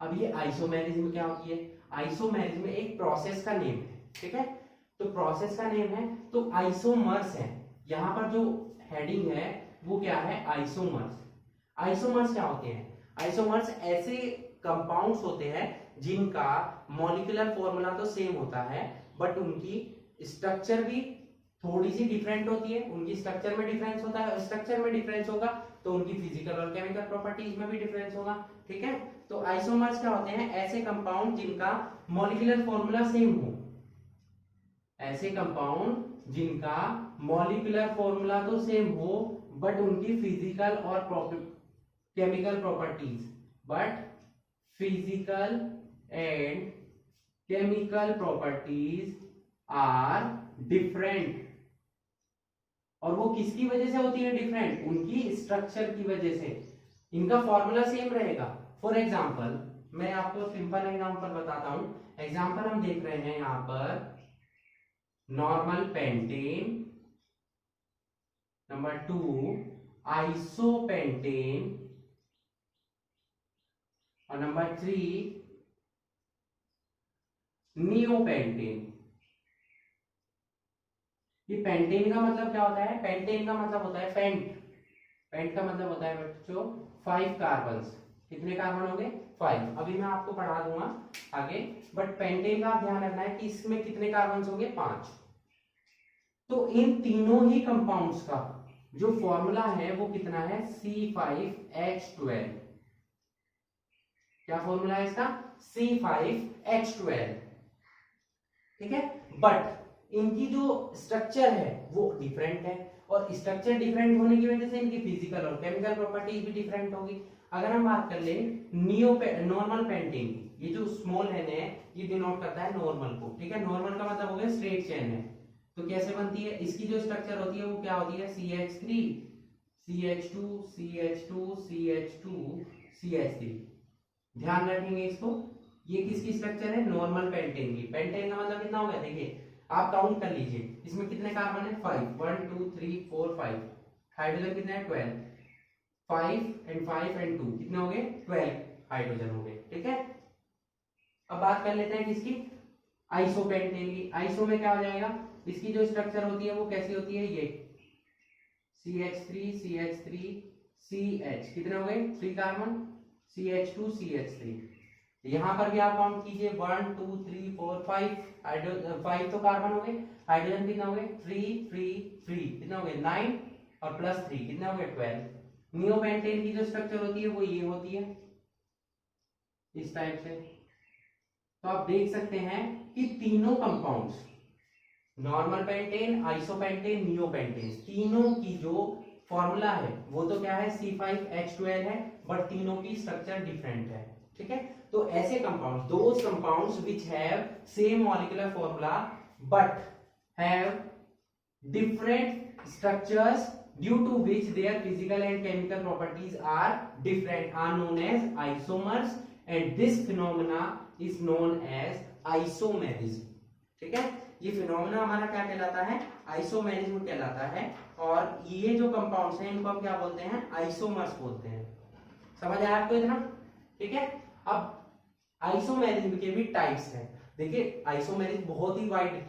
अब ये आइसोमेरिज्म क्या होती है, आइसोमेरिज्म एक प्रोसेस का नेम है। ठीक है, तो प्रोसेस का नेम है, तो आइसोमर्स है। यहां पर जो हेडिंग है वो क्या है, आइसोमर्स। आइसोमर्स क्या होते हैं, आइसोमर्स ऐसे कंपाउंड्स होते हैं जिनका मॉलिक्यूलर फॉर्मूला तो सेम होता है, बट उनकी स्ट्रक्चर भी थोड़ी सी डिफरेंट होती है। उनकी स्ट्रक्चर में डिफरेंस होता है, स्ट्रक्चर में डिफरेंस होगा तो उनकी फिजिकल और केमिकल प्रॉपर्टीज में भी डिफरेंस होगा। ठीक है, तो आइसोमर्स क्या होते हैं, ऐसे कंपाउंड जिनका मॉलिक्यूलर फॉर्मूला सेम हो, ऐसे कंपाउंड जिनका मॉलिक्यूलर फॉर्मूला तो सेम हो बट उनकी फिजिकल और chemical properties, but physical and chemical properties are different. और वो किसकी वजह से होती है डिफरेंट, उनकी स्ट्रक्चर की वजह से। इनका फॉर्मूला सेम रहेगा। फॉर एग्जांपल मैं आपको सिंपल एग्जांपल बताता हूं। एग्जांपल हम देख रहे हैं यहां पर नॉर्मल पेंटेन, नंबर 2 आइसोपेंटेन, और नंबर 3 नियोपेंटेन। ये पेंटेन का मतलब क्या होता है? पेंटेन का मतलब होता है पेंट। पेंट का मतलब होता है बच्चों 5 कार्बन। कितने कार्बन हो गए? 5। अभी मैं आपको पढ़ा दूंगा आगे, बट पेंटेन का ध्यान रखना है कि इसमें कितने कार्बन हो गए? 5। तो इन तीनों ही कंपाउंड्स का जो फॉर्मूला है वो कितना है? C5H12। क्या फॉर्मूला है इसका? C5H12। ठीक है, बट इनकी जो स्ट्रक्चर है वो डिफरेंट है, और स्ट्रक्चर डिफरेंट होने की वजह से इनकी फिजिकल और केमिकल प्रॉपर्टीज भी डिफरेंट होगी। अगर हम बात कर लें नॉर्मल पेंटेन की, ये जो स्मॉल एन है ये डिनोट करता है नॉर्मल को। ठीक है, नॉर्मल का मतलब हो गया स्ट्रेट चेन है। तो कैसे बनती है? इसकी जो स्ट्रक्चर होती है वो क्या होती है? CH3 CH2 CH2 CH2 CH3। ध्यान रखेंगे इसको। ये किसकी स्ट्रक्चर है? नॉर्मल पेंटेन की। पेंटेन का मतलब कितना हो गया? देखिए आप काउंट कर लीजिए, इसमें कितने कार्बन है? 5। 1 2 3 4 5। हाइड्रोजन कितने हैं? 12। 5 एंड 5 एंड 2 कितने हो गए? 12 हाइड्रोजन हो गए। ठीक है, अब बात कर लेते हैं किसकी? आइसोपेंटेन की। आइसो में क्या हो जाएगा? इसकी जो स्ट्रक्चर होती है वो कैसी होती है? ये CH3 CH3 CH कितने हो गए? 3 कार्बन। CH2 CH3। यहां पर भी आप काउंट कीजिए 1 2 3 4 5। 5 तो कार्बन हो गए। हाइड्रोजन कितने हो गए? 3 3 3 कितने हो गए? 9 और प्लस 3 कितने हो गए? 12। नियोपेंटेन की जो स्ट्रक्चर होती है वो ये होती है इस टाइप से। तो आप देख सकते हैं कि तीनों compounds, normal pentane, isopentane, neopentane, तीनों की जो फॉर्मूला है वो तो क्या है? C5H12 है, बट तीनों की स्ट्रक्चर डिफरेंट है। ठीक है, तो ऐसे compounds, those compounds which have same molecular formula but have different structures due to which their physical and chemical properties are different are known as isomers, and this phenomena is known as isomerism। ठीक है, ये phenomena हमारा क्या कहलाता है? Isomerism कहलाता है। और ये जो कंपाउंड्स हैं इनको हम क्या बोलते हैं? आइसोमर्स बोलते हैं। समझ आया आपको इतना? ठीक है, अब आइसोमेरिज्म के भी टाइप्स हैं। देखिए आइसोमेरिज्म बहुत ही वाइड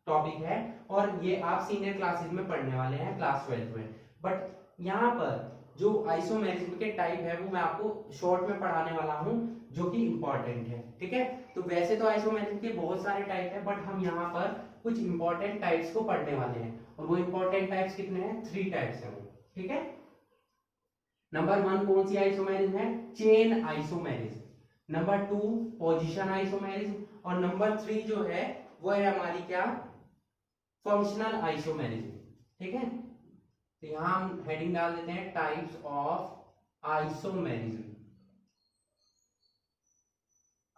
टॉपिक है और ये आप सीनियर क्लासेस में पढ़ने वाले हैं, क्लास 12 में। बट यहाँ पर जो आइसोमेरिज्म के टाइप है वो मैं आपको शॉर्ट में पढ़ाने वाला हूँ, जो कि इंपॉर्टेंट है। ठीक है, तो वैसे तो आइसोमेरिज्म के बहुत सारे टाइप है, बट हम यहाँ पर कुछ इंपॉर्टेंट टाइप्स को पढ़ने वाले हैं। और वो इंपॉर्टेंट टाइप्स कितने हैं? 3 टाइप्स है वो। ठीक है, नंबर 1 कौन सी आइसोमेरिज्म है? Chain isomerism. Number 2 position isomerism. और नंबर 3 जो है वो है हमारी क्या? Functional isomerism. ठीक है, तो यहां हम हेडिंग डाल देते हैं टाइप्स ऑफ आइसोमेरिज्म।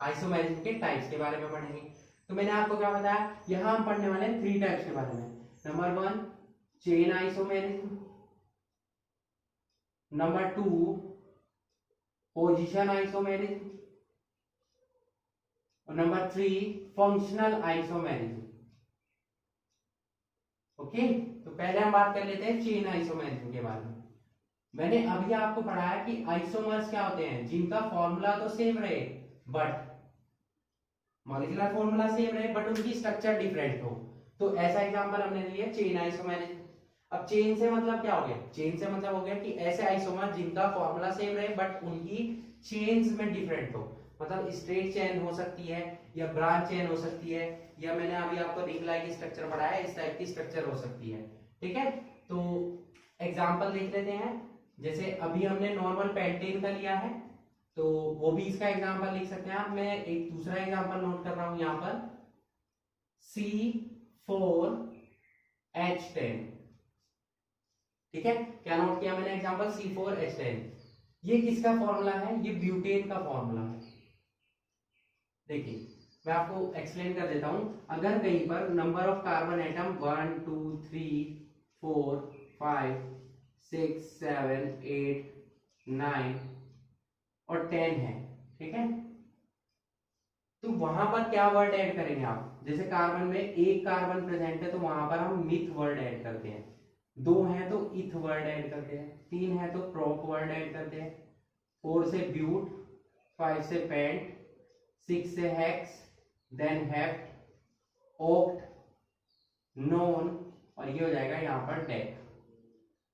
आइसोमेरिज्म के टाइप्स के बारे में पढ़ेंगे। तो मैंने आपको क्या बताया? यहां हम पढ़ने वाले हैं 3 टाइप्स के बारे में। Number 1 chain isomerism, number 2 position isomerism, और नंबर 3 फंक्शनल आइसोमेरिज्म। ओके, तो पहले हम बात कर लेते हैं चेन आइसोमेरिज्म के बारे में। मैंने अभी आपको पढ़ाया कि आइसोमर्स क्या होते हैं? जिनका फॉर्मूला तो सेम रहे, बट मॉलिक्यूलर फॉर्मूला सेम रहे बट उनकी स्ट्रक्चर डिफरेंट हो। तो ऐसा एग्जांपल हमने लिया चेन आइसोमेरिज्म। अब चेन से मतलब क्या हो गया? चेन से मतलब हो गया कि ऐसे आइसोमर जिनका फॉर्मूला सेम रहे बट उनकी चेन्स में डिफरेंट हो। मतलब स्ट्रेट चेन हो सकती है या ब्रांच चेन हो सकती है, या मैंने अभी आपको निकलाई की स्ट्रक्चर पढ़ाया इस टाइप की स्ट्रक्चर हो सकती है। ठीक है, तो एग्जांपल देख लेते हैं। जैसे अभी हमने नॉर्मल पेंटेन का लिया है, तो वो भी इसका एग्जांपल लिख सकते हैं आप। मैं एक दूसरा एग्जांपल नोट कर रहा हूं यहां पर, C4H10। ठीक है, क्या नोट किया मैंने? Example C4H10। ये किसका फॉर्मूला है? ये ब्यूटेन का फॉर्मूला है। देखिए मैं आपको एक्सप्लेन कर देता हूं। अगर कहीं पर नंबर ऑफ कार्बन एटम 1 2 3 4 5 6 7 8 9 और 10 है, ठीक है, तो वहां पर क्या वर्ड ऐड करेंगे आप? जैसे कार्बन में एक कार्बन प्रेजेंट है तो वहां पर हम मिथ वर्ड ऐड करते हैं, 2 है तो इथ वर्ड ऐड करते हैं, 3 है तो प्रोप वर्ड ऐड करते हैं, 4 से ब्यूट, 5 से पेंट, 6 से hex, then hept, oct, non, और ये हो जाएगा यहाँ पर डेक।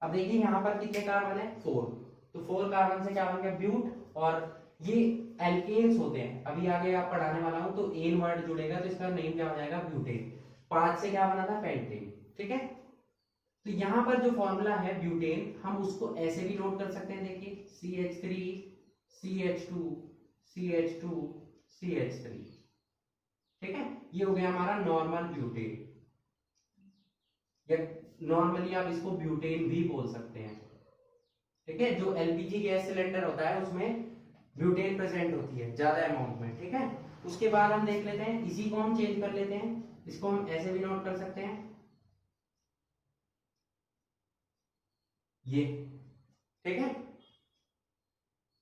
अब देखिए यहाँ पर कितने कार्बन है? 4। तो 4 कार्बन से क्या बन गया? ब्यूट। और ये एल्केन्स होते हैं, अभी आगे आप पढ़ाने वाला हूं तो एन वर्ड जुड़ेगा तो इसका नेम क्या हो जाएगा? ब्यूटेन। 5 से क्या बना था? पेंटेन। ठीक है, तो यहां पर जो फॉर्मूला है ब्यूटेन, हम उसको ऐसे भी नोट कर सकते हैं। देखिए CH3 CH2 CH2 CH3। ठीक है, ये हो गया हमारा नॉर्मल ब्यूटेन, या नॉर्मली आप इसको ब्यूटेन भी बोल सकते हैं। ठीक है, जो एलपीजी गैस सिलेंडर होता है उसमें ब्यूटेन प्रेजेंट होती है ज्यादा अमाउंट में। ठीक है, उसके बाद हम देख लेते हैं, इसी को हम चेंज कर लेते हैं, इसको हम ऐसे भी नोट कर सकते हैं ये। ठीक है,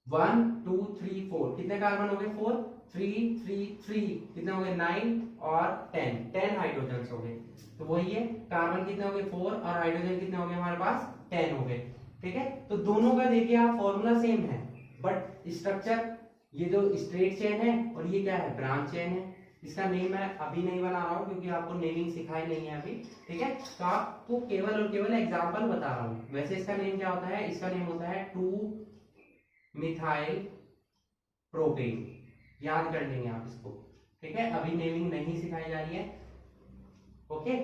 1 2 3 4 कितने कार्बन हो गए? 4। 3 3 3 कितने हो गए? 9 और 10 10 हाइड्रोजन हो गए। तो वही है, कार्बन कितने हो गए? 4 और हाइड्रोजन कितने हो गए हमारे पास? 10 हो गए। ठीक है, तो दोनों का देखिए आप फॉर्मूला सेम है, बट स्ट्रक्चर, ये जो स्ट्रेट चेन है और ये क्या है? ब्रांच चेन है। इसका नेम मैं अभी नहीं बना रहा हूँ क्योंकि आपको नेमिंग सिखाई नहीं है अभी। ठीक है, तो आपको केवल और केवल एग्जांपल बता रहा हूँ। वैसे इसका नेम क्या होता है? इसका नेम होता है 2 मिथाइल प्रोपेन। याद कर लेंगे आप इसको। ठीक है, अभी नेमिंग नहीं सिखाई जा रही है। ओके,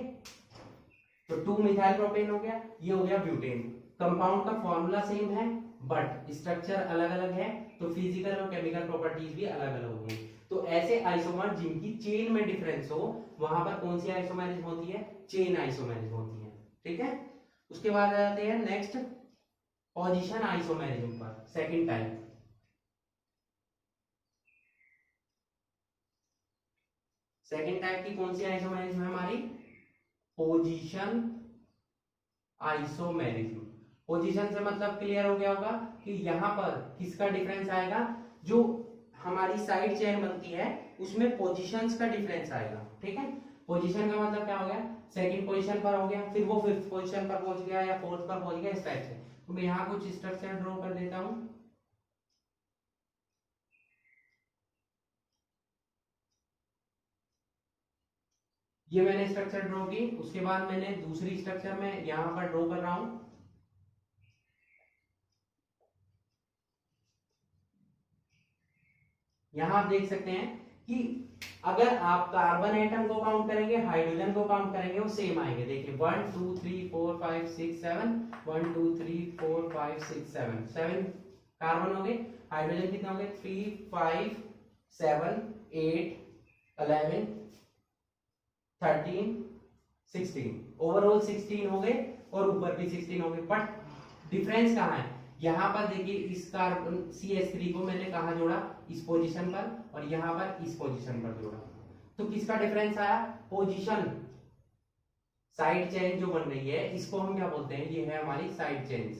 तो 2 मिथाइल प्रोपेन हो गया, ये हो गया ब्यूटेन। कंपाउंड का फॉर्मूला सेम है बट स्ट्रक्चर अलग अलग है, तो फिजिकल और केमिकल प्रॉपर्टीज भी अलग अलग होंगी। तो ऐसे आइसोमर जिनकी चेन में डिफरेंस हो, वहां पर कौन सी आइसोमेरिज्म होती है? चेन आइसोमेरिज्म होती है। ठीक है, उसके बाद आ जाते हैं नेक्स्ट पोजीशन आइसोमेरिज्म पर, सेकंड टाइप। सेकंड टाइप की कौन सी आइसोमेरिज्म है हमारी? Position isomerism. पोजीशन से मतलब क्लियर हो गया होगा कि यहां पर किसका डिफरेंस आएगा? जो हमारी साइड चेन बनती है उसमें पोजीशंस का डिफरेंस आएगा। ठीक है, पोजीशन का मतलब क्या हो गया? सेकंड पोजीशन पर हो गया, फिर वो फिफ्थ पोजीशन पर पहुंच गया या फोर्थ पर पहुंच गया, इस टाइप से। तो मैं यहाँ कुछ स्ट्रक्चर ड्रॉ कर देता हूं। ये मैंने स्ट्रक्चर ड्रॉ की, उसके बाद मैंने दूसरी स्ट्रक्चर में यहां पर ड्रॉ कर रहा हूं। यहां आप देख सकते हैं कि अगर आप कार्बन एटम को काउंट करेंगे, हाइड्रोजन को काउंट करेंगे, वो सेम आएंगे। देखिए 1 2 3 4 5 6 7 1 2 3 4 5 6 7 7 कार्बन हो गए। हाइड्रोजन कितने हो गए? 3 5 7 8 11 13 16, ओवरऑल 16 हो गए और ऊपर भी 16 हो गए। बट डिफरेंस कहाँ है? यहां पर देखिए, इस कार्बन CH3 को मैंने कहा जोड़ा? इस पोजीशन पर, और यहां पर इस पोजीशन पर जोड़ा। तो किसका डिफरेंस आया? पोजीशन। साइड चेन जो बन रही है इसको हम क्या बोलते हैं? ये है हमारी साइड चेन,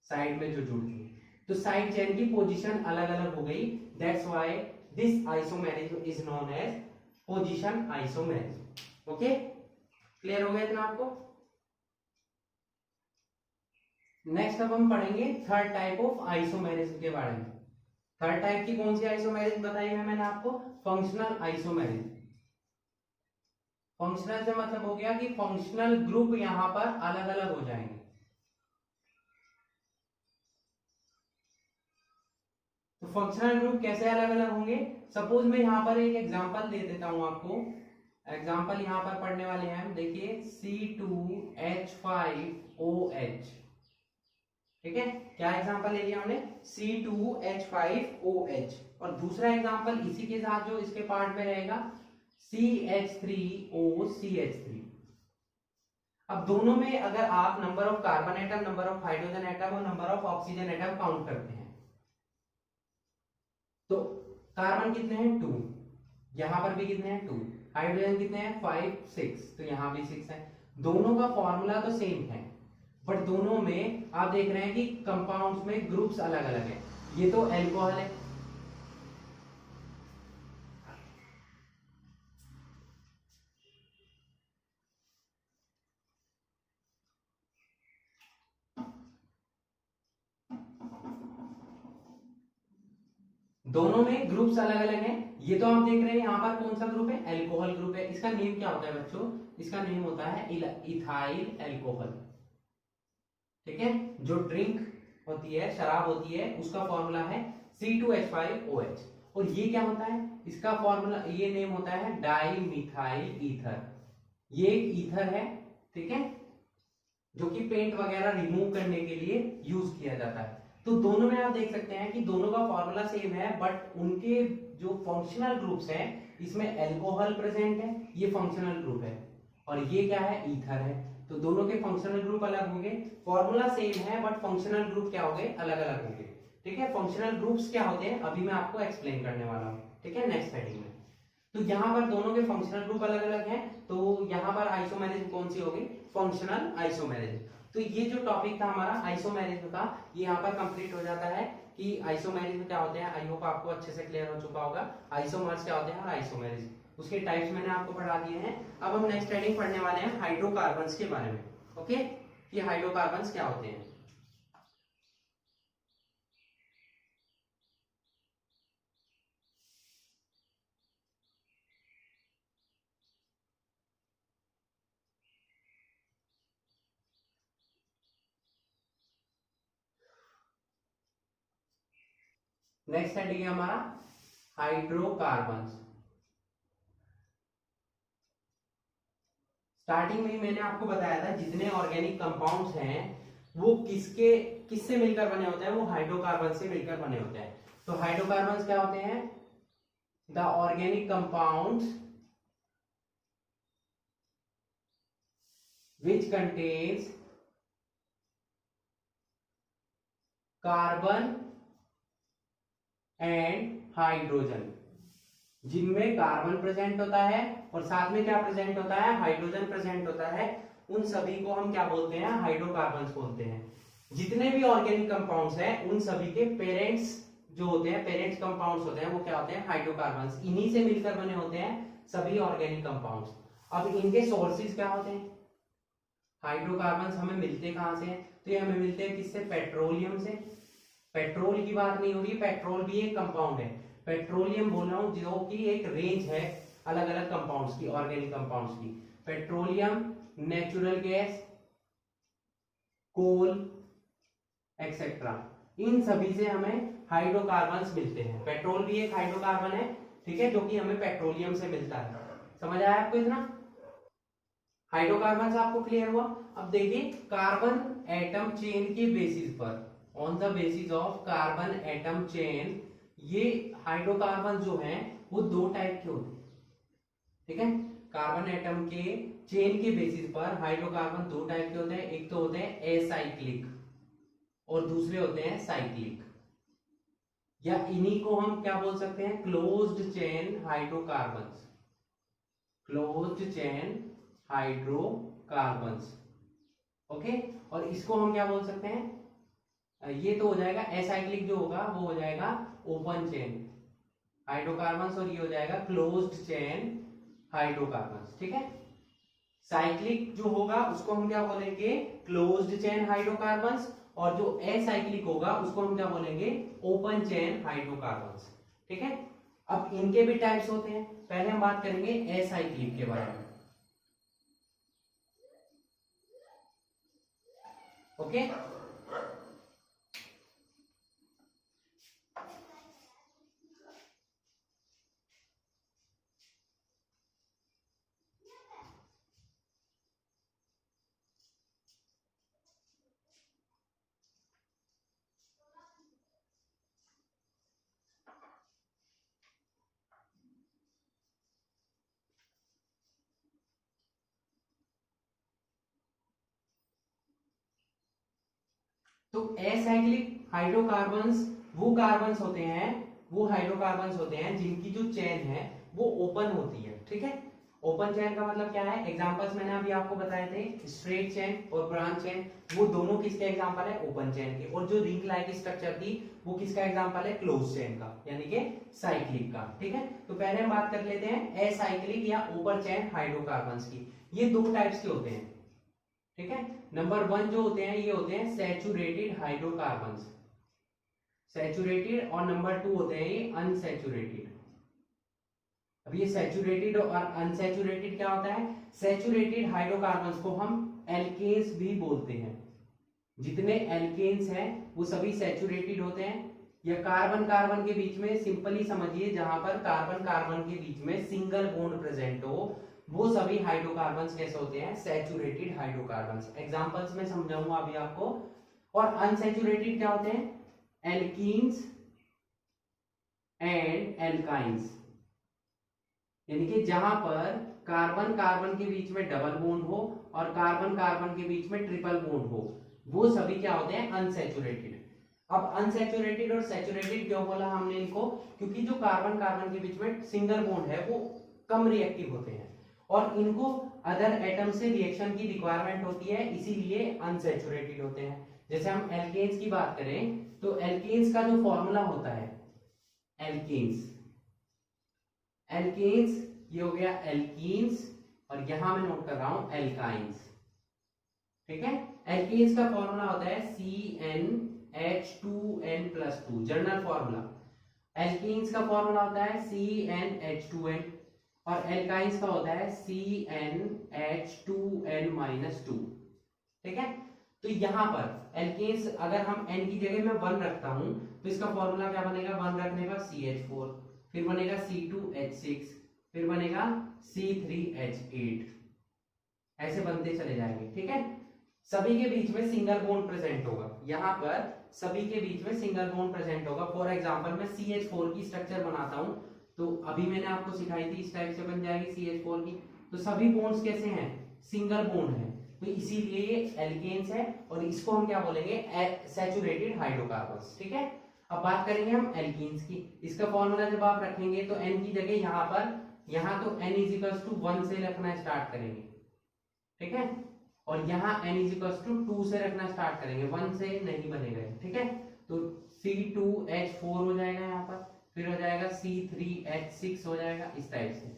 साइड में जो जुड़ती है। तो साइड चेन की पोजीशन अलग अलग हो गई, that's why this isomerism is known as position isomerism. Okay, clear हो गया इतना आपको? नेक्स्ट अब हम पढ़ेंगे थर्ड टाइप ऑफ आइसोमेरिज्म के बारे में। थर्ड टाइप की कौन सी आइसोमेरिज्म बताई है मैंने आपको? Functional isomerism. फंक्शनल से मतलब हो गया कि फंक्शनल ग्रुप यहां पर अलग अलग हो जाएंगे। तो फंक्शनल ग्रुप कैसे अलग अलग होंगे? सपोज मैं यहां पर एक एग्जांपल दे देता हूं आपको। एग्जांपल यहां पर पढ़ने वाले हैं हम, देखिए C2H5OH। ठीक है, क्या एग्जांपल ले लिया हमने? C2H5OH। और दूसरा एग्जांपल इसी के साथ जो इसके पार्ट में रहेगा, CH3OCH3। अब दोनों में अगर आप number of carbon atom, number of hydrogen atom और number of oxygen atom count करते हैं तो कार्बन कितने हैं? 2। यहां पर भी कितने हैं? 2। हाइड्रोजन कितने हैं? 5 6। तो यहां भी 6 है। दोनों का फॉर्मूला तो सेम है, बट दोनों में आप देख रहे हैं कि कंपाउंड्स में ग्रुप्स अलग अलग है। ये तो एल्कोहल है, दोनों में ग्रुप्स अलग अलग हैं। ये तो आप देख रहे हैं यहाँ पर कौन सा ग्रुप है, एल्कोहल ग्रुप है। इसका नेम क्या होता है बच्चों, इसका नेम होता है इथाइल एल्कोहल। ठीक है, जो ड्रिंक होती है, शराब होती है, उसका फॉर्मूला है C2H5OH। और ये क्या होता है, इसका फॉर्मूला, ये नेम होता है डाई मिथाइल ईथर। ये एक ईथर है, ठीक है, जो कि पेंट वगैरह रिमूव करने के लिए यूज किया जाता है। तो दोनों में आप देख सकते हैं कि दोनों का फॉर्मूला सेम है, बट उनके जो फंक्शनल ग्रुप्स हैं, इसमें एल्कोहल प्रेजेंट है, ये फंक्शनल ग्रुप है, और ये क्या है, ईथर है। तो दोनों के फंक्शनल ग्रुप अलग होंगे, फॉर्मूला सेम है बट फंक्शनल ग्रुप क्या होंगे, अलग अलग होंगे। ठीक है, फंक्शनल ग्रुप्स क्या होते हैं अभी मैं आपको एक्सप्लेन करने वाला हूँ। ठीक है, नेक्स्ट हेडिंग में। तो यहाँ पर दोनों के फंक्शनल ग्रुप अलग अलग हैं, तो यहाँ पर आइसोमेरिज्म कौन सी होगी, फंक्शनल आइसोमेरिज्म। तो ये जो टॉपिक था हमारा आइसोमेरिज्म का, ये यहाँ पर कंप्लीट हो जाता है कि आइसोमेरिज्म क्या होते हैं। आई होप आपको अच्छे से क्लियर हो चुका होगा आइसोमर्स क्या होते हैं और आइसोमेरिज्म, उसके टाइप्स मैंने आपको पढ़ा दिए हैं। अब हम नेक्स्ट हेडिंग पढ़ने वाले हैं हाइड्रोकार्बन्स के बारे में। ओके, ये हाइड्रोकार्बन्स क्या होते हैं। नेक्स्ट हेडिंग है हमारा हाइड्रोकार्बन्स। स्टार्टिंग में ही मैंने आपको बताया था जितने ऑर्गेनिक कंपाउंड्स हैं वो किससे मिलकर बने होते हैं, वो हाइड्रोकार्बन से मिलकर बने होते हैं। तो हाइड्रोकार्बन्स क्या होते हैं, the organic compounds which contains carbon and hydrogen, जिनमें कार्बन प्रेजेंट होता है और साथ में क्या प्रेजेंट होता है, हाइड्रोजन प्रेजेंट होता है, उन सभी को हम क्या बोलते हैं, हाइड्रोकार्बन्स बोलते हैं। जितने भी ऑर्गेनिक कंपाउंड्स हैं उन सभी के पेरेंट्स जो होते हैं, पेरेंट्स कंपाउंड्स होते हैं, वो क्या होते हैं, हाइड्रोकार्बन्स। इन्हीं से मिलकर बने होते हैं सभी ऑर्गेनिक कंपाउंड्स। अब इनके सोर्सेज क्या होते हैं, हाइड्रोकार्बन्स हमें मिलते कहां से हैं, तो ये हमें मिलते हैं किससे, पेट्रोलियम से। पेट्रोल की बात नहीं हो रही, पेट्रोल भी एक कंपाउंड है, पेट्रोलियम बोल रहा हूं जो कि एक रेंज है अलग अलग कंपाउंड्स की, ऑर्गेनिक कंपाउंड्स की। पेट्रोलियम, नेचुरल गैस, कोल एक्सेट्रा, इन सभी से हमें हाइड्रोकार्बन्स मिलते हैं। पेट्रोल भी एक हाइड्रोकार्बन है, ठीक है, जो कि हमें पेट्रोलियम से मिलता है। समझ आया आपको इतना, हाइड्रोकार्बन आपको क्लियर हुआ। अब देखिए कार्बन एटम चेन के बेसिस पर, on the basis of carbon atom chain, ये हाइड्रोकार्बन जो हैं वो दो टाइप के होते हैं। ठीक है, कार्बन एटम के चेन के बेसिस पर हाइड्रोकार्बन दो टाइप के होते हैं, एक तो होते हैं एसाइक्लिक और दूसरे होते हैं साइक्लिक, या इन्हीं को हम क्या बोल सकते हैं, closed chain hydrocarbons, closed chain hydrocarbons. Okay, और इसको हम क्या बोल सकते हैं, ये तो हो जाएगा एसाइक्लिक, जो होगा वो हो जाएगा ओपन चेन हाइड्रोकार्बन्स, और ये हो जाएगा क्लोज्ड चेन हाइड्रोकार्बन्स। ठीक है, साइक्लिक जो होगा उसको हम क्या बोलेंगे, क्लोज्ड चेन हाइड्रोकार्बन्स, और जो एसाइक्लिक होगा उसको हम क्या बोलेंगे, ओपन चेन हाइड्रोकार्बन्स। ठीक है, अब इनके भी टाइप्स होते हैं, पहले हम बात करेंगे एसाइक्लिक के बारे में। ओके, तो एसाइक्लिक हाइड्रोकार्बन्स वो कार्बन्स होते हैं, वो हाइड्रोकार्बन्स होते हैं जिनकी जो चेन है वो ओपन होती है। ठीक है, ओपन चेन का मतलब क्या है, एग्जांपल्स मैंने अभी आपको बताए थे, स्ट्रेट चेन और ब्रांच चेन, वो दोनों किसके एग्जांपल है, ओपन चेन के। और जो रिंग लाइक स्ट्रक्चर थी वो किसका एग्जांपल है, क्लोज चेन का, यानी कि साइक्लिक का। ठीक है, तो पहले हम बात कर लेते हैं एसाइक्लिक या ओपन चेन हाइड्रोकार्बन्स की। ये दो टाइप्स के होते हैं। ठीक है, नंबर 1 जो होते हैं ये होते हैं सैचुरेटेड हाइड्रोकार्बन्स। सैचुरेटेड, और नंबर 2 होते हैं ये अनसैचुरेटेड। अब ये सैचुरेटेड और अनसैचुरेटेड क्या होता है? सैचुरेटेड हाइड्रोकार्बन्स को हम एल्केन्स भी बोलते हैं। जितने एल्केन्स हैं वो सभी सैचुरेटेड होते हैं, या कार्बन कार्बन के बीच में, सिंपली समझिए जहां पर कार्बन कार्बन के बीच में सिंगल बॉन्ड प्रेजेंट हो वो सभी हाइड्रोकार्बन्स कैसे होते हैं? Saturated hydrocarbons. एग्जांपल्स में समझाऊंगा अभी आपको। और अनसैचुरेटेड क्या होते हैं? एल्कीन्स एंड एल्काइंस, यानी कि जहां पर कार्बन कार्बन के बीच में डबल बॉन्ड हो और कार्बन कार्बन के बीच में ट्रिपल बॉन्ड हो, वो सभी क्या होते हैं? अनसैचुरेटेड। अब अनसैचुरेटेड और सैचुरेटेड क्यों बोला हमने इनको? क्योंकि जो कार्बन कार्बन के बीच में सिंगल बॉन्ड है वो कम रिएक्टिव होते हैं और इनको अदर एटम से रिएक्शन की रिक्वायरमेंट होती है, इसीलिए अनसैचुरेटेड होते हैं। जैसे हम एल्केन्स की बात करें तो एल्केन्स का जो फॉर्मूला होता है, एल्केन्स एल्केन्स ये हो गया एल्कीन्स, और यहां मैं नोट कर रहा हूं एल्काइंस। ठीक है, एल्केन्स का फॉर्मूला होता है CnH2n+2, जनरल फॉर्मूला। एल्कीन्स का फॉर्मूला होता है CnH2n, और एल्काइंस का होता है CnH2n-2। ठीक है, तो यहां पर एल्केन्स अगर हम n की जगह में 1 रखता हूं तो इसका फॉर्मूला क्या बनेगा? 1 रखने पर CH4, फिर बनेगा C2H6, फिर बनेगा C3H8, ऐसे बनते चले जाएंगे। ठीक है, सभी के बीच में सिंगल बॉन्ड प्रेजेंट होगा, यहाँ पर सभी के बीच में सिंगल बॉन्ड प्रेजेंट होगा। फॉर एग्जांपल मैं CH4 की स्ट्रक्चर बनाता हूं, तो अभी मैंने आपको सिखाई थी, इस टाइप से बन जाएगी CH4 की। तो सभी बॉन्ड्स कैसे हैं? सिंगल बॉन्ड है, तो इसीलिए ये एल्केन्स है, और इसको हम क्या बोलेंगे? Saturated hydrocarbons. ठीक है, अब बात करेंगे हम एल्कीन्स की। इसका फॉर्मूला जब आप रखेंगे तो n की जगह यहाँ पर, यहाँ तो n = 1 से रखना स्टार्ट करेंगे। ठीक है, और यहाँ n = 2 से रखना स्टार्ट करेंगे, 1 से नहीं बनेगा। ठीक है, तो C2H4 हो जाएगा यहाँ पर, फिर हो जाएगा C3H6 हो जाएगा, इस टाइप से।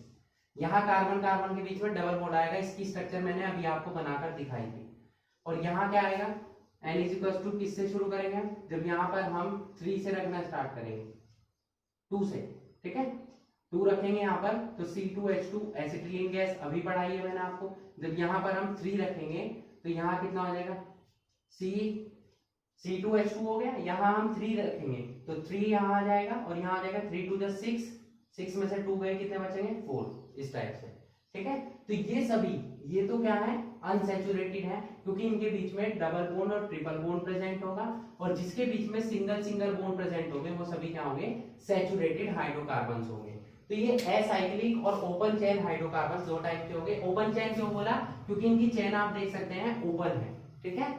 यहाँ कार्बन कार्बन के बीच में डबल बॉन्ड आएगा, इसकी स्ट्रक्चर मैंने अभी आपको बनाकर दिखाई थी। और यहाँ क्या आएगा? n = किससे शुरू करेंगे हम? जब यहाँ पर हम 3 से रखना स्टार्ट करेंगे, 2 से। ठीक है, 2 रखेंगे यहाँ पर, तो C2H2 एसिटिलीन गैस अभी पढ़ाई है मैंने आपको। जब यहाँ पर हम 3 रखेंगे तो यहाँ कितना हो जाएगा? C2H2 हो गया, यहाँ हम 3 रखेंगे तो 3 यहाँ आ जाएगा, और यहाँ आ जाएगा 3 × 6, 6 में से 2 गए, कितने बचेंगे? 4, इस टाइप से। ठीक है, तो ये सभी, ये तो क्या है? अनसैचुरेटेड है, क्योंकि इनके बीच में डबल बॉन्ड और ट्रिपल बॉन्ड प्रेजेंट होगा, और जिसके बीच में सिंगल सिंगल बॉन्ड प्रेजेंट होंगे वो सभी क्या होंगे? सैचुरेटेड हाइड्रोकार्बन्स होंगे। तो ये असाइक्लिक और ओपन चेन हाइड्रोकार्बन्स दो टाइप के होंगे। ओपन चेन क्यों बोला? क्योंकि इनकी चेन आप देख सकते हैं ओपन है। ठीक है,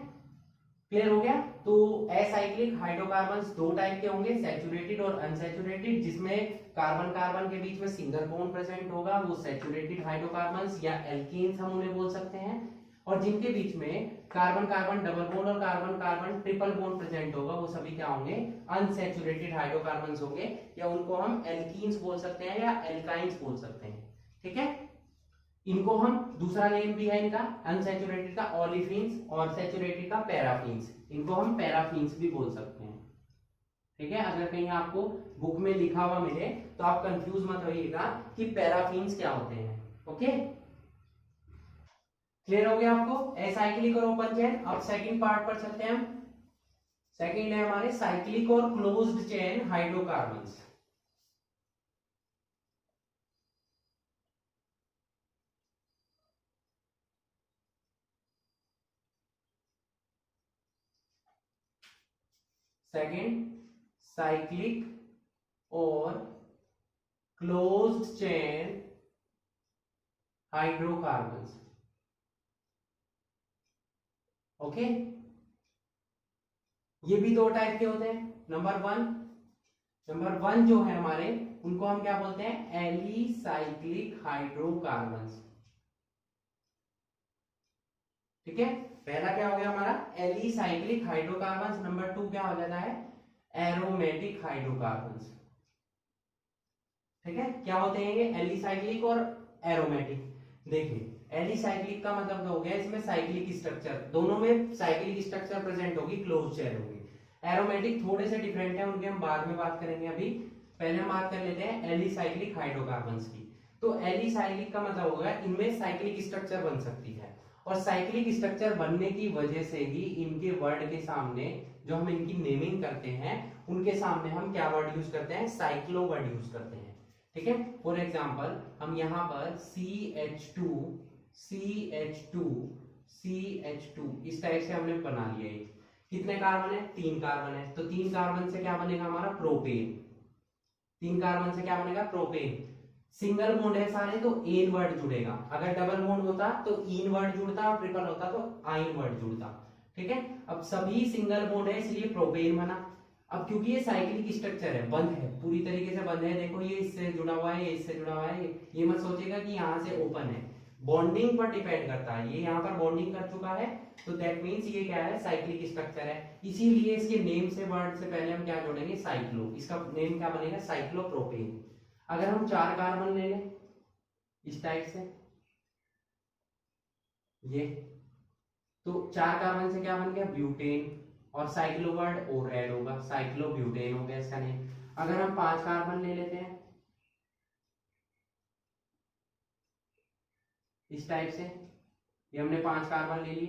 क्लियर हो गया? तो असाइक्लिक हाइड्रोकार्बन्स दो टाइप के होंगे, सैचुरेटेड और अनसैचुरेटेड। जिसमें कार्बन कार्बन के बीच में सिंगल बॉन्ड प्रेजेंट होगा वो सैचुरेटेड हाइड्रोकार्बन्स या एल्केन्स हम उन्हें बोल सकते हैं, और जिनके बीच में कार्बन कार्बन डबल बॉन्ड और carbon carbon triple bond present होगा वो सभी क्या होंगे? अनसैचुरेटेड हाइड्रोकार्बन्स होंगे, या उनको हम एल्कीन्स बोल सकते हैं या एल्काइंस बोल सकते हैं। ठीक है, इनको हम, दूसरा नेम भी है इनका अनसैचुरेटेड का ओलिफिन्स, और सैचुरेटेड का पैराफिन्स, इनको हम पैराफिन्स भी बोल सकते हैं। ठीक है, अगर कहीं आपको बुक में लिखा हुआ मिले तो आप कंफ्यूज मत होइएगा कि पैराफिन्स क्या होते हैं। ओके, क्लियर हो गया आपको? असाइक्लिक और ओपन चेन। अब सेकंड पार्ट पर चलते हैं हम। सेकंड है हमारे साइक्लिक और closed chain hydrocarbons. Second, cyclic और क्लोज्ड चेन हाइड्रोकार्बन्स। ओके, ये भी दो टाइप के होते हैं। नंबर वन जो है हमारे, उनको हम क्या बोलते हैं? Alicyclic hydrocarbons. ठीक है, पहला क्या हो गया हमारा? Alicyclic hydrocarbons. नंबर 2 क्या हो जाता है? Aromatic hydrocarbons. ठीक है, क्या होते हैं ये? एलिसाइक्लिक और एरोमेटिक। देखिए, एलिसाइक्लिक का मतलब हो गया इसमें साइक्लिक स्ट्रक्चर, दोनों में साइक्लिक स्ट्रक्चर प्रेजेंट होगी, क्लोज चेन होगी। एरोमेटिक थोड़े से डिफरेंट है, उनके हम बाद में बात करेंगे। अभी पहले हम बात कर लेते हैं एलिसाइक्लिक हाइड्रोकार्बन्स की। तो एलिसाइक्लिक का मतलब होगा इनमें साइक्लिक स्ट्रक्चर बन सकती है, और साइक्लिक स्ट्रक्चर बनने की वजह से ही इनके वर्ड के सामने जो हम इनकी नेमिंग करते हैं उनके सामने हम क्या वर्ड यूज करते हैं, साइक्लो वर्ड यूज करते हैं। ठीक है, फॉर एग्जांपल हम यहाँ पर CH2 CH2 CH2 इस टाइप से हमने बना लिया। ये कितने कार्बन है, 3 कार्बन है, तो 3 कार्बन से क्या बनेगा हमारा प्रोपेन। 3 कार्बन से क्या बनेगा, प्रोपेन। सिंगल बॉन्ड है सारे तो एन वर्ड जुड़ेगा, अगर डबल बॉन्ड होता तो इन वर्ड जुड़ता, और ट्रिपल होता तो आइन वर्ड जुड़ता। ठीक है, अब सभी सिंगल बॉन्ड है इसलिए प्रोपेन बना। अब क्योंकि ये साइक्लिक स्ट्रक्चर है, बंद है, पूरी तरीके से बंद है, देखो ये इससे जुड़ा हुआ है, ये इससे जुड़ा हुआ है, ये मत सोचेगा कि यहाँ से ओपन है, बॉन्डिंग पर डिपेंड करता है। ये यहाँ पर बॉन्डिंग कर चुका है, तो दैट मींस ये क्या है, साइक्लिक स्ट्रक्चर है। इसीलिए इसके नेम से वर्ड से पहले हम क्या जोड़ेंगे, साइक्लो। इसका नेम क्या बनेगा, साइक्लोप्रोपेन। अगर हम 4 कार्बन ले लें इस टाइप से, ये तो 4 कार्बन से क्या बन गया, ब्यूटेन, और साइक्लो वर्ड और ऐड होगा, साइक्लोब्यूटेन हो गया इसका नेम। अगर हम 5 कार्बन ले लेते हैं इस टाइप से, ये हमने 5 कार्बन ले लिए,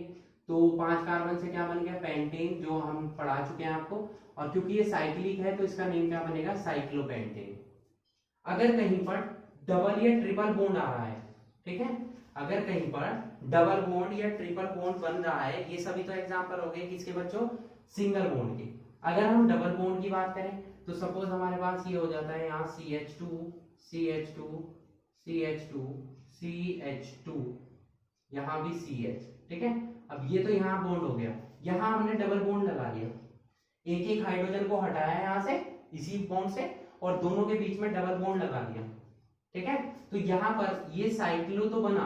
तो 5 कार्बन से क्या बन गया, पेंटेन, जो हम पढ़ा चुके हैं आपको। और क्योंकि ये साइक्लिक है तो इसका नेम क्या बनेगा, साइक्लोपेंटेन। अगर कहीं पर डबल या ट्रिपल बॉन्ड आ रहा है, ठीक है, अगर कहीं पर डबल बॉन्ड या ट्रिपल बॉन्ड बन रहा है, ये सभी तो एग्जांपल हो गए किसके बच्चों, सिंगल बॉन्ड के। अगर हम डबल बॉन्ड की बात करें तो सपोज हमारे पास ये हो जाता है यहाँ CH2 CH2 CH2 CH2, यहाँ भी CH। ठीक है, अब ये तो यहाँ बॉन्ड हो गया, यहाँ हमने डबल बॉन्ड लगा दिया, एक एक हाइड्रोजन को हटाया यहाँ से इसी बॉन्ड से, और दोनों के बीच में डबल बॉन्ड लगा दिया। ठीक है, तो यहाँ पर ये साइक्लो तो बना,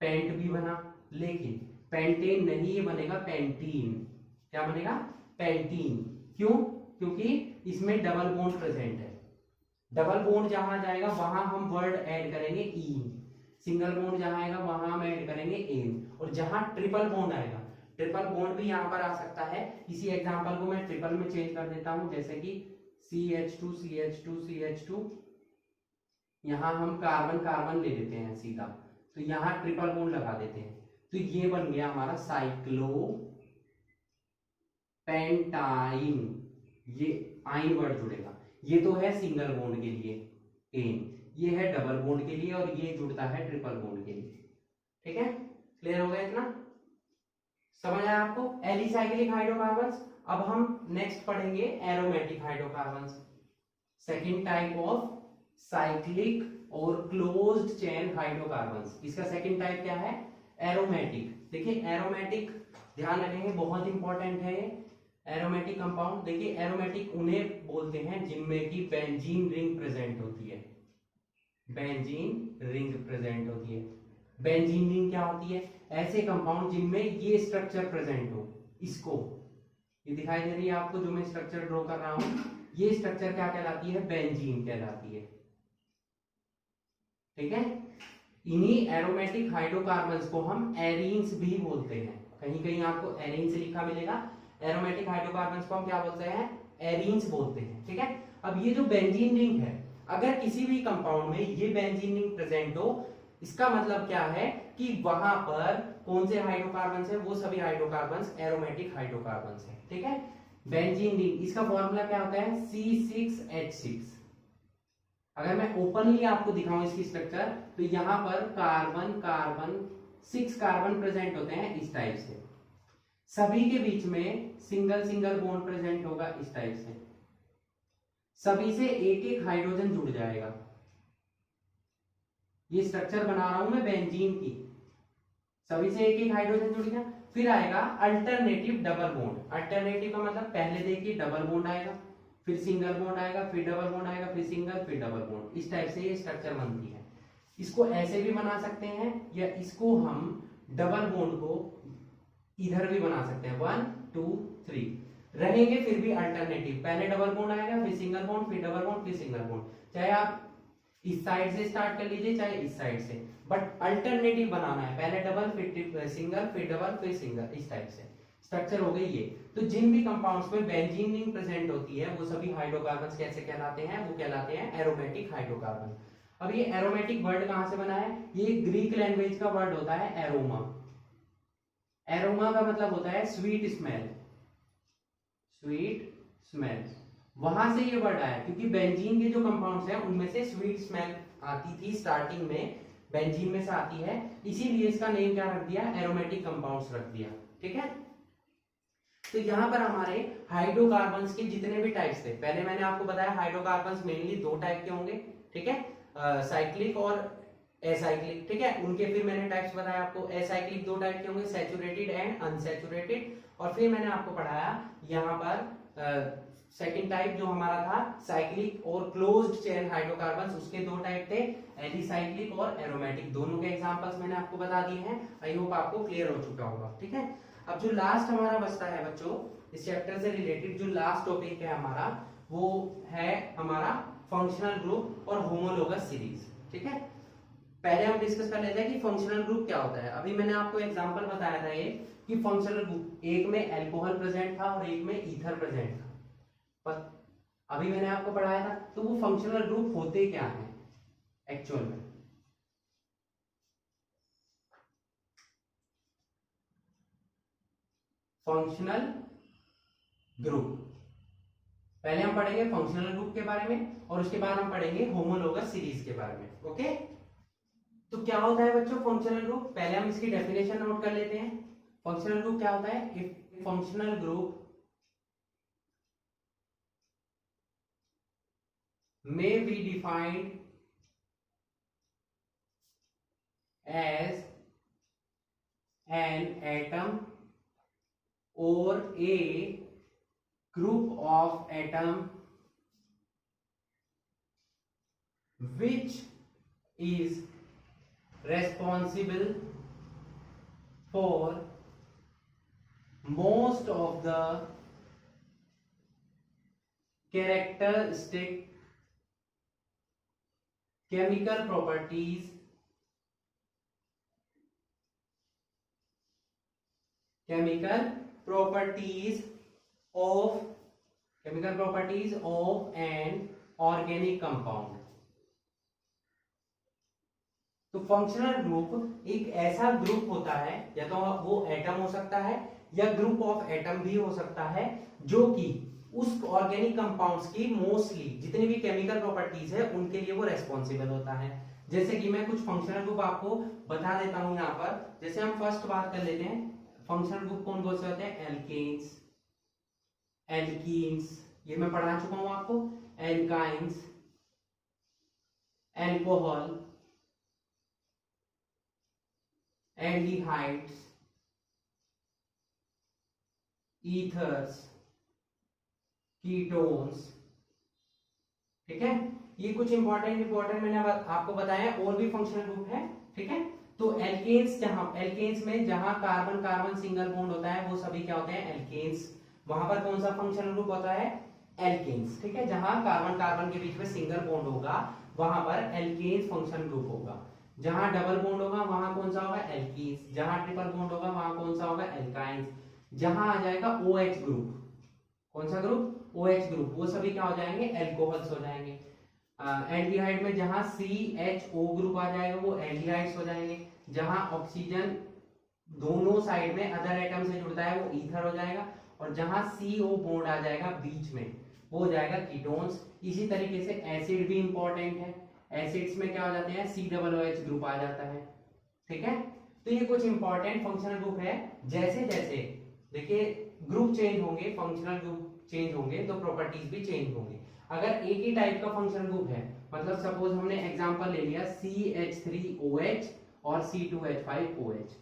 पेंट भी बना, लेकिन पेंटेन नहीं, ये बनेगा पेंटीन। क्या बनेगा, पेंटीन। क्यों, क्योंकि इसमें डबल बॉन्ड प्रेजेंट है। डबल बॉन्ड जहां जाएगा वहां हम वर्ड ऐड करेंगे इन, सिंगल बॉन्ड जहां आएगा वहां हम ऐड करेंगे एन, और जहां ट्रिपल बॉन्ड आएगा, ट्रिपल बॉन्ड भी यहाँ पर आ सकता है। इसी एग्जांपल को मैं ट्रिपल में चेंज कर देता हूं, जैसे कि CH2 CH2 CH2, यहां हम कार्बन कार्बन ले लेते हैं सीधा, तो यहां ट्रिपल बॉन्ड लगा देते हैं, तो ये बन गया हमारा साइक्लो पेंटाइन। ये आइन वर्ड जुड़ेगा, ये तो है सिंगल बॉन्ड के लिए एन, ये है डबल बॉन्ड के लिए, और ये जुड़ता है ट्रिपल बॉन्ड के लिए। ठीक है, क्लियर हो गया इतना, समझ आया आपको एलिसाइक्लिक हाइड्रोकार्बन्स। अब हम नेक्स्ट पढ़ेंगे aromatic hydrocarbons, second type of cyclic और क्लोज्ड चेन हाइड्रोकार्बन्स। इसका सेकंड टाइप क्या है, एरोमेटिक। देखिए एरोमेटिक ध्यान रखेंगे, बहुत इंपॉर्टेंट है एरोमेटिक कंपाउंड। देखिए एरोमेटिक उन्हें बोलते हैं जिनमें की बेंजीन रिंग प्रेजेंट होती है, बेंजीन रिंग प्रेजेंट होती है। बेंजीन रिंग क्या होती है, ऐसे कंपाउंड जिनमें ये स्ट्रक्चर प्रेजेंट हो। इसको ये दिखाई दे रही है आपको जो मैं स्ट्रक्चर ड्रॉ कर रहा हूं, ये स्ट्रक्चर क्या कहलाती है, बेंजीन कहलाती है। ठीक है, इन्हीं एरोमेटिक हाइड्रोकार्बन्स को हम एरीन्स भी बोलते हैं, कहीं कहीं आपको एरीन्स लिखा मिलेगा। एरोमेटिक हाइड्रोकार्बन्स को हम क्या बोलते हैं, एरीन्स बोलते हैं। ठीक है, अब ये जो बेंजीन रिंग है, अगर किसी भी कंपाउंड में ये बेंजीन रिंग प्रेजेंट हो, इसका मतलब क्या है कि वहां पर कौन से हाइड्रोकार्बन्स है, वो सभी हाइड्रोकार्बन्स एरोमेटिक हाइड्रोकार्बन्स है। ठीक है, बेंजीन रिंग, इसका फॉर्मूला क्या होता है, C6H6। अगर मैं ओपनली आपको दिखाऊं इसकी स्ट्रक्चर, तो यहां पर कार्बन कार्बन 6 कार्बन प्रेजेंट होते हैं इस टाइप से, सभी के बीच में सिंगल सिंगल बॉन्ड प्रेजेंट होगा इस टाइप से, सभी से एक एक हाइड्रोजन जुड़ जाएगा। ये स्ट्रक्चर बना रहा हूं मैं बेंजीन की, सभी से एक एक हाइड्रोजन जुड़ गया। फिर आएगा अल्टरनेटिव डबल बॉन्ड। अल्टरनेटिव का मतलब पहले देखिए डबल बॉन्ड आएगा, फिर सिंगल बॉन्ड आएगा, फिर डबल बॉन्ड आएगा, फिर सिंगल, फिर डबल बॉन्ड। इस टाइप से ये स्ट्रक्चर बनती है। इसको ऐसे भी बना सकते हैं, या इसको हम डबल बॉन्ड को इधर भी बना सकते हैं, 1 2 3 रहेंगे, फिर भी अल्टरनेटिव, पहले डबल बॉन्ड आएगा, फिर सिंगल बॉन्ड, फिर डबल बॉन्ड, फिर सिंगल बॉन्ड। चाहे आप इस साइड से स्टार्ट कर लीजिए, चाहे इस साइड से, बट अल्टरनेटिव बनाना है, पहले डबल फिर सिंगल, फिर डबल, फिर सिंगल, इस टाइप से। स्ट्रक्चर हो गई ये। तो जिन भी कंपाउंड्स में बेंजीन रिंग प्रेजेंट होती है वो सभी हाइड्रोकार्बन्स कैसे कहलाते हैं, वो कहलाते हैं एरोमेटिक हाइड्रोकार्बन। अब ये एरोमेटिक वर्ड कहां से बना है, ये ग्रीक लैंग्वेज का वर्ड होता है एरोमा। एरोमा का मतलब होता है स्वीट स्मेल, स्वीट स्मेल, वहां से ये वर्ड आया क्योंकि बेंजीन के जो कंपाउंड्स हैं उनमें से स्वीट स्मेल आती थी स्टार्टिंग में, बेंजीन में से आती है, इसीलिए इसका नेम क्या रख दिया, एरोमेटिक कंपाउंड्स रख दिया। ठीक है, तो यहाँ पर हमारे हाइड्रोकार्बन्स के जितने भी टाइप्स थे, पहले मैंने आपको बताया हाइड्रोकार्बन्स मेनली दो टाइप के होंगे, ठीक है, साइक्लिक और एसाइक्लिक। ठीक है, उनके फिर मैंने टाइप्स बताया आपको, एसाइक्लिक दो टाइप के होंगे, सैचुरेटेड एंड अनसैचुरेटेड। और फिर मैंने आपको पढ़ाया यहाँ पर सेकंड टाइप जो हमारा था साइक्लिक और क्लोज्ड चेन हाइड्रोकार्बन्स, उसके दो टाइप थे, एलिसाइक्लिक और एरोमेटिक। दोनों के एग्जांपल्स मैंने आपको बता दिए हैं, आई होप आपको क्लियर हो चुका होगा। ठीक है, अब जो लास्ट हमारा बचता है बच्चों, इस चैप्टर से रिलेटेड जो लास्ट टॉपिक है हमारा, वो है हमारा फंक्शनल ग्रुप और होमोलोगस सीरीज। ठीक है, पहले हम डिस्कस कर लेते हैं कि फंक्शनल ग्रुप क्या होता है। अभी मैंने आपको एग्जांपल बताया था ये कि फंक्शनल ग्रुप, एक में अल्कोहल प्रेजेंट था और एक में ईथर प्रेजेंट था, पर अभी मैंने आपको पढ़ाया था। तो वो फंक्शनल ग्रुप होते क्या है एक्चुअल में। फंक्शनल ग्रुप, पहले हम पढ़ेंगे फंक्शनल ग्रुप के बारे में और उसके बाद हम पढ़ेंगे होमोलोगस सीरीज के बारे में। ओके, तो क्या होता है बच्चों फंक्शनल ग्रुप, पहले हम इसकी डेफिनेशन नोट कर लेते हैं। फंक्शनल ग्रुप क्या होता है, if functional group may be defined as an atom or a group of atom which is responsible for most of the characteristic chemical properties of an organic compound। तो functional group एक ऐसा group होता है, या तो वो atom हो सकता है या ग्रुप ऑफ एटम भी हो सकता है, जो कि उस ऑर्गेनिक कंपाउंड्स की मोस्टली जितनी भी केमिकल प्रॉपर्टीज है उनके लिए वो रेस्पॉन्सिबल होता है। जैसे कि मैं कुछ फंक्शनल ग्रुप आपको बता देता हूं यहाँ पर। जैसे हम फर्स्ट बात कर लेते हैं, फंक्शनल ग्रुप कौन कौन से होते हैं, एल्केन्स, एल्कीन्स, ये मैं पढ़ा चुका हूं आपको, alkynes, alcohol, aldehydes, ethers, ketones. ठीक है, ये कुछ इंपॉर्टेंट मैंने आपको बताया, और भी फंक्शनल ग्रुप है। ठीक है, तो एल्केन्स, एल्केन्स में जहां कार्बन कार्बन सिंगल बॉन्ड होता है वो सभी क्या होते हैं, एल्केन्स। वहां पर कौन सा फंक्शनल ग्रुप होता है, एल्केन्स। ठीक है, जहां कार्बन कार्बन के बीच में सिंगल बॉन्ड होगा वहां पर एल्केन्स फंक्शनल ग्रुप होगा। जहां डबल बॉन्ड होगा वहां कौन सा होगा, एल्कीन्स। जहां ट्रिपल बॉन्ड होगा वहां कौन सा होगा, एल्काइंस। जहां आ जाएगा OH ग्रुप, कौन सा ग्रुप, OH ग्रुप, वो सभी क्या हो जाएंगे, एल्कोहल्स हो जाएंगे। एल्डिहाइड में जहां CHO ग्रुप आ जाएगा वो एल्डिहाइड्स हो जाएंगे। जहां ऑक्सीजन दोनों साइड में अदर एटम से जुड़ता है वो ईथर हो जाएगा, और जहां CO बॉन्ड आ जाएगा बीच में वो हो जाएगा कीटोन्स। इसी तरीके से एसिड भी इंपॉर्टेंट है, एसिड्स में क्या हो जाते हैं, COOH ग्रुप आ जाता है। ठीक है, तो ये कुछ इंपॉर्टेंट फंक्शनल ग्रुप है। जैसे जैसे देखिए ग्रुप चेंज होंगे, फंक्शनल ग्रुप चेंज होंगे तो प्रॉपर्टीज भी चेंज होंगे। अगर एक ही टाइप का फंक्शनल ग्रुप है, मतलब सपोज हमने एग्जांपल ले लिया CH3OH और C2H5OH,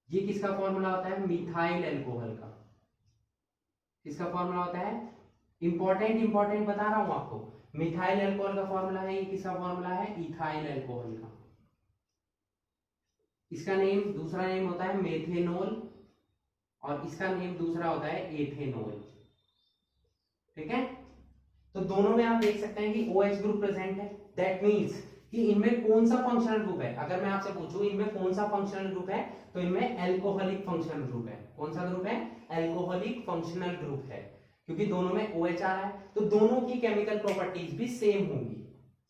ये किसका फॉर्मूला होता है, मिथाइल अल्कोहल का। किसका फॉर्मूला होता है, इंपॉर्टेंट बता रहा हूं आपको, मिथाइल अल्कोहल का फॉर्मूला है, ये किसका फॉर्मूला है, इथाइल अल्कोहल का। इसका नेम, दूसरा नेम होता है मेथेनॉल और इसका नेम दूसरा होता है एथेनॉल। ठीक है, तो दोनों में आप देख सकते हैं कि OH ग्रुप प्रेजेंट है। दैट मींस कि इनमें कौन सा फंक्शनल ग्रुप है। अगर मैं आपसे पूछूं इनमें कौन सा फंक्शनल ग्रुप है, तो इनमें एल्कोहलिक फंक्शनल ग्रुप है। कौन सा ग्रुप है? एल्कोहलिक फंक्शनल ग्रुप है, क्योंकि दोनों में OH आ रहा है, तो दोनों की केमिकल प्रॉपर्टीज भी सेम होंगी।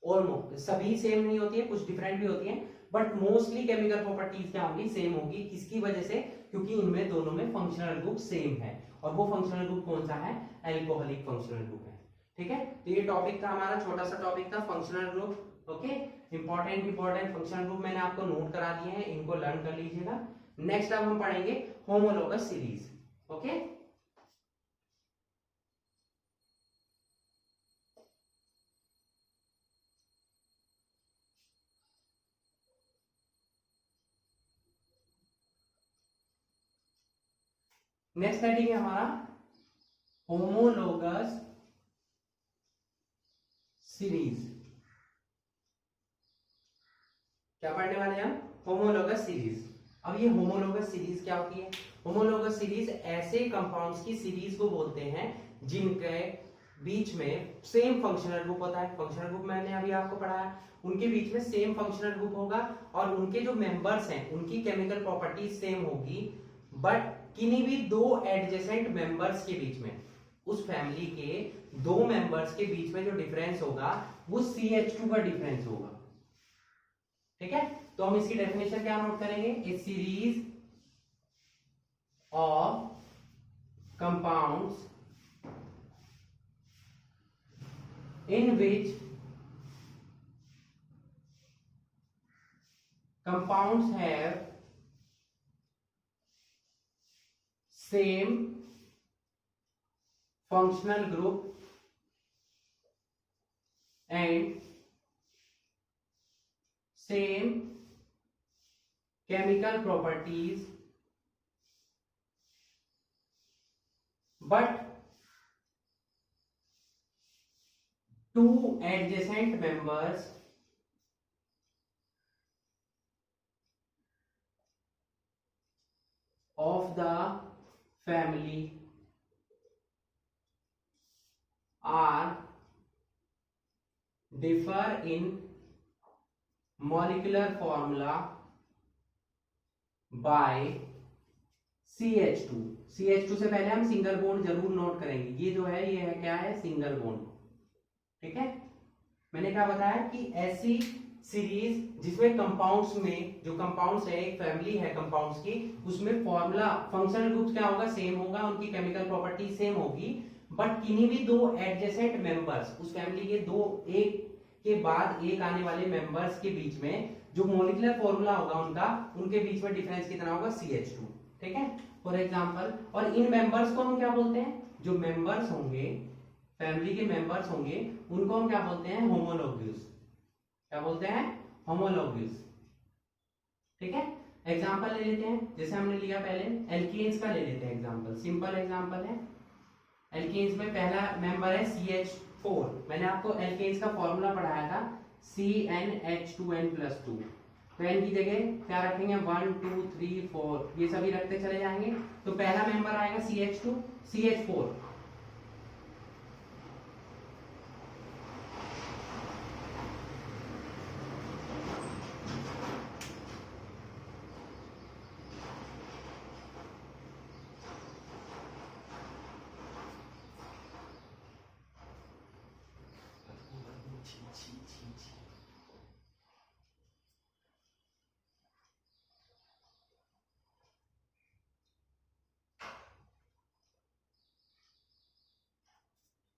ऑलमोस्ट सभी सेम नहीं होती है, कुछ डिफरेंट भी होती है, बट मोस्टली केमिकल प्रॉपर्टीज क्या होंगी? सेम होगी। किसकी वजह से? क्योंकि इनमें दोनों में फंक्शनल ग्रुप सेम है, और वो फंक्शनल ग्रुप कौन सा है? एल्कोहलिक फंक्शनल ग्रुप है। ठीक है, तो ये टॉपिक था हमारा, छोटा सा टॉपिक था functional group. Okay, important functional group मैंने आपको नोट करा दिए हैं, इनको लर्न कर लीजिएगा। नेक्स्ट अब हम पढ़ेंगे homologous series. Okay, next heading है हमारा होमोलोगस सीरीज। क्या पढ़ने वाले हैं हम? Homologous series. अब ये होमोलोगस सीरीज क्या होती है? होमोलोगस सीरीज ऐसे कंपाउंड्स की सीरीज को बोलते हैं जिनके बीच में सेम फंक्शनल ग्रुप होता है। फंक्शनल ग्रुप मैंने अभी आपको पढ़ाया, उनके बीच में सेम फंक्शनल ग्रुप होगा और उनके जो मेंबर्स हैं उनकी केमिकल प्रॉपर्टीज सेम होगी, बट किन्हीं भी दो एडजेसेंट मेंबर्स के बीच में, उस फैमिली के दो मेंबर्स के बीच में जो डिफरेंस होगा वो CH2 का डिफरेंस होगा। ठीक है, तो हम इसकी डेफिनेशन क्या नोट करेंगे? A series of compounds in which compounds have same functional group and same chemical properties, but two adjacent members of the family are differ in molecular formula by CH2। CH2 से पहले हम single bond जरूर note करेंगे। ये जो है ये है क्या है? Single bond. ठीक है, मैंने क्या बताया कि ऐसी सीरीज जिसमें कंपाउंड्स में, जो कंपाउंड्स है, एक फैमिली है कंपाउंड्स की, उसमें फॉर्मूला फंक्शनल ग्रुप क्या होगा? सेम होगा, उनकी केमिकल प्रॉपर्टी सेम होगी, बट किन्हीं भी दो एडजेसेंट मेंबर्स, उस फैमिली के दो एक के बाद एक आने वाले मेंबर्स के बीच में जो मॉलिक्यूलर फॉर्मूला होगा उनका, उनके बीच में डिफरेंस कितना होगा? CH2। ठीक है, फॉर एग्जांपल, और इन मेंबर्स को हम क्या बोलते हैं? जो मेंबर्स होंगे, फैमिली के मेंबर्स होंगे, उनको हम क्या बोलते हैं? होमोलोग्यूस। क्या बोलते हैं? होमोलोग्यूस। ठीक है, एग्जांपल ले लेते हैं, जैसे हमने लिया पहले एल्कीन्स का, ले लेते हैं एग्जांपल। सिंपल एग्जांपल है, एल्कीन्स में पहला मेंबर है CH4। मैंने आपको एल्कीन्स का फॉर्मूला पढ़ाया था, CnH2n+2। तो n की जगह क्या रखेंगे? 1 2 3 4, ये सभी रखते चले जाएंगे। तो पहला मेंबर आएगा CH2, CH4।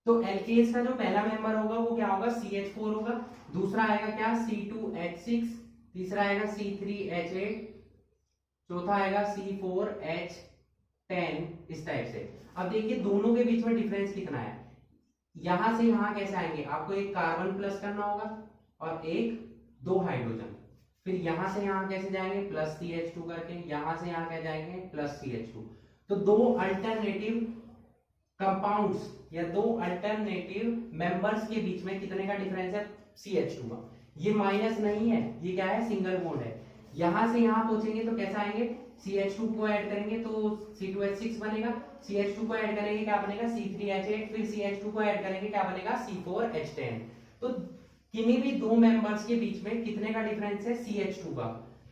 तो एल्केन्स का जो पहला मेंबर होगा वो क्या होगा? CH4 होगा। दूसरा आएगा क्या? C2H6। तीसरा आएगा C3H8। चौथा आएगा C4H10। इस टाइप से। अब देखिए दोनों के बीच में डिफरेंस कितना है। यहां से यहां कैसे आएंगे? आपको एक कार्बन प्लस करना होगा और एक दो हाइड्रोजन। फिर यहां से यहां कैसे जाएंगे? प्लस CH2 करके। यहां से यहां क्या जाएंगे? Plus CH2। तो दो अल्टरनेटिव कंपाउंड्स या दो अल्टरनेटिव मेंबर्स के बीच में कितने का डिफरेंस है? CH2 का। ये माइनस नहीं है, ये क्या है? सिंगल बॉन्ड है। यहां से यहां पहुंचेंगे तो कैसा आएंगे? CH2 को ऐड करेंगे तो C2H6 बनेगा। CH2 को ऐड करेंगे क्या बनेगा? C3H8। फिर CH2 को ऐड करेंगे क्या बनेगा? C4H10। तो किन्हीं भी दो मेंबर्स के बीच में कितने का डिफरेंस है, CH2 का।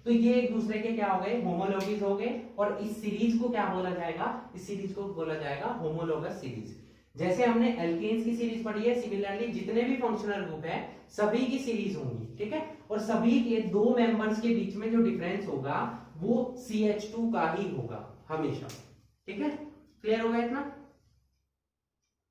तो ये एक दूसरे के क्या हो गए, होमोलॉगीज हो गए, और इस सीरीज को क्या बोला जाएगा, इस सीरीज को बोला जाएगा होमोलॉगस सीरीज। जैसे हमने एल्केन्स की सीरीज पढ़ी है, सिमिलरली जितने भी फंक्शनल ग्रुप है सभी की सीरीज होंगी, ठीक है, और सभी के दो मेंबर्स के बीच में जो डिफरेंस होगा वो CH2 का ही होगा हमेशा, ठीक है। क्लियर हो गया इतना?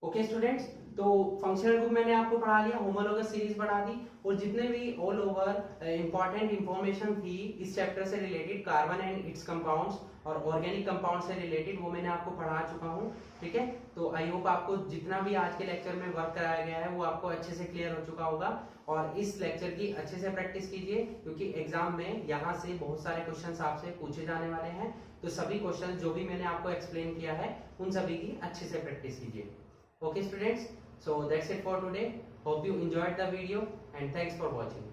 ओके स्टूडेंट्स, तो फंक्शनल ग्रुप मैंने आपको पढ़ा लिया, होमोलॉगस सीरीज पढ़ा दी, और जितने भी ऑल ओवर इंपॉर्टेंट इंफॉर्मेशन थी इस चैप्टर से related, carbon and it's compounds और ऑर्गेनिक कंपाउंड से रिलेटेड, वो मैंने आपको पढ़ा चुका हूँ, ठीक है। तो आई होप आपको जितना भी आज के लेक्चर में वर्क कराया गया है वो आपको अच्छे से क्लियर हो चुका होगा, और इस लेक्चर की अच्छे से प्रैक्टिस कीजिए, क्योंकि एग्जाम में यहाँ से बहुत सारे क्वेश्चंस आपसे पूछे जाने वाले हैं। तो सभी क्वेश्चन जो भी मैंने आपको एक्सप्लेन किया है उन सभी की अच्छे से प्रैक्टिस कीजिए। Okay students, so that's it for today. Hope you enjoyed the video and thanks for watching.